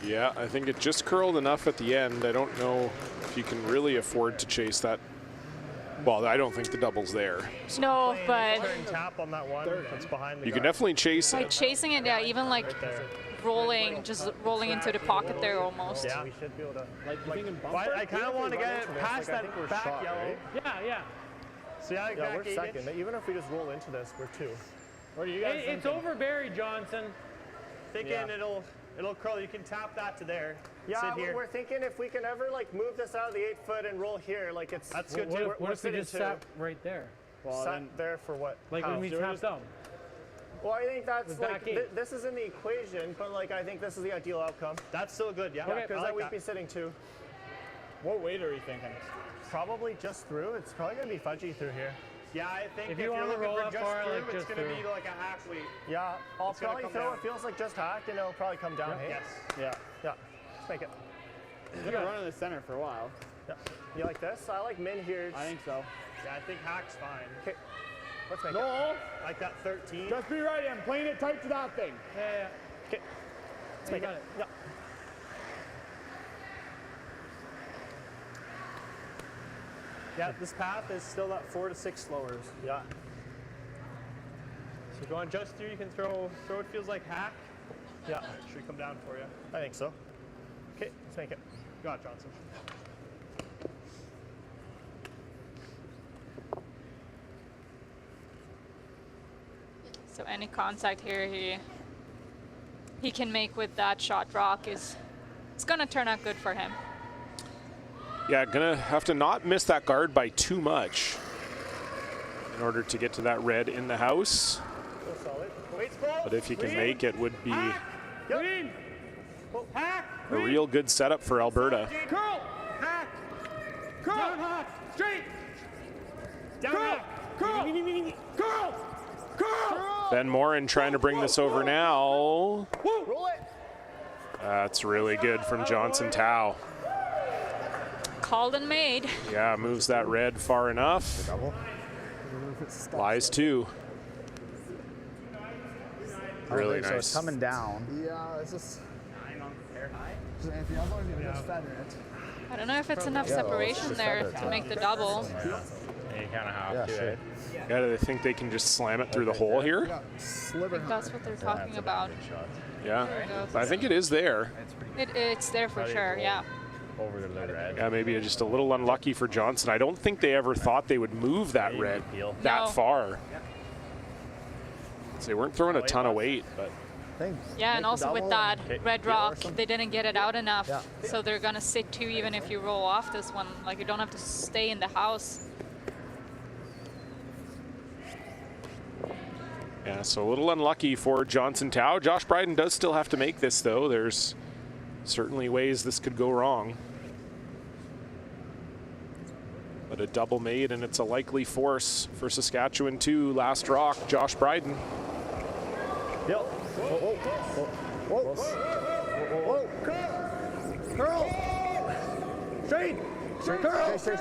Yeah, I think it just curled enough at the end. I don't know if you can really afford to chase that. Well, I don't think the double's there. No, but Tap on that one that's behind the you can definitely chase by it. chasing it, yeah, even like rolling, just rolling into the pocket there almost. Yeah, we should be able to. I kind of want to get it past that back yellow. Yeah. See, Yeah, we're second. Even if we just roll into this, we're 2. What are you guys It's over Barry Johnson. thinking? It'll curl. You can tap that to there. Yeah, Sit here. we're thinking if we can ever like move this out of the 8 foot and roll here, like it's. That's good too. What if we just sat right there? Well, sat there for what? Like when we tapped down. Well, I think that's With like back this is in the equation, but like I think this is the ideal outcome. That's still good. Yeah. Yeah, because then we'd be sitting 2. What weight are you thinking? Probably just through. It's probably gonna be fudgy through here. Yeah, I think If you want to roll up far, like it's just gonna through. be like a hack weight. Yeah, I'll It's gonna probably come throw. down. It feels like just hacked, and it'll probably come down. Hey? Yes. Yeah. Let's make it. You're gonna run in the center for a while. Yeah. You like this? I like min here. I think so. Yeah, I think hack's fine. Okay. Let's make it. No. Like that 13. Just be ready. I'm playing it tight to that thing. Yeah. Okay. Let's make it. Yeah. Yeah, this path is still at 4 to 6 slowers. Yeah. So going just through, you can throw it feels like hack. Yeah. Should come down for you. I think so. Okay, let's make it. Go on, Johnson. So any contact here he can make with that shot rock is it's gonna turn out good for him. Yeah, gonna have to not miss that guard by too much in order to get to that red in the house. But if you can make it, would be a real good setup for Alberta. Curl! Hack! Curl! Down hack! Straight! Down hack! Curl! Curl! Curl! Ben Morin trying to bring this over now. Roll it. That's really good from Johnson Tao. Called and made. Yeah, moves that red far enough. Lies 2. Really nice. So it's coming down. Yeah, it's just. 9 on hair high. Just if you have just feather it. I don't know if it's enough separation there to make the double. You kind of have Yeah, to, sure. eh? Yeah, do they think they can just slam it through the hole here? Yeah, I sliver think that's what they're talking That's a about. good shot. Yeah, There we go. I think it is there. It's there for Probably sure, go yeah. Over to the red. Yeah, maybe just a little unlucky for Johnson. I don't think they ever thought they would move that Yeah, red peel. that No. far. So they weren't throwing a ton of weight, but Yeah, and also with that red peel or rock, something. they didn't get it out enough. Yeah. So they're gonna sit too even if you roll off this one. Like, you don't have to stay in the house. yeah, so a little unlucky for Johnson Tao. Josh Bryden does still have to make this, though. There's certainly ways this could go wrong. But a double made, and it's a likely force for Saskatchewan too. Last rock, Josh Bryden. Yep. Whoa, whoa, whoa, whoa. Curl. Straight. Curl. Straight.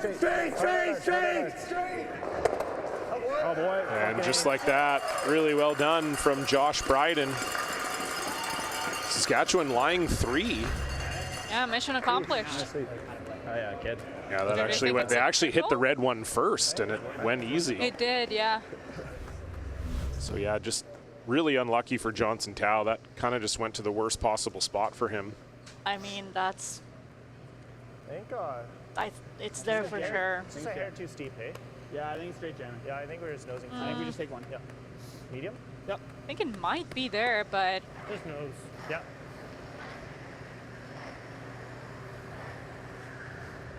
Oh boy. And just like that, really well done from Josh Bryden. Saskatchewan lying 3. Yeah, mission accomplished. Oh yeah, kid. Yeah, that actually went. They actually hit the red one first, and it went easy. It did, yeah. So yeah, just really unlucky for Johnson Tao. That kind of just went to the worst possible spot for him. I mean, that's, I think it's there for sure. it's just a hair too steep, hey? Yeah, I think it's straight jamming. Yeah, I think we're just nosing. I think we just take one. Yeah. Medium? Yep. I think it might be there, but Just nose. Yeah.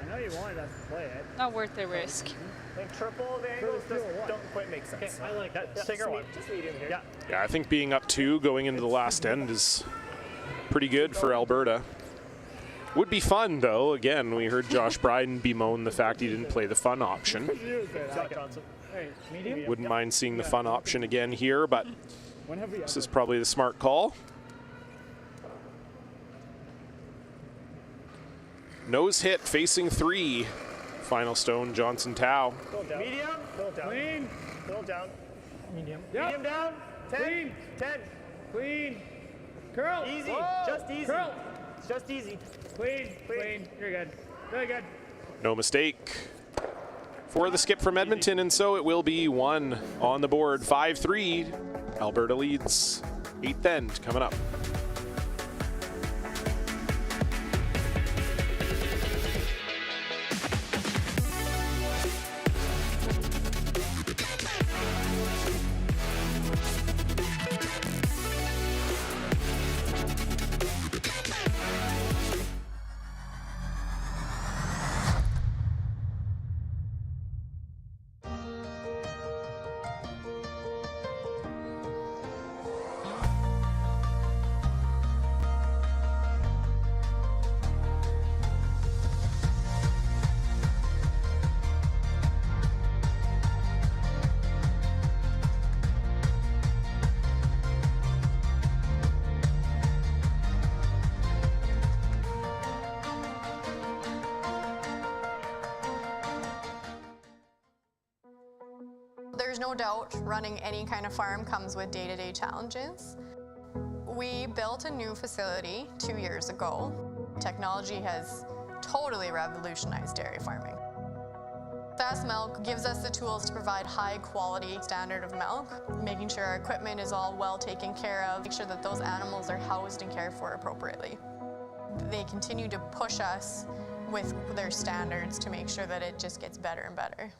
I know you wanted us to play it. not worth the risk. I think triple the angles don't quite make sense. I like that. Just Bigger one. Just medium here. Yeah. Yeah, I think being up 2 going into the last end is pretty good for Alberta. Would be fun, though. Again, we heard Josh Bryden bemoan the fact he didn't play the fun option. Scott Johnson. Hey, medium? Wouldn't mind seeing the fun option again here, but When have we this is probably the smart call. Nose hit facing 3. Final stone, Johnson Tao. Pull down. Medium. Pull down. Clean. Pull down. Medium. Medium down. 10. Clean. 10. Clean. Curl. Easy. Whoa. Just easy. Curl. Just easy. Clean. Clean. You're good. Really good. No mistake for the skip from Edmonton, and so it will be 1 on the board. 5-3. Alberta leads. 8th end coming up. There's no doubt running any kind of farm comes with day-to-day challenges. We built a new facility 2 years ago. Technology has totally revolutionized dairy farming. Sask Milk gives us the tools to provide high quality standard of milk, making sure our equipment is all well taken care of, make sure that those animals are housed and cared for appropriately. They continue to push us with their standards to make sure that it just gets better and better.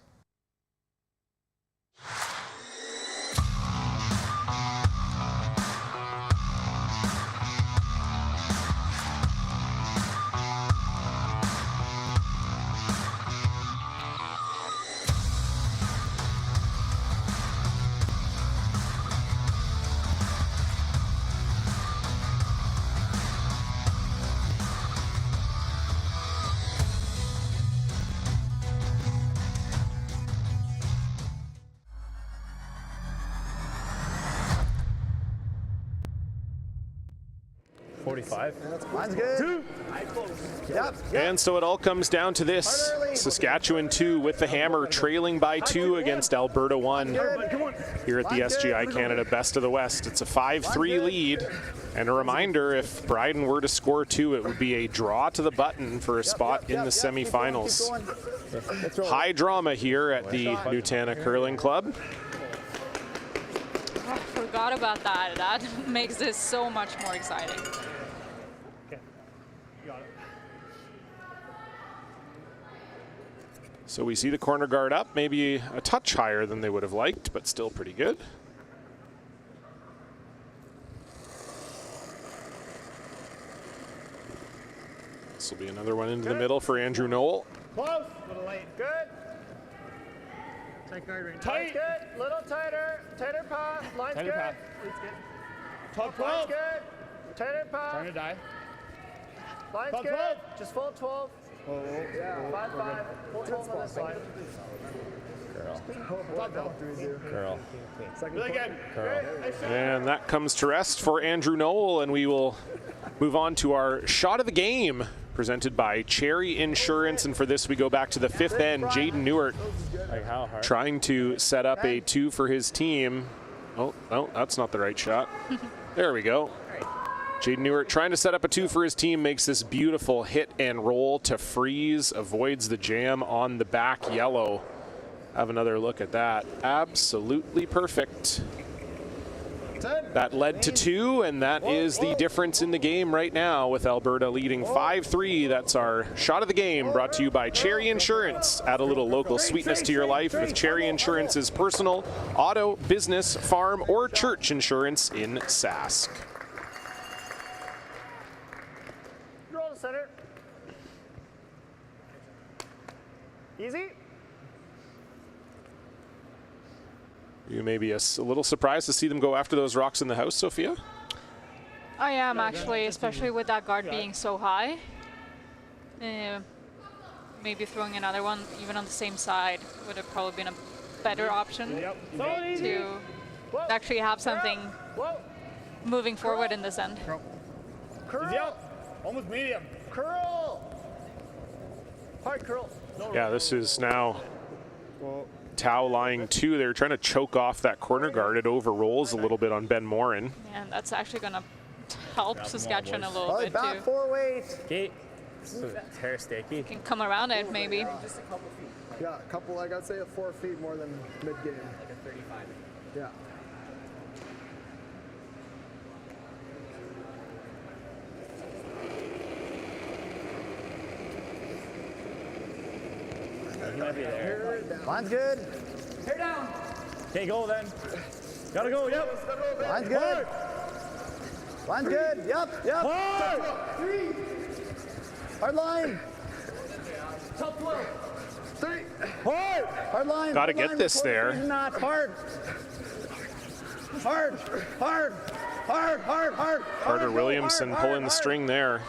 45. Mine's good. Yep. And so it all comes down to this. Saskatchewan 2 with the hammer, trailing by 2 against Alberta 1 here at the SGI Canada Best of the West. It's a 5-3 lead. And a reminder, if Bryden were to score 2, it would be a draw to the button for a spot in the semifinals. High drama here at the Nutana Curling Club. Oh, forgot about that. That makes this so much more exciting. Okay. You got it. So we see the corner guard up, maybe a touch higher than they would have liked, but still pretty good. This will be another one into the middle for Andrew Knoll. Close. A little late. Good. Tight guard right now. Tight. Good. Little tighter. Tighter pass. Line's Tighter good. pass. Line's good. Top 12. Line's good. Tighter pass. Trying to die. Line's Top good. 12. Just full 12. Yeah. 5-5. Full 12 on this side. Girl. Really good. And that comes to rest for Andrew Knoll, and we will move on to our shot of the game, presented by Cherry Insurance. And for this, we go back to the fifth end. Jaden Newart Like how hard? trying to set up a 2 for his team. Oh, that's not the right shot. There we go. Jaden Newart trying to set up a 2 for his team, makes this beautiful hit and roll to freeze, avoids the jam on the back yellow. Have another look at that. Absolutely perfect. That led to 2, and that is the difference in the game right now, with Alberta leading 5-3. That's our shot of the game, brought to you by Cherry Insurance. Add a little local sweetness to your life with Cherry Insurance's personal, auto, business, farm, or church insurance in Sask. Roll to center. Easy. You may be a little surprised to see them go after those rocks in the house, Sophia? I am actually, especially with that guard being so high. Maybe throwing another one, even on the same side, would have probably been a better option to actually have something moving forward in this end. Curl. Almost medium. Curl. Hard curl. Yeah, this is now Tau lying 2. They're trying to choke off that corner guard. It overrolls a little bit on Ben Morin. And that's actually going to help Saskatchewan a little bit Back too. 4 weight. Okay. Hair sticky. Can come around it maybe. Yeah, a couple, like I'd say 4 feet more than mid-game. Like a 35. Yeah. He might be there. Line's good. Hair down. Okay, go then. Gotta go, yep. Line's good. Line's good. Yep. Hard. Hard line. Top 12. 3. Hard. Hard line. Got to hard get line this before there. the not hard. Hard. Hard. Hard. Hard. Hard. Carter Williamson pulling the string there.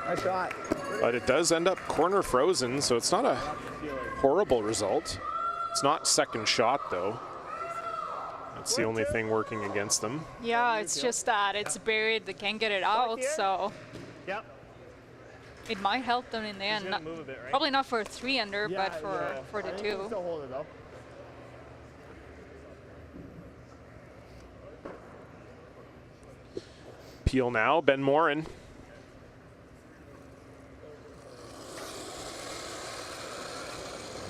Nice shot. But it does end up corner frozen, so it's not a horrible result. It's not second shot, though. That's the only thing working against them. Yeah, it's just that it's buried. They can't get it out, so Yep. it might help them in the end. gonna move a bit, right? Probably not for a 3-ender, but for the 2. Still hold it though. Peel now, Ben Morin.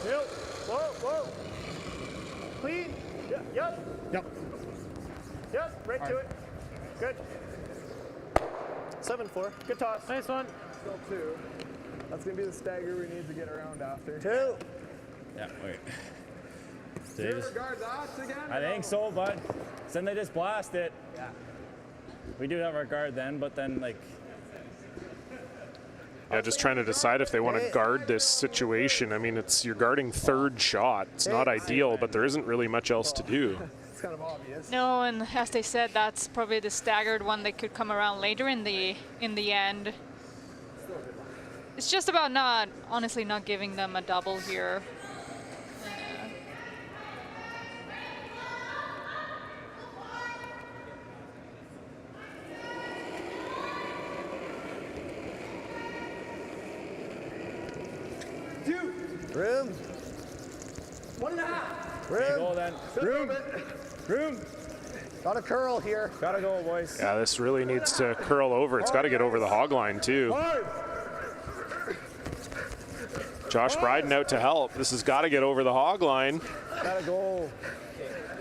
Yep. Whoa. Clean. Yep. Yep. Right to it. Good. 7-4. Good toss. Nice one. Still 2. That's going to be the stagger we need to get around after. 2. Yeah, wait. Do you ever guard that again? I think so, but then they just blast it. Yeah. We do have our guard then, but then like. Yeah, just trying to decide if they want to guard this situation. I mean, you're guarding third shot. It's not ideal, but there isn't really much else to do. It's kind of obvious. No, and as they said, that's probably the staggered one that could come around later in the end. It's just about honestly not giving them a double here. room. 1.5. Room. Go then. Room. Got a curl here. Gotta go, boys. Yeah, this really needs to curl over. It's got to get over the hog line, too. Josh Bryden out to help. This has got to get over the hog line. Gotta go.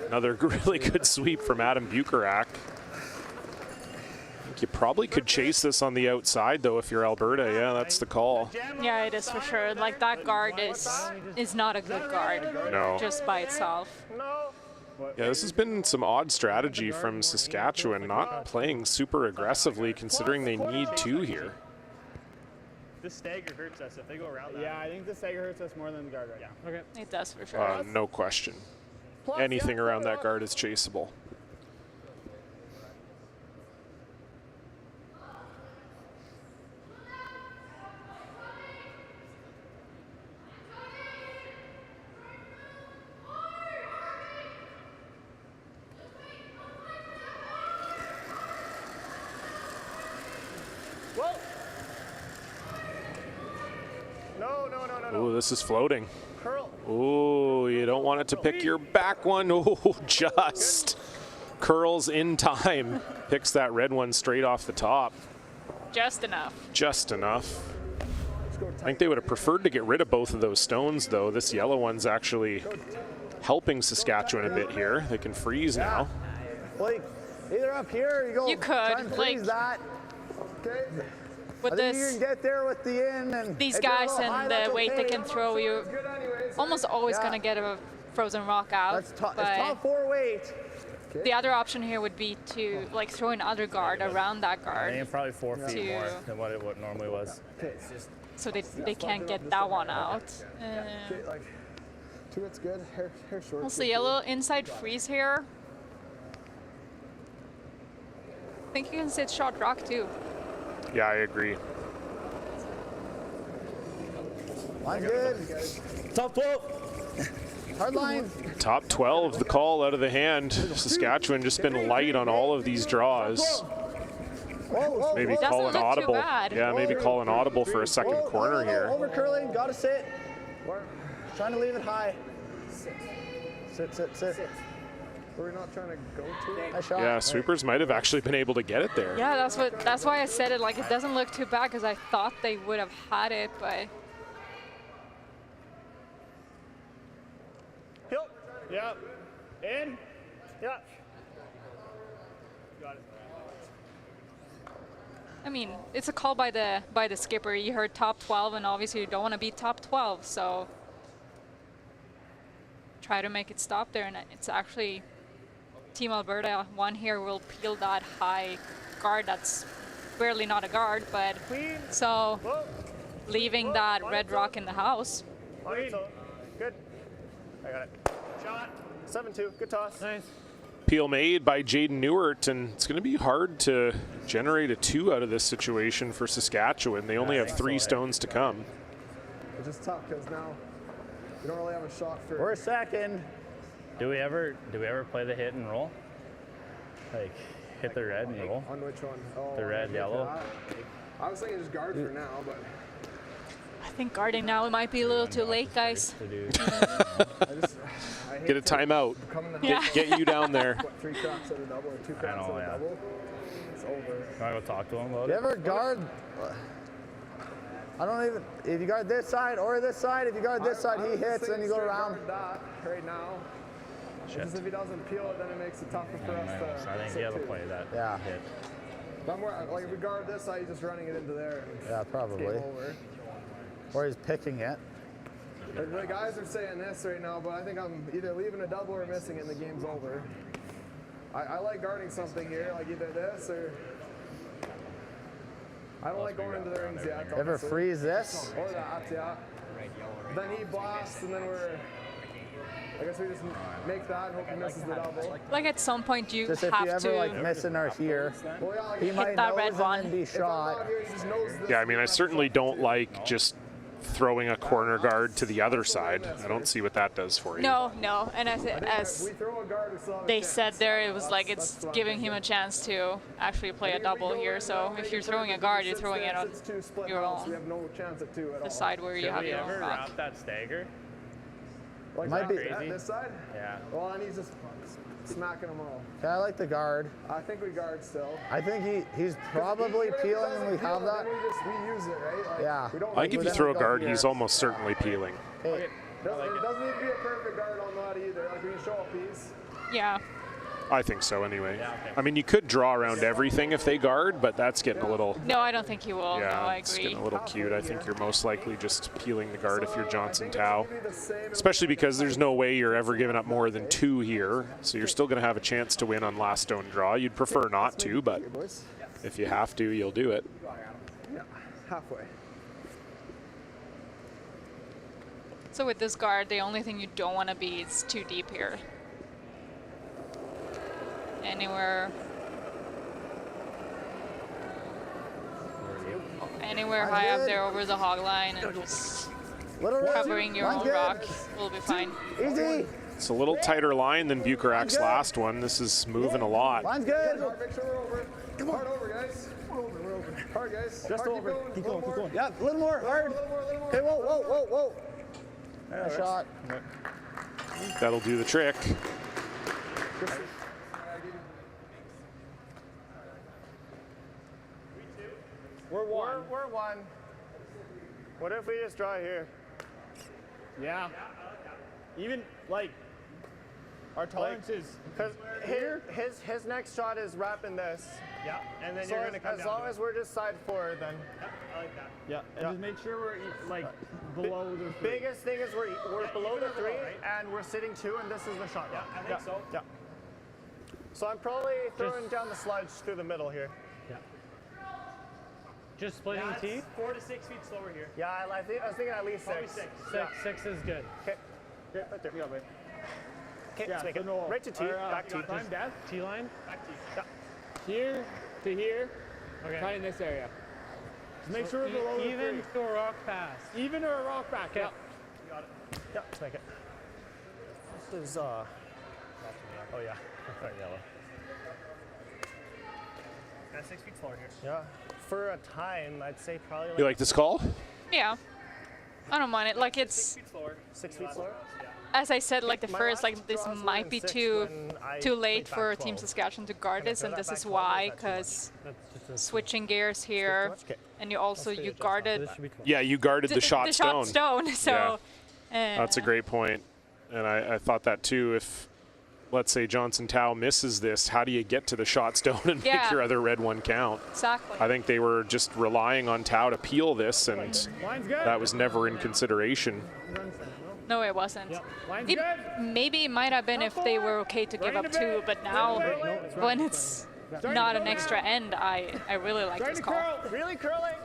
Another really good sweep from Adam Bukarak. I think you probably could chase this on the outside, though, if you're Alberta. Yeah, that's the call. Yeah, it is for sure. Like, that guard is not a good guard. No. Just by itself. Yeah, this has been some odd strategy from Saskatchewan, not playing super aggressively considering they need to here. This stagger hurts us if they go around that. Yeah, I think the stagger hurts us more than the guard right now. Okay. It does for sure. No question. Anything around that guard is chaseable. Ooh, this is floating. Ooh, you don't want it to pick your back one. Ooh, just curls in time. Picks that red one straight off the top. Just enough. Just enough. I think they would have preferred to get rid of both of those stones, though. This yellow one's actually helping Saskatchewan a bit here. They can freeze now. Like, either up here or you go you try and could, freeze like, that. Okay. With I think this, you can get there with the in and these if you're a guys little and high, the that's weight okay. they can throw, you almost always going to get a frozen rock out. That's top, but it's top 4 weight. the other option here would be to like throw another guard around that guard. I think probably 4 feet more than what it normally was. So they can't get that one out. Like, 2 it's good. Hair short. We'll see a little inside freeze here. I think you can sit shot rock too. Yeah, I agree. Line good. Top 12. Hard line. Top 12, the call out of the hand. Saskatchewan just been light on all of these draws. Maybe call an audible. Yeah, maybe call an audible for a second corner here. Over curling, gotta sit. Trying to leave it high. Sit. We're not trying to go to. Nice shot. Yeah, sweepers might have actually been able to get it there. Yeah, that's why I said it. Like, it doesn't look too bad because I thought they would have had it, but. Hill. Yep. In. Yep. Got it. I mean, it's a call by the skipper. You heard top 12, and obviously you don't want to be top 12, so try to make it stop there. And it's actually Team Alberta one here will peel that high guard. That's barely not a guard, but so leaving that red rock in the house. Good. I got it. Shot. 7-2. Good toss. Nice. Peel made by Jaden Newert, and it's going to be hard to generate a 2 out of this situation for Saskatchewan. They only have 3 stones to come. It's just tough because now we don't really have a shot for. We're second. Do we ever play the hit and roll? Like hit the red and roll? On which one? Oh, the red, yellow. I was thinking just guard for now, but. I think guarding now, it might be a little too late, guys. Get a timeout. Yeah. Get you down there. What, 3 cracks at a double or 2 cracks at a double? It's over. Can I go talk to him about You it? ever guard? I don't even. If you guard this side or this side, if you guard this side, he hits, and you go around. That right now. Just if he doesn't peel it, then it makes it tougher for us to. I think you have to play that hit. But like if we guard this side, he's just running it into there. And Yeah, probably. Game over. Or he's picking it. The guys are saying this right now, but I think I'm either leaving a double or missing it and the game's over. I like guarding something here, like either this or. I don't like going into the rings yet. Ever freeze this? Or that, yeah. Then he blasts, and then I guess we just make that and hope he misses the double. Like at some point you Just have if you ever to like missing or here, he hit might that nose red and one. then be shot. Yeah, I mean, I certainly don't like just throwing a corner guard to the other side. I don't see what that does for you. No, and as they said there, it was like it's giving him a chance to actually play a double here. So if you're throwing a guard, you're throwing it on your own. The side where you have your own rock. Wrap that stagger? Like Might be this side? Yeah. Well, then he's just smacking them all. Okay, I like the guard. I think we guard still. I think he's probably peeling when we have that. We use it, right? Like, Yeah. We don't I think if you throw a guard, he's almost certainly peeling. Hey. It doesn't need to be a perfect guard on that either. Like, we can show a piece. Yeah. I think so anyway. I mean, you could draw around everything if they guard, but that's getting a little... No, I don't think you will. Yeah, no, I it's agree. getting a little cute. I think you're most likely just peeling the guard if you're Johnson Tao. Especially because there's no way you're ever giving up more than 2 here, so you're still going to have a chance to win on last stone draw. You'd prefer not to, but if you have to, you'll do it. Yeah, halfway. So with this guard, the only thing you don't want to be is too deep here. Anywhere high up there over the hog line and just covering your own rock will be fine. Easy. It's a little tighter line than Bukarak's last one. This is moving a lot. Line's good. Make sure we're over. Come on. Hard over, guys. We're over. Hard, guys. Just hard, over. Keep going. Yeah, a little more. Hard. Okay, whoa. Nice shot. That'll do the trick. We're one. What if we just draw here? Yeah. Even like our tolerance is because his next shot is wrapping this. Yeah, and then so you're gonna come as down long to as we're just side forward, then. Yeah, I like that. Yeah, and just make sure we're like below the 3. Biggest thing is we're below the 3 and we're sitting 2, and this is the shot. Yeah, I think so. Yeah. So I'm probably throwing down the sludge through the middle here. Yeah. Just splitting the tee? 4 to 6 feet slower here. Yeah, I was thinking at least 6. Probably 6 is good. Okay. Yeah, right there. Yeah, babe. Okay, let's make it. Right to tee, back tee. Time, Dad? Tee line? Back tee. Yeah. Here to here. Okay. Kind of in this area. Just make sure we're below the 3. Even to a rock pass. Even or a rock back. Okay. Yeah. You got it. Yeah, let's make it. This is oh yeah. Right, yellow. That's 6 feet slower here. Yeah. For a time, I'd say probably You like this call? Yeah. I don't mind it. Like 6 it's feet slower. 6 feet slower? Yeah. as I said, like the first, like this might be too late for Team Saskatchewan to guard this, and this is why, because switching gears here, and you guarded. Yeah, you guarded the shot stone. So that's a great point, and I thought that too. If let's say Johnson Tao misses this, how do you get to the shot stone and make your other red one count? Exactly. I think they were just relying on Tao to peel this, and that was never in consideration. No, it wasn't. Maybe it might have been if they were okay to give up 2, but now when it's not an extra end, I really like this call. Really curling.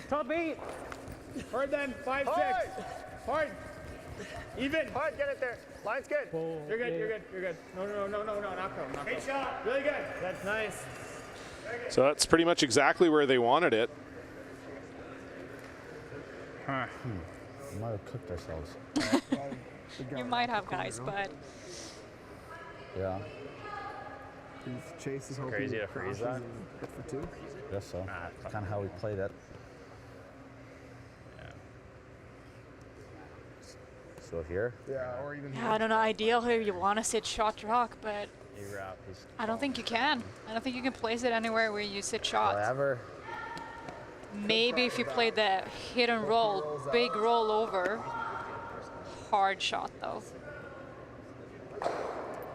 Top 8. Hard then. 5, 6. Hard. Even. Hard. Get it there. Line's good. You're good. You're good. You're good. No. Not curl. Great shot. Really good. That's nice. So that's pretty much exactly where they wanted it. We might have cooked ourselves. You might have, guys, but yeah. Chase is crazy to freeze that. Good for 2. Guess so. That's kind of how we played it. Yeah. So here. Yeah, or even. I don't know. Ideal here, you want to sit shot rock, but I don't think you can. I don't think you can place it anywhere where you sit shot. Whatever. Maybe if you play the hit and roll, big roll over, hard shot though.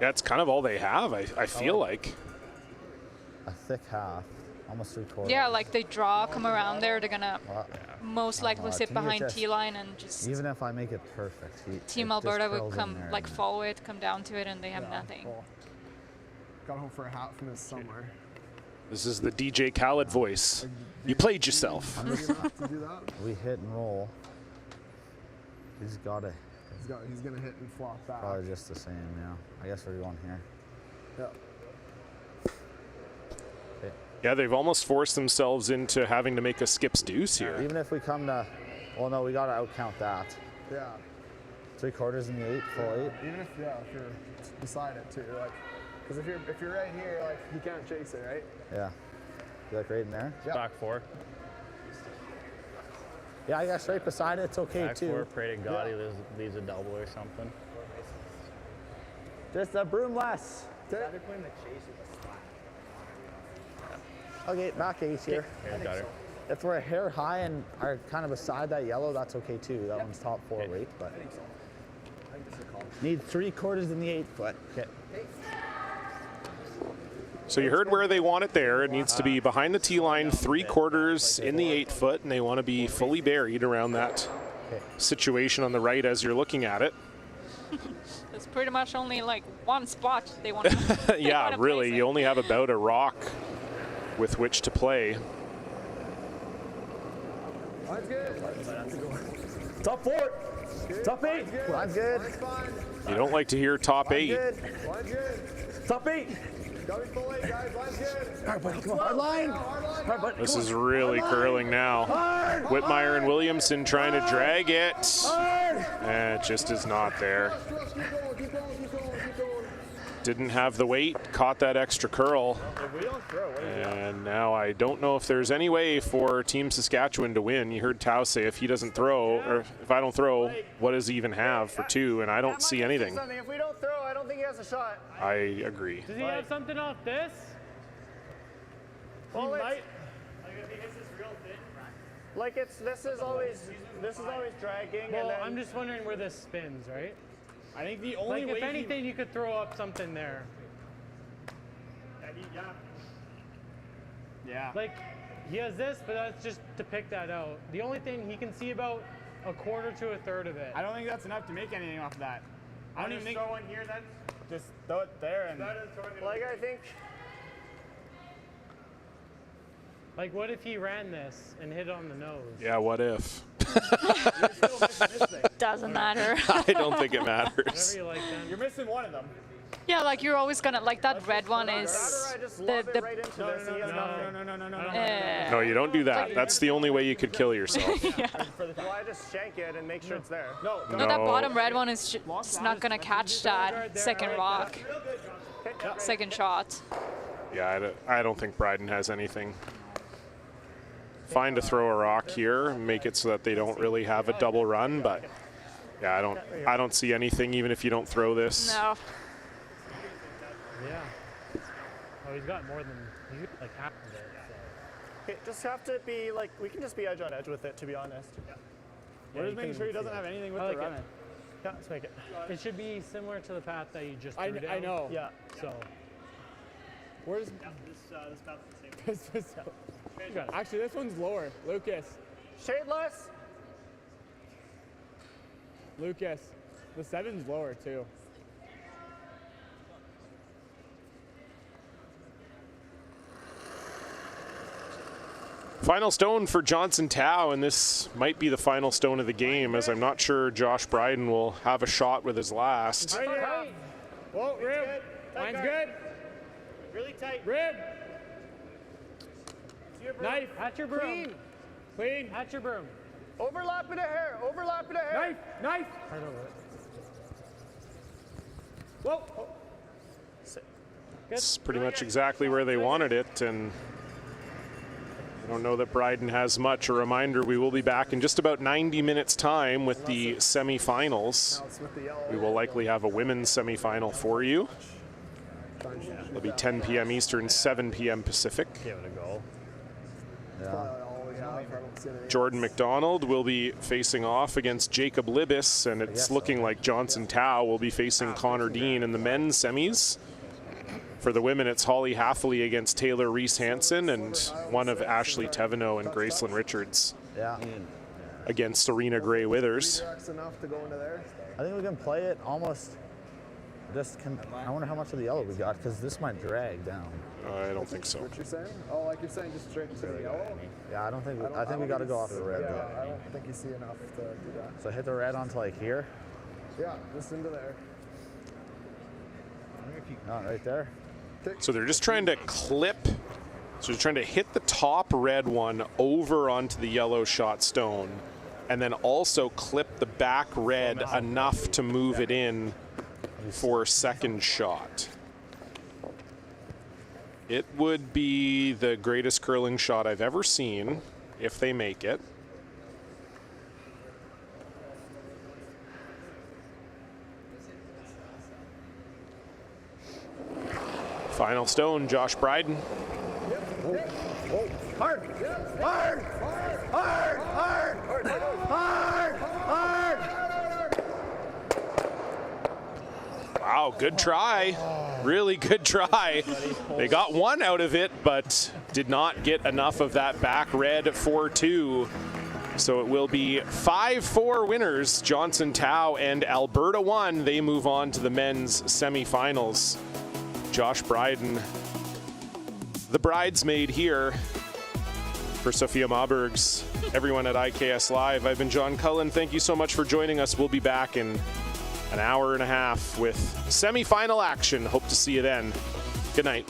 Yeah, it's kind of all they have, I feel like. A thick half, almost 3/4. Yeah, like they draw, come around there, they're gonna most likely sit behind T-line and just... Even if I make it perfect. Team Alberta would come, like follow it, come down to it, and they have nothing. Got home for a hat from this somewhere. This is the DJ Khaled voice. You played yourself. We hit and roll. He's got it. He's gonna hit and flop back. Probably just the same, yeah. I guess we're going here. Yeah. Okay. Yeah, they've almost forced themselves into having to make a skips deuce here. Even if we come to, well, no, we gotta outcount that. Yeah. 3/4 in the 8, full 8. Even if you're beside it too, like, because if you're right here, like you can't chase it, right? Yeah. You like right in there? Yeah. Back 4. Yeah, I guess right beside it, it's okay Back too. four, pray to God he leaves a double or something. Just a broom less. They're playing the chase with the slap. Okay, back ace here. Okay, got her. If we're a hair high and are kind of beside that yellow, that's okay too. That one's top 4 weight, but need 3/4 in the 8 foot. Okay. So you heard where they want it there. It needs to be behind the tee line, 3/4 in the 8 foot, and they want to be fully buried around that situation on the right as you're looking at it. There's pretty much only like one spot they want to Yeah, really. You only have about a rock with which to play. Line's good. Top 4. Top 8. Line's good. You don't like to hear top 8. Line's good. Top 8. Gotta be full 8, guys. Line's good. All right, buddy, come on. Hard line. Hard, buddy, This is really curling now. Whitmire and Williamson trying to drag it. And it just is not there. Didn't have the weight, caught that extra curl. And now I don't know if there's any way for Team Saskatchewan to win. You heard Tao say if he doesn't throw, or if I don't throw, what does he even have for 2? And I don't see anything. If we don't throw, I don't think he has a shot. I agree. Does he have something off this? Well, he might. like if he hits this real thin. Like this is always dragging. Well, and then I'm just wondering where this spins, right? I think the only Like, way if anything, you could throw up something there. Yeah. Like, he has this, but that's just to pick that out. The only thing he can see about 1/4 to 1/3 of it. I don't think that's enough to make anything off of that. I don't even think. throw one here then. Just throw it there and. Like I think. Like, what if he ran this and hit on the nose? Yeah, what if? Doesn't matter. I don't think it matters. Whatever you like, then. You're missing one of them. Yeah, like you're always gonna like that red one is the No, you don't do that. That's the only way you could kill yourself. Well, I just shank it and make sure it's there. No, that bottom red one is just not gonna catch that second rock, second shot. Yeah, I don't think Bryden has anything. Fine to throw a rock here, make it so that they don't really have a double run, but yeah, I don't see anything even if you don't throw this. No. Yeah. Oh, he's got more than like half of it. So. Okay, just have to be like we can just be edge on edge with it, to be honest. We're just making sure he doesn't have anything with the running. Yeah, let's make it. It should be similar to the path that you just threw down. I know. Yeah. So. Where's This path is the same. Actually, this one's lower. Lucas. Shadeless. Lucas. The 7's lower too. Final stone for Johnson Tao, and this might be the final stone of the game, as I'm not sure Josh Bryden will have a shot with his last. Right. Whoa, rib. Line's good. Really tight. Rib. Knife. At your broom. Clean. At your broom. Overlapping a hair. Overlapping a hair. Knife. Right over it. Whoa. It's pretty much exactly where they wanted it, and I don't know that Bryden has much. A reminder, we will be back in just about 90 minutes time with the semifinals. We will likely have a women's semifinal for you. It'll be 10 p.m. Eastern, 7 p.m. Pacific. Give it a go. Jordan McDonald will be facing off against Jacob Libis, and it's looking like Johnson Tao will be facing Connor Dean in the men's semis. For the women, it's Holly Hathaway against Taylor Reese-Hansen, and one of Ashley Tevenot and Gracelyn Richards against Serena Gray-Withers. I think we can play it almost. I wonder how much of the yellow we got, because this might drag down. I don't think so. What you're saying? Oh, like you're saying just straight to the yellow? Yeah, I don't think. I think we got to go off the red. Yeah, I don't think you see enough to do that. So hit the red onto like here. Yeah, just into there. Not right there. So they're just trying to clip. So they're trying to hit the top red one over onto the yellow shot stone, and then also clip the back red enough to move it in for a second shot. It would be the greatest curling shot I've ever seen if they make it. Final stone, Josh Bryden. Hard! Hard! Hard! Hard! Hard! Hard! Wow, good try. Really good try. They got one out of it, but did not get enough of that back red 4-2. So it will be 5-4 winners, Johnson Tau and Alberta 1. They move on to the men's semifinals. Josh Bryden, the bridesmaid here. For Sophia Maubergs, everyone at IKS Live, I've been John Cullen. Thank you so much for joining us. We'll be back in an hour and a half with semifinal action. Hope to see you then. Good night.